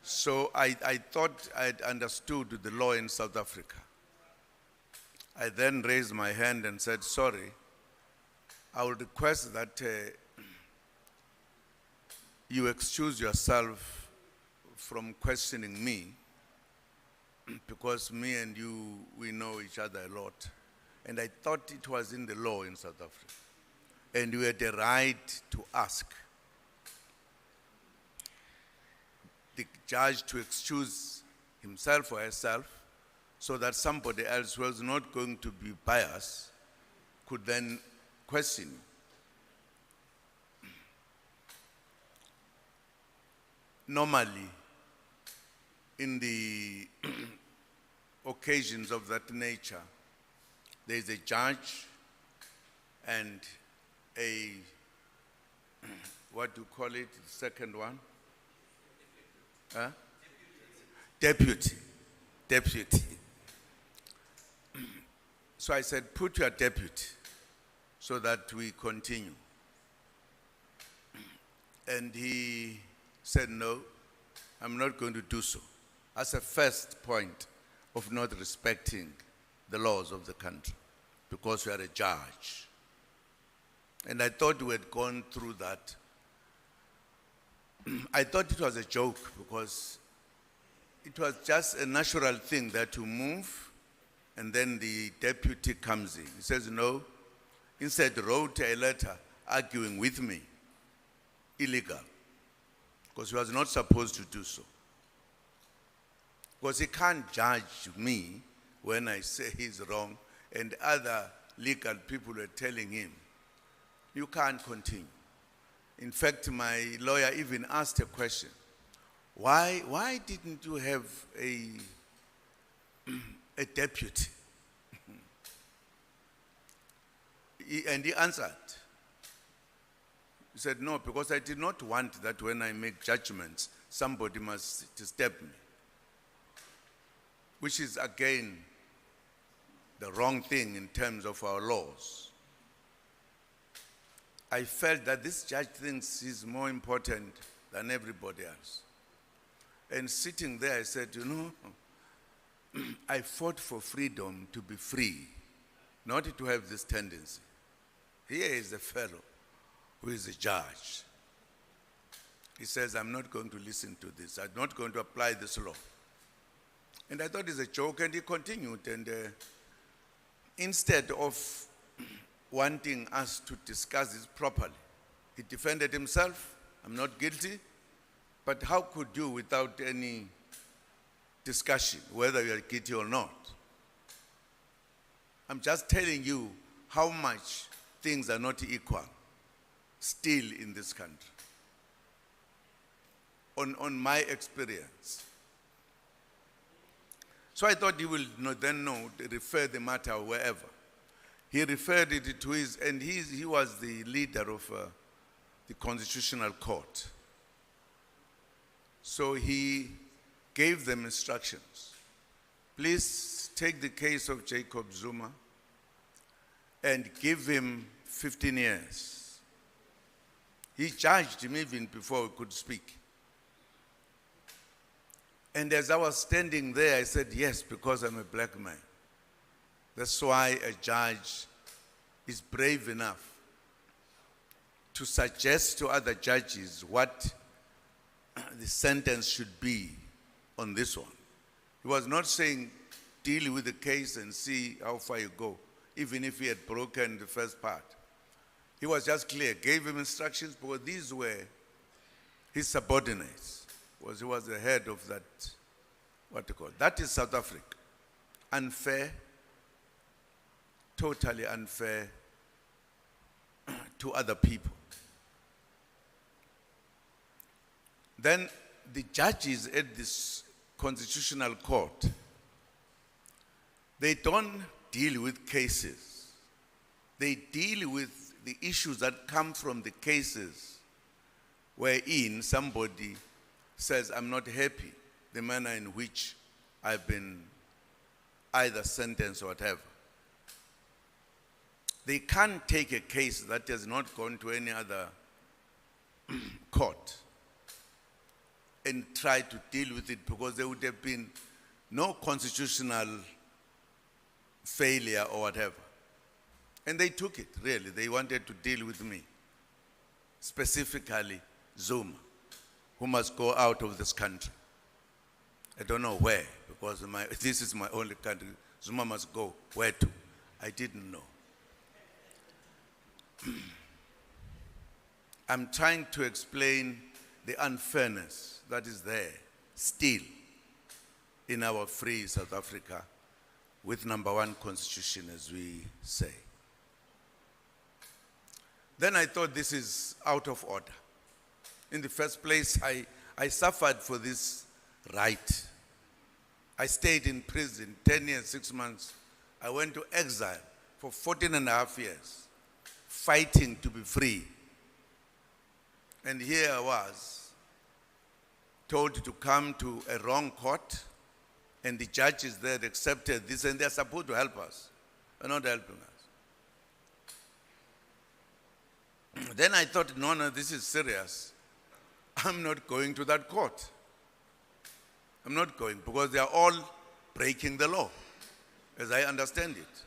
So I thought I'd understood the law in South Africa. I then raised my hand and said, sorry, I would request that you excuse yourself from questioning me because me and you, we know each other a lot. And I thought it was in the law in South Africa. And you had the right to ask the judge to excuse himself or herself so that somebody else who was not going to be biased could then question you. Normally, in the occasions of that nature, there is a judge and a, what do you call it, the second one? Deputy. So I said, put your deputy so that we continue. And he said, no, I'm not going to do so. as a first point of not respecting the laws of the country because you are a judge. And I thought we had gone through that. I thought it was a joke because it was just a natural thing that you move and then the deputy comes in. He says, no, instead wrote a letter arguing with me, illegal, because he was not supposed to do so. Because he can't judge me when I say he's wrong and other legal people were telling him, you can't continue. In fact, my lawyer even asked a question. Why didn't you have a deputy? And he answered. He said, no, because I did not want that when I make judgments, somebody must disturb me. Which is, again, the wrong thing in terms of our laws. I felt that this judge thinks he's more important than everybody else. And sitting there, I said, you know, I fought for freedom to be free, not to have this tendency. Here is a fellow who is a judge. He says, I'm not going to listen to this. I'm not going to apply this law. And I thought it's a joke, and he continued. And instead of wanting us to discuss this properly, he defended himself. I'm not guilty. But how could you, without any discussion, whether you are guilty or not? I'm just telling you how much things are not equal still in this country. On my experience. So I thought he will refer the matter wherever. He referred it to his, and he was the leader of the Constitutional Court. So he gave them instructions. Please take the case of Jacob Zuma and give him 15 years. He charged him even before we could speak. And as I was standing there, I said, yes, because I'm a black man. That's why a judge is brave enough to suggest to other judges what the sentence should be on this one. He was not saying, deal with the case and see how far you go, even if he had broken the first part. He was just clear, gave him instructions, because these were his subordinates. He was the head of that, what you call, that is South Africa. Unfair, totally unfair to other people. Then the judges at this Constitutional Court, they don't deal with cases. They deal with the issues that come from the cases wherein somebody says, I'm not happy, the manner in which I've been either sentenced or whatever. They can't take a case that has not gone to any other court and try to deal with it, because there would have been no constitutional failure or whatever. And they took it, really. They wanted to deal with me, specifically Zuma, who must go out of this country. I don't know where, because this is my only country. Zuma must go. Where to? I didn't know. I'm trying to explain the unfairness that is there still in our free South Africa with #1 constitution, as we say. Then I thought this is out of order. In the first place, I suffered for this right. I stayed in prison 10 years, 6 months. I went to exile for 14 and a half years, fighting to be free. And here I was, told to come to a wrong court, and the judges there accepted this, and they're supposed to help us. They're not helping us. Then I thought, no, this is serious. I'm not going to that court. I'm not going because they are all breaking the law, as I understand it.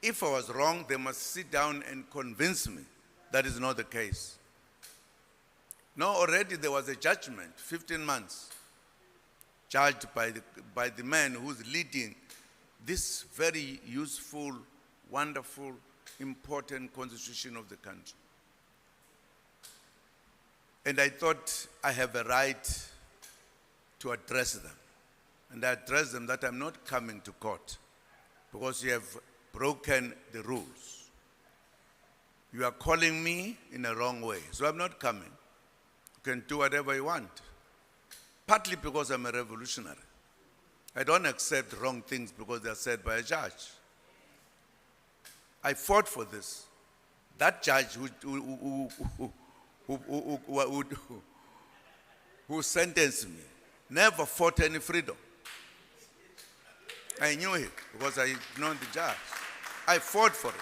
If I was wrong, they must sit down and convince me that is not the case. Now already there was a judgment, 15 months, judged by the man who's leading this very useful, wonderful, important constitution of the country. And I thought I have a right to address them. And I addressed them that I'm not coming to court because you have broken the rules. You are calling me in a wrong way, so I'm not coming. You can do whatever you want. Partly because I'm a revolutionary. I don't accept wrong things because they are said by a judge. I fought for this. That judge who sentenced me never fought any freedom. I knew it because I know the judge. I fought for it.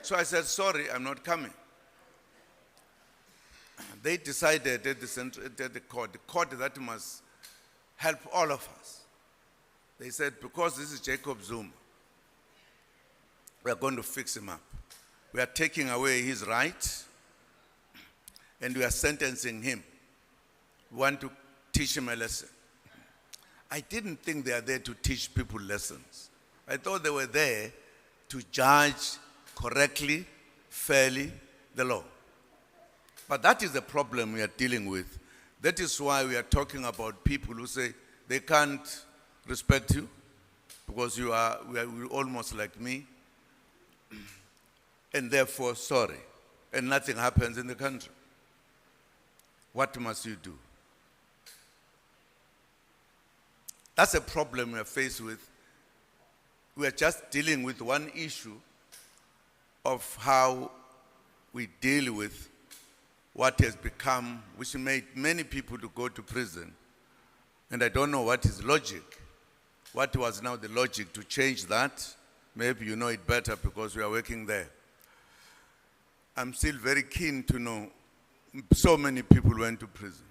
So I said, sorry, I'm not coming. They decided at the court that must help all of us. They said, because this is Jacob Zuma, we are going to fix him up. We are taking away his right and we are sentencing him. We want to teach him a lesson. I didn't think they are there to teach people lessons. I thought they were there to judge correctly, fairly, the law. But that is the problem we are dealing with. That is why we are talking about people who say they can't respect you because you are almost like me, and therefore sorry, and nothing happens in the country. What must you do? That's a problem we are faced with. We are just dealing with one issue of how we deal with what has become, which made many people to go to prison. And I don't know what is logic. What was now the logic to change that? Maybe you know it better because we are working there. I'm still very keen to know so many people went to prison.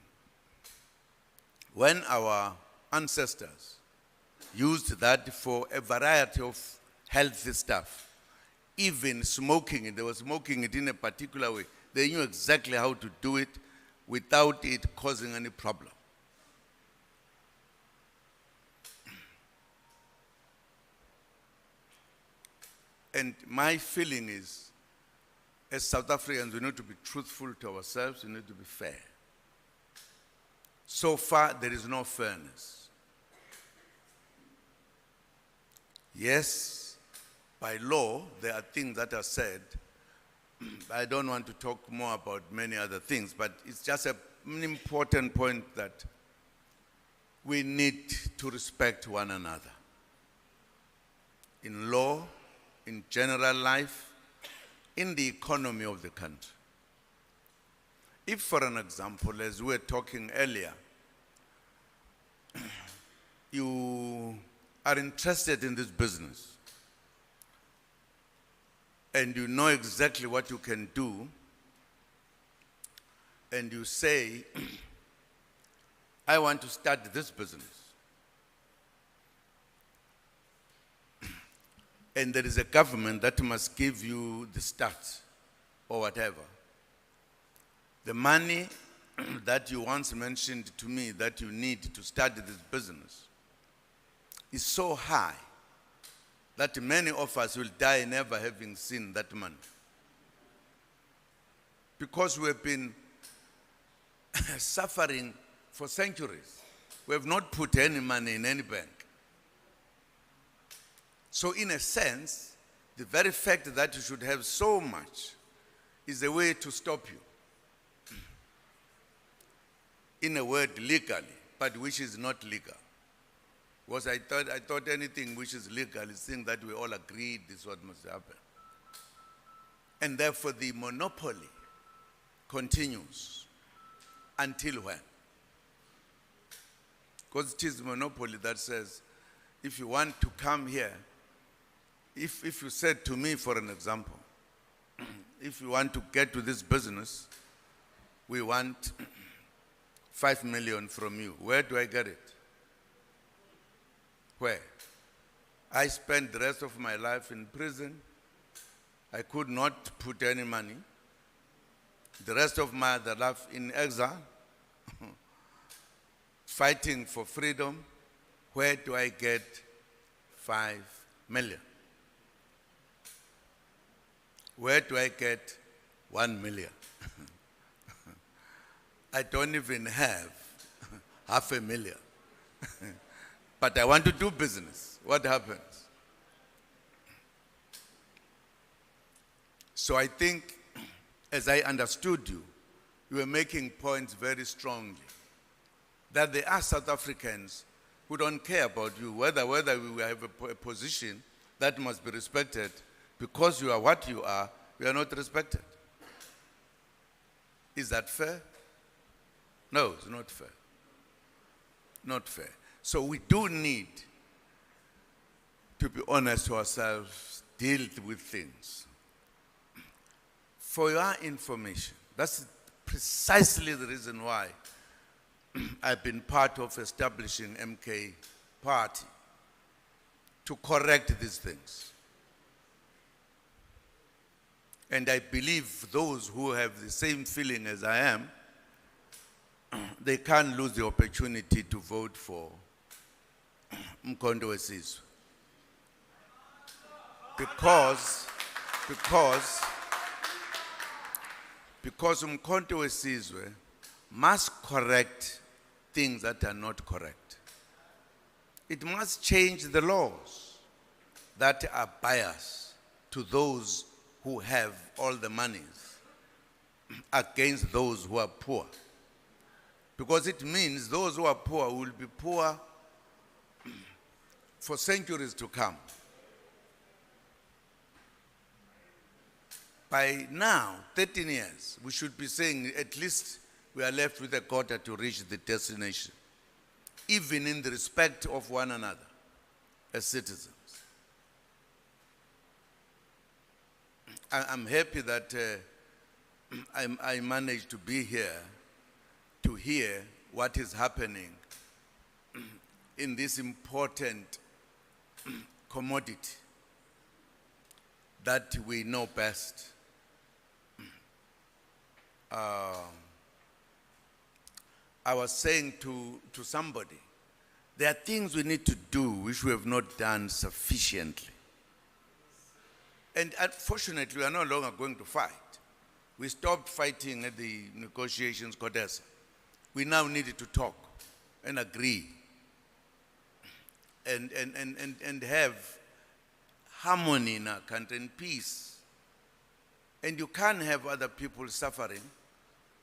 When our ancestors used that for a variety of healthy stuff, even smoking it, they were smoking it in a particular way. They knew exactly how to do it without it causing any problem. And my feeling is, as South Africans, we need to be truthful to ourselves, we need to be fair. So far, there is no fairness. Yes, by law, there are things that are said. I don't want to talk more about many other things, but it's just an important point that we need to respect one another. In law, in general life, in the economy of the country. If, for an example, as we were talking earlier, you are interested in this business and you know exactly what you can do, and you say, I want to start this business. And there is a government that must give you the start or whatever. The money that you once mentioned to me that you need to start this business is so high that many of us will die never having seen that money. Because we have been suffering for centuries. We have not put any money in any bank. So in a sense, the very fact that you should have so much is a way to stop you. In a word, legally, but which is not legal. Because I thought anything which is legal is thing that we all agreed is what must happen. And therefore the monopoly continues until when? Because it is monopoly that says, if you want to come here, if you said to me, for an example, if you want to get to this business, we want 5 million from you. Where do I get it? Where? I spent the rest of my life in prison. I could not put any money. The rest of my other life in exile, fighting for freedom. Where do I get 5 million? Where do I get 1 million? I don't even have $500,000. But I want to do business. What happens? So I think, as I understood you, you were making points very strongly that there are South Africans who don't care about you, whether we have a position that must be respected. Because you are what you are not respected. Is that fair? No, it's not fair. Not fair. So we do need to be honest to ourselves, deal with things. For your information, that's precisely the reason why I've been part of establishing MK Party, to correct these things. And I believe those who have the same feeling as I am, they can't lose the opportunity to vote for Mkondo Wesizwe. Because Mkondo Wesizwe must correct things that are not correct. It must change the laws that are biased to those who have all the monies against those who are poor. Because it means those who are poor will be poor for centuries to come. By now, 13 years, we should be saying at least we are left with a quarter to reach the destination, even in the respect of one another as citizens. I'm happy that I managed to be here to hear what is happening in this important commodity that we know best. I was saying to somebody, there are things we need to do which we have not done sufficiently. And unfortunately, we are no longer going to fight. We stopped fighting at the negotiations, Kodesa. We now needed to talk and agree and have harmony in our country and peace. And you can't have other people suffering,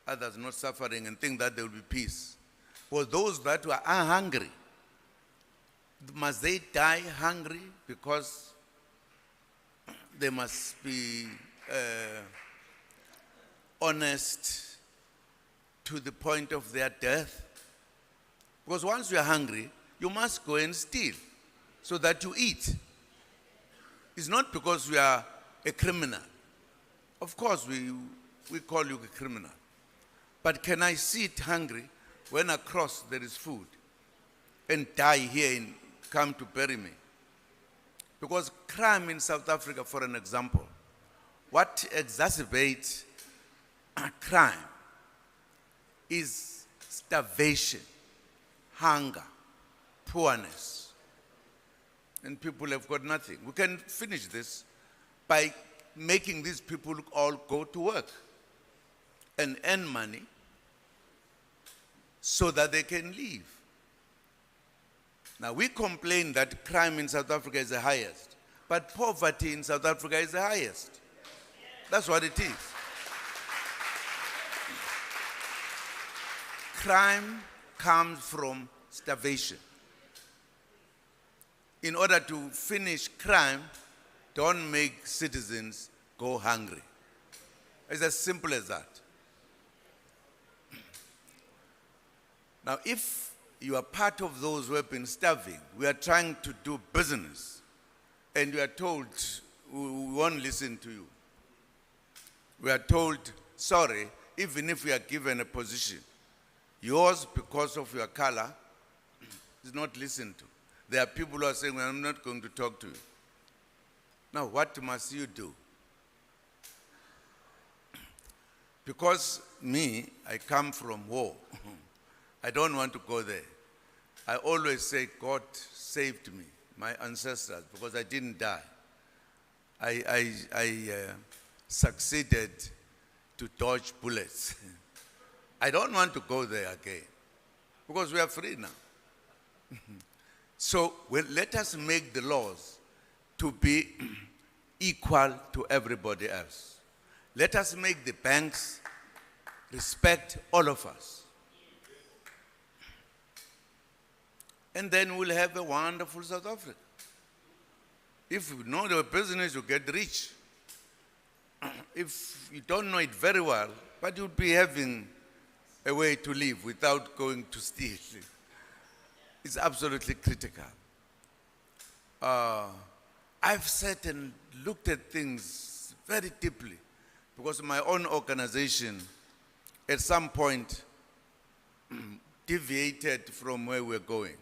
others not suffering, and think that there will be peace. For those that are hungry, must they die hungry because they must be honest to the point of their death? Because once you are hungry, you must go and steal so that you eat. It's not because we are a criminal. Of course, we call you a criminal. But can I sit hungry when across there is food and die here and come to bury me? Because crime in South Africa, for an example, what exacerbates crime is starvation, hunger, poorness. And people have got nothing. We can finish this by making these people all go to work and earn money so that they can live. Now, we complain that crime in South Africa is the highest, but poverty in South Africa is the highest. That's what it is. Crime comes from starvation. In order to finish crime, don't make citizens go hungry. It's as simple as that. Now, if you are part of those who have been starving, we are trying to do business, and we are told we won't listen to you. We are told, sorry, even if we are given a position, Yours, because of your color, is not listened to. There are people who are saying, well, I'm not going to talk to you. Now, what must you do? Because me, I come from war. I don't want to go there. I always say, God saved me, my ancestors, because I didn't die. I succeeded to dodge bullets. I don't want to go there again, because we are free now. So let us make the laws to be equal to everybody else. Let us make the banks respect all of us. And then we'll have a wonderful South Africa. If you know the business, you get rich. If you don't know it very well, but you'll be having a way to live without going to steal. It's absolutely critical. I've sat and looked at things very deeply because my own organization at some point deviated from where we're going.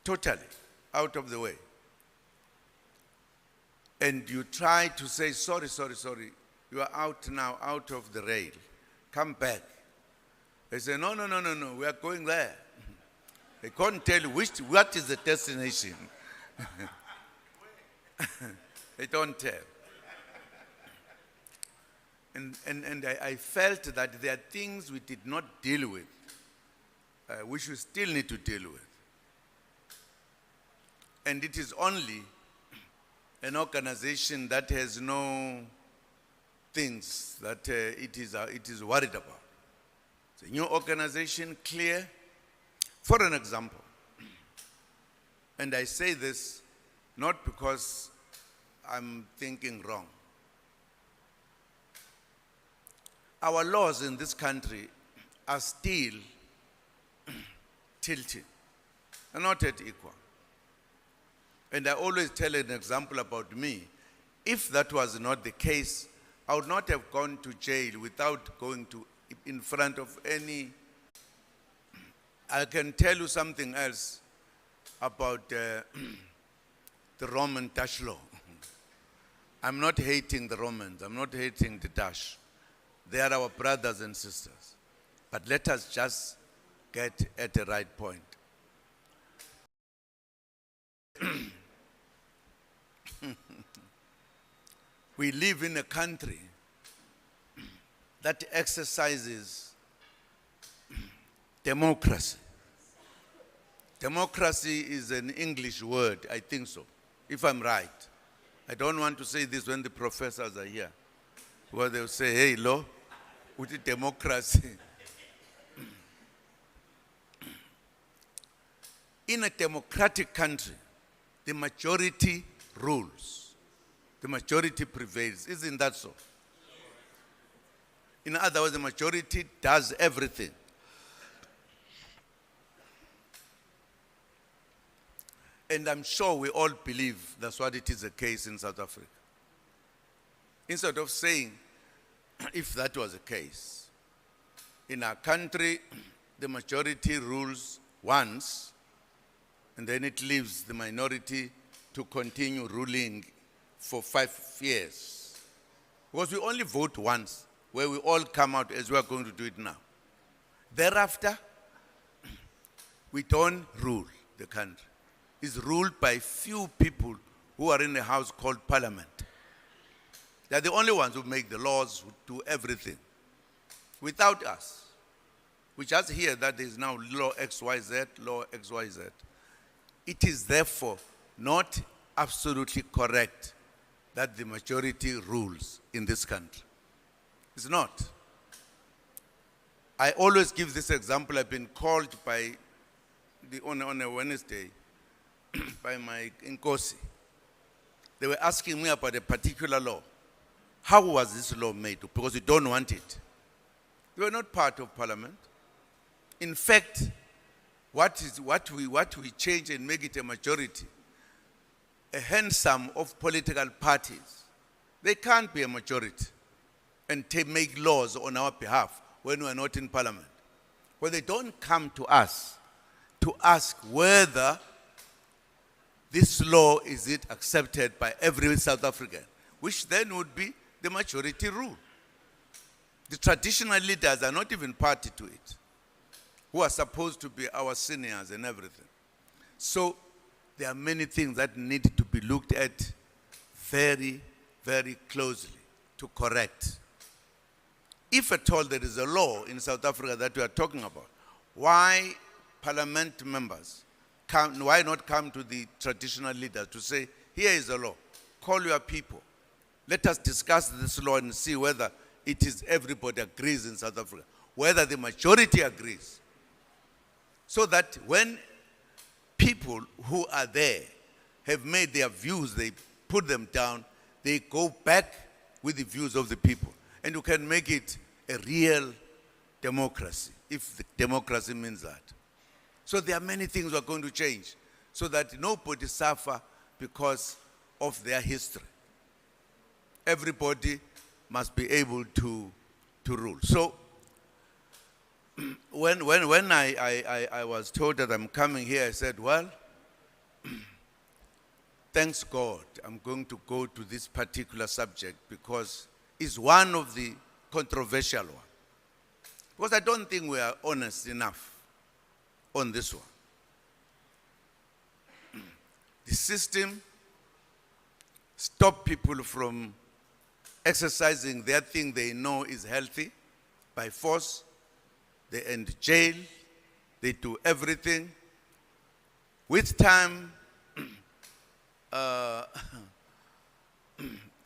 Totally out of the way. And you try to say, sorry, you are out now, out of the rail. Come back. They say, no, we are going there. They can't tell you what is the destination. They don't tell. And I felt that there are things we did not deal with, which we still need to deal with. And it is only an organization that has no things that it is worried about. It's a new organization, clear. For an example, and I say this not because I'm thinking wrong. Our laws in this country are still tilted, and not at equal. And I always tell an example about me. If that was not the case, I would not have gone to jail without going in front of any. I can tell you something else about the Roman Dutch law. I'm not hating the Romans. I'm not hating the Dutch. They are our brothers and sisters. But let us just get at the right point. We live in a country that exercises democracy. Democracy is an English word, I think so, if I'm right. I don't want to say this when the professors are here, where they'll say, hey, law, with the democracy. In a democratic country, the majority rules. The majority prevails. Isn't that so? In other words, the majority does everything. And I'm sure we all believe that's what it is the case in South Africa. Instead of saying, if that was the case, in our country, the majority rules once, and then it leaves the minority to continue ruling for 5 years. Because we only vote once, where we all come out as we are going to do it now. Thereafter, we don't rule the country. It's ruled by few people who are in a house called parliament. They're the only ones who make the laws, who do everything. Without us, we just hear that there is now law XYZ, law XYZ. It is therefore not absolutely correct that the majority rules in this country. It's not. I always give this example. I've been called by on a Wednesday by my Nkosi. They were asking me about a particular law. How was this law made? Because we don't want it. We were not part of parliament. In fact, what we change and make it a majority, a handsome of political parties, they can't be a majority and make laws on our behalf when we are not in parliament. Well, they don't come to us to ask whether this law is it accepted by every South African, which then would be the majority rule. The traditional leaders are not even party to it, who are supposed to be our seniors and everything. So there are many things that need to be looked at very, very closely to correct. If at all there is a law in South Africa that we are talking about, why parliament members why not come to the traditional leaders to say, here is a law, call your people, let us discuss this law and see whether it is everybody agrees in South Africa, whether the majority agrees. So that when people who are there have made their views, they put them down, they go back with the views of the people. And you can make it a real democracy, if the democracy means that. So there are many things we are going to change so that nobody suffer because of their history. Everybody must be able to rule. So when I was told that I'm coming here, I said, well, thanks God, I'm going to go to this particular subject because it's one of the controversial ones. Because I don't think we are honest enough on this one. The system stops people from exercising their thing they know is healthy by force. They end jail. They do everything. With time,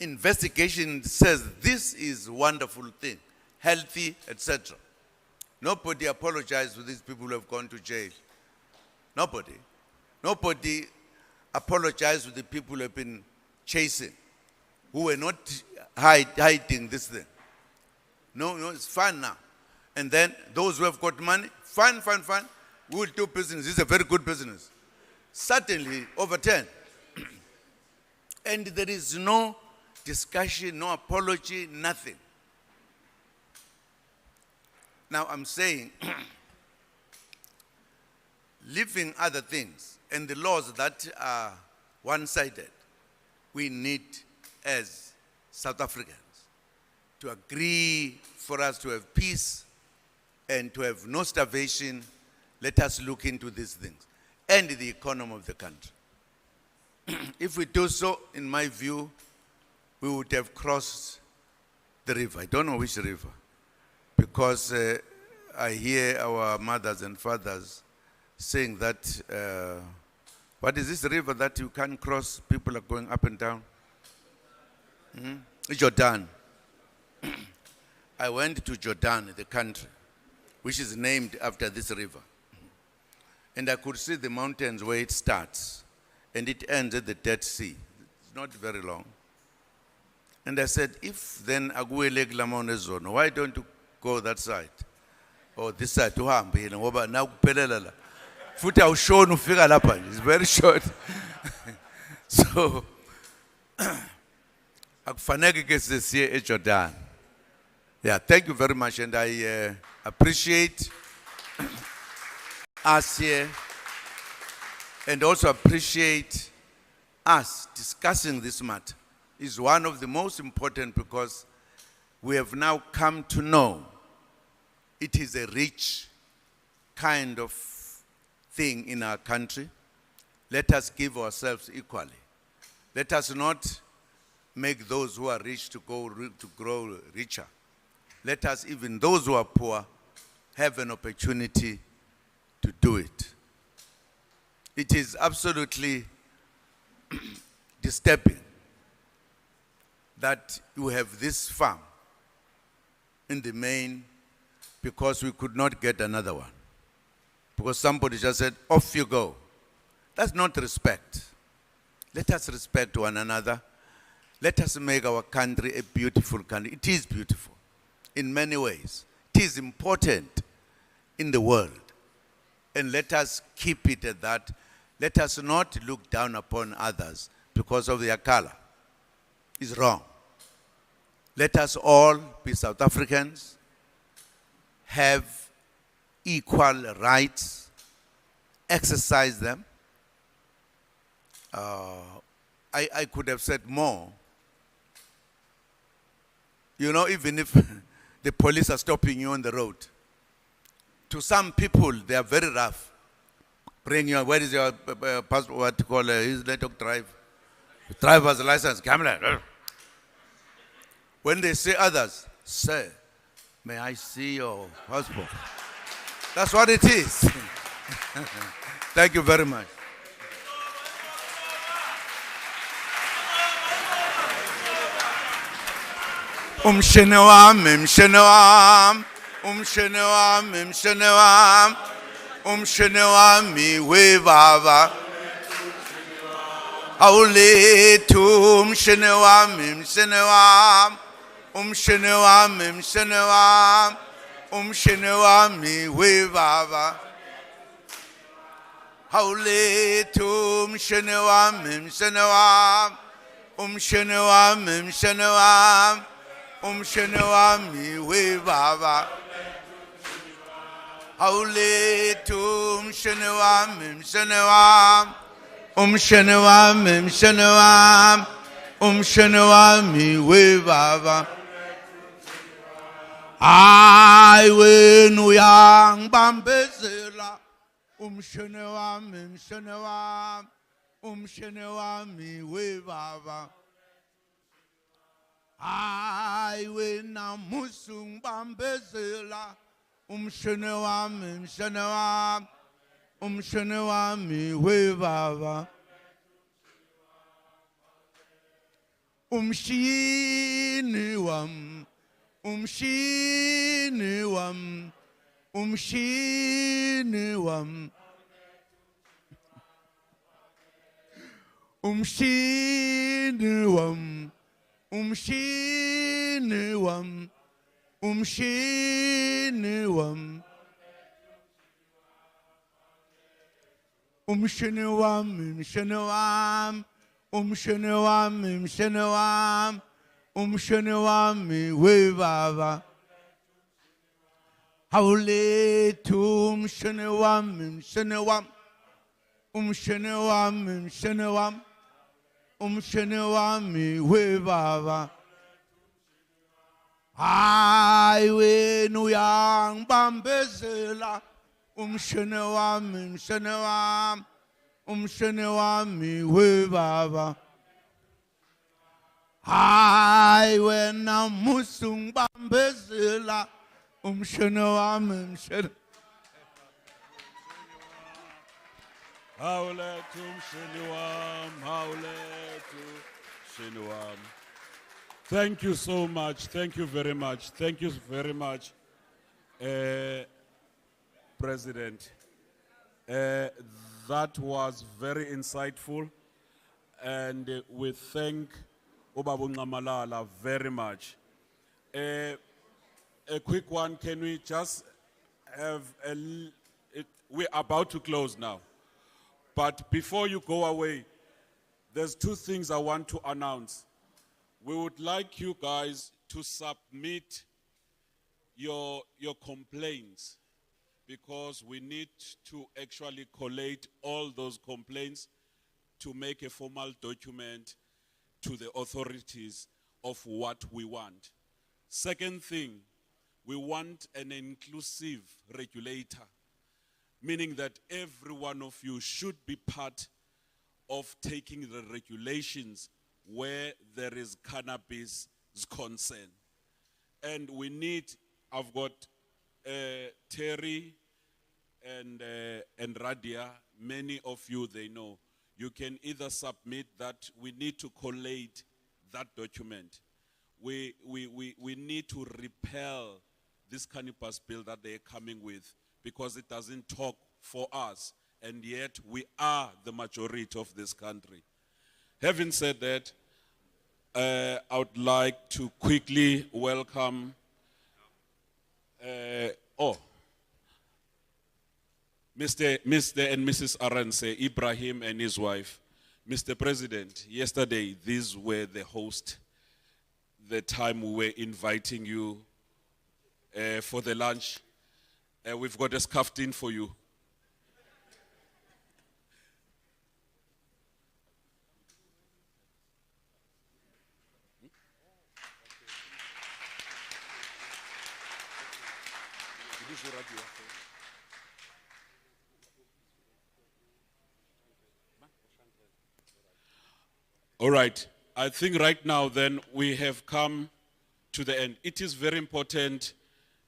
investigation says this is a wonderful thing, healthy, etc. Nobody apologized to these people who have gone to jail. Nobody. Nobody apologized to the people who have been chasing, who were not hiding this thing. No, it's fun now. And then those who have got money, fun. We will do business. This is a very good business. Certainly overturn. And there is no discussion, no apology, nothing. Now I'm saying, leaving other things and the laws that are one-sided, we need as South Africans to agree for us to have peace and to have no starvation. Let us look into these things and the economy of the country. If we do so, in my view, we would have crossed the river. I don't know which river, because I hear our mothers and fathers saying that, what is this river that you can't cross? People are going up and down. Jordan. I went to Jordan, the country, which is named after this river. And I could see the mountains where it starts, and it ends at the Dead Sea. It's not very long. And I said, if then Aguele Glamone zone, why don't you go that side? Or this side, to Hambi, now Pelala. Futa Ushonu figure lapha. It's very short. So akufanele ke sisiye eJordan. Yeah, thank you very much, and I appreciate us here, and also appreciate us discussing this matter. Is one of the most important because we have now come to know it is a rich kind of thing in our country. Let us give ourselves equally. Let us not make those who are rich to grow richer. Let us, even those who are poor, have an opportunity to do it. It is absolutely disturbing that you have this farm in the main because we could not get another one. Because somebody just said, off you go. That's not respect. Let us respect one another. Let us make our country a beautiful country. It is beautiful in many ways. It is important in the world. And let us keep it at that. Let us not look down upon others because of their color. It's wrong. Let us all be South Africans, have equal rights, exercise them. I could have said more. You know, even if the police are stopping you on the road, to some people, they are very rough. Bring your, where is your passport, what you call, his let dog drive. Driver's license, camera. When they say others, sir, may I see your passport? That's what it is. Thank you very much. Umshene wami, mshene wami, umshene wami, mshene wami, umshene wami we baba. Awulethu umshene wami, mshene wami, umshene wami, mshene wami, umshene wami we baba. Awulethu umshene wami, mshene wami, umshene wami, mshene wami. Umshene wami we baba. Awulethu umshene wami, mshene wami. Umshene wami, mshene wami. Umshene wami we baba. Hayi wena uyangibambezela. Umshene wami, mshene wami. Umshene wami we baba. Hayi wena musungibambezela. Umshene wami, mshene wami. Umshene wami we baba. Umshini wami, umshini wami, umshini wami. Umshini wami. Umshini wami, umshini wami, umshini wami, mshini wami, umshini wami, mshini wami, umshini wami we baba. Awulethu umshini wami, mshini wami, umshini wami, mshini wami. Umshene wami we baba. Hayi wena uyangibambezela. Umshene wami, mshene wami. Umshene wami we baba. Hayi wena musungibambezela. Umshene wami, mshene. Hawulethu umshini wami, hawulethu umshini wami. Thank you so much. Thank you very much. Thank you very much, President. That was very insightful, and we thank Ubaba Nqamalala very much. A quick one, can we just have we're about to close now. But before you go away, there's two things I want to announce. We would like you guys to submit your complaints, because we need to actually collate all those complaints to make a formal document to the authorities of what we want. Second thing, we want an inclusive regulator, meaning that every one of you should be part of taking the regulations where there is cannabis concern. And we need, I've got Terry and Radia, many of you, they know. You can either submit that, we need to collate that document. We need to repel this cannabis bill that they're coming with, because it doesn't talk for us, and yet we are the majority of this country. Having said that, I would like to quickly welcome Mr. and Mrs. Aranse, Ibrahim and his wife. Mr. President, yesterday these were the host, the time we were inviting you for the lunch. We've got a scarf-in for you. All right. I think right now then we have come to the end. It is very important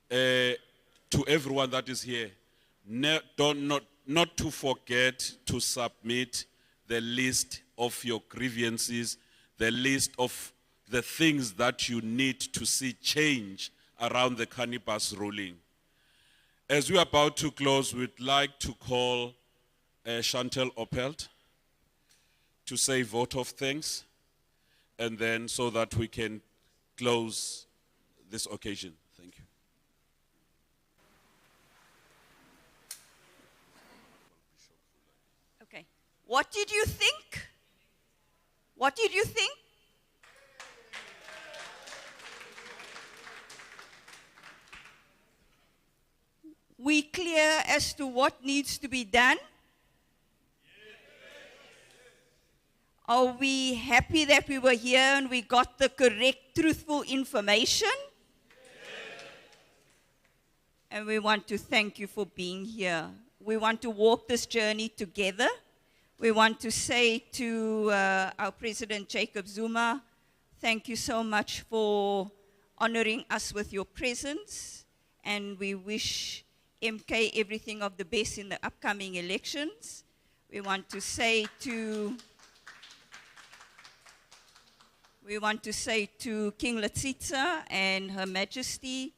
to everyone that is here not to forget to submit the list of your grievances, the list of the things that you need to see change around the cannabis ruling. As we are about to close, we'd like to call Chantel Opelt to say vote of thanks, and then so that we can close this occasion. Thank you. Okay. What did you think? What did you think? We clear as to what needs to be done? Are we happy that we were here and we got the correct, truthful information? And we want to thank you for being here. We want to walk this journey together. We want to say to our President Jacob Zuma, thank you so much for honoring us with your presence. And we wish MK everything of the best in the upcoming elections. We want to say to King Letitsa and Her Majesty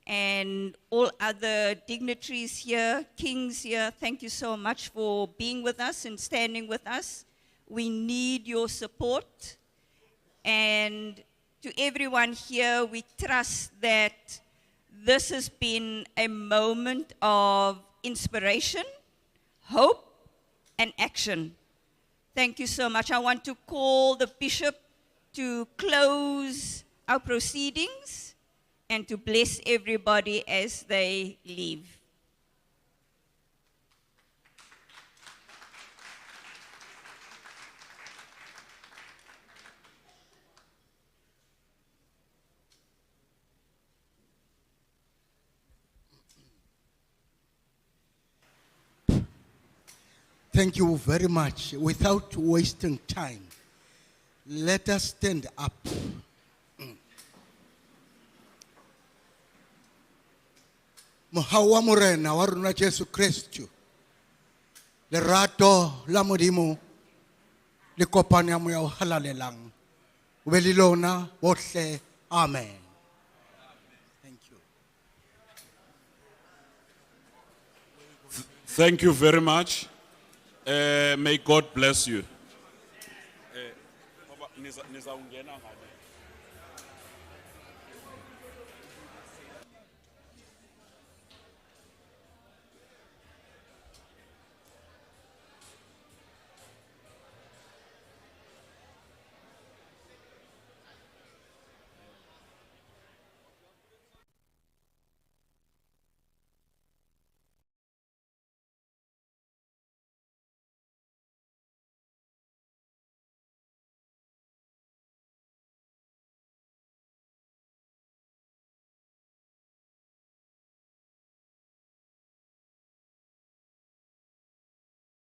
and all other dignitaries here, kings here, thank you so much for being with us and standing with us. We need your support. And to everyone here, we trust that this has been a moment of inspiration, hope, and action. Thank you so much. I want to call the Bishop to close our proceedings and to bless everybody as they leave. Thank you very much. Without wasting time, let us stand up. Mohawa morena wa rona Jesu Kristo. Lerato la Modimo le kopane ya moya o halalelang. O be le lona bohle. Amen. Thank you very much. May God bless you.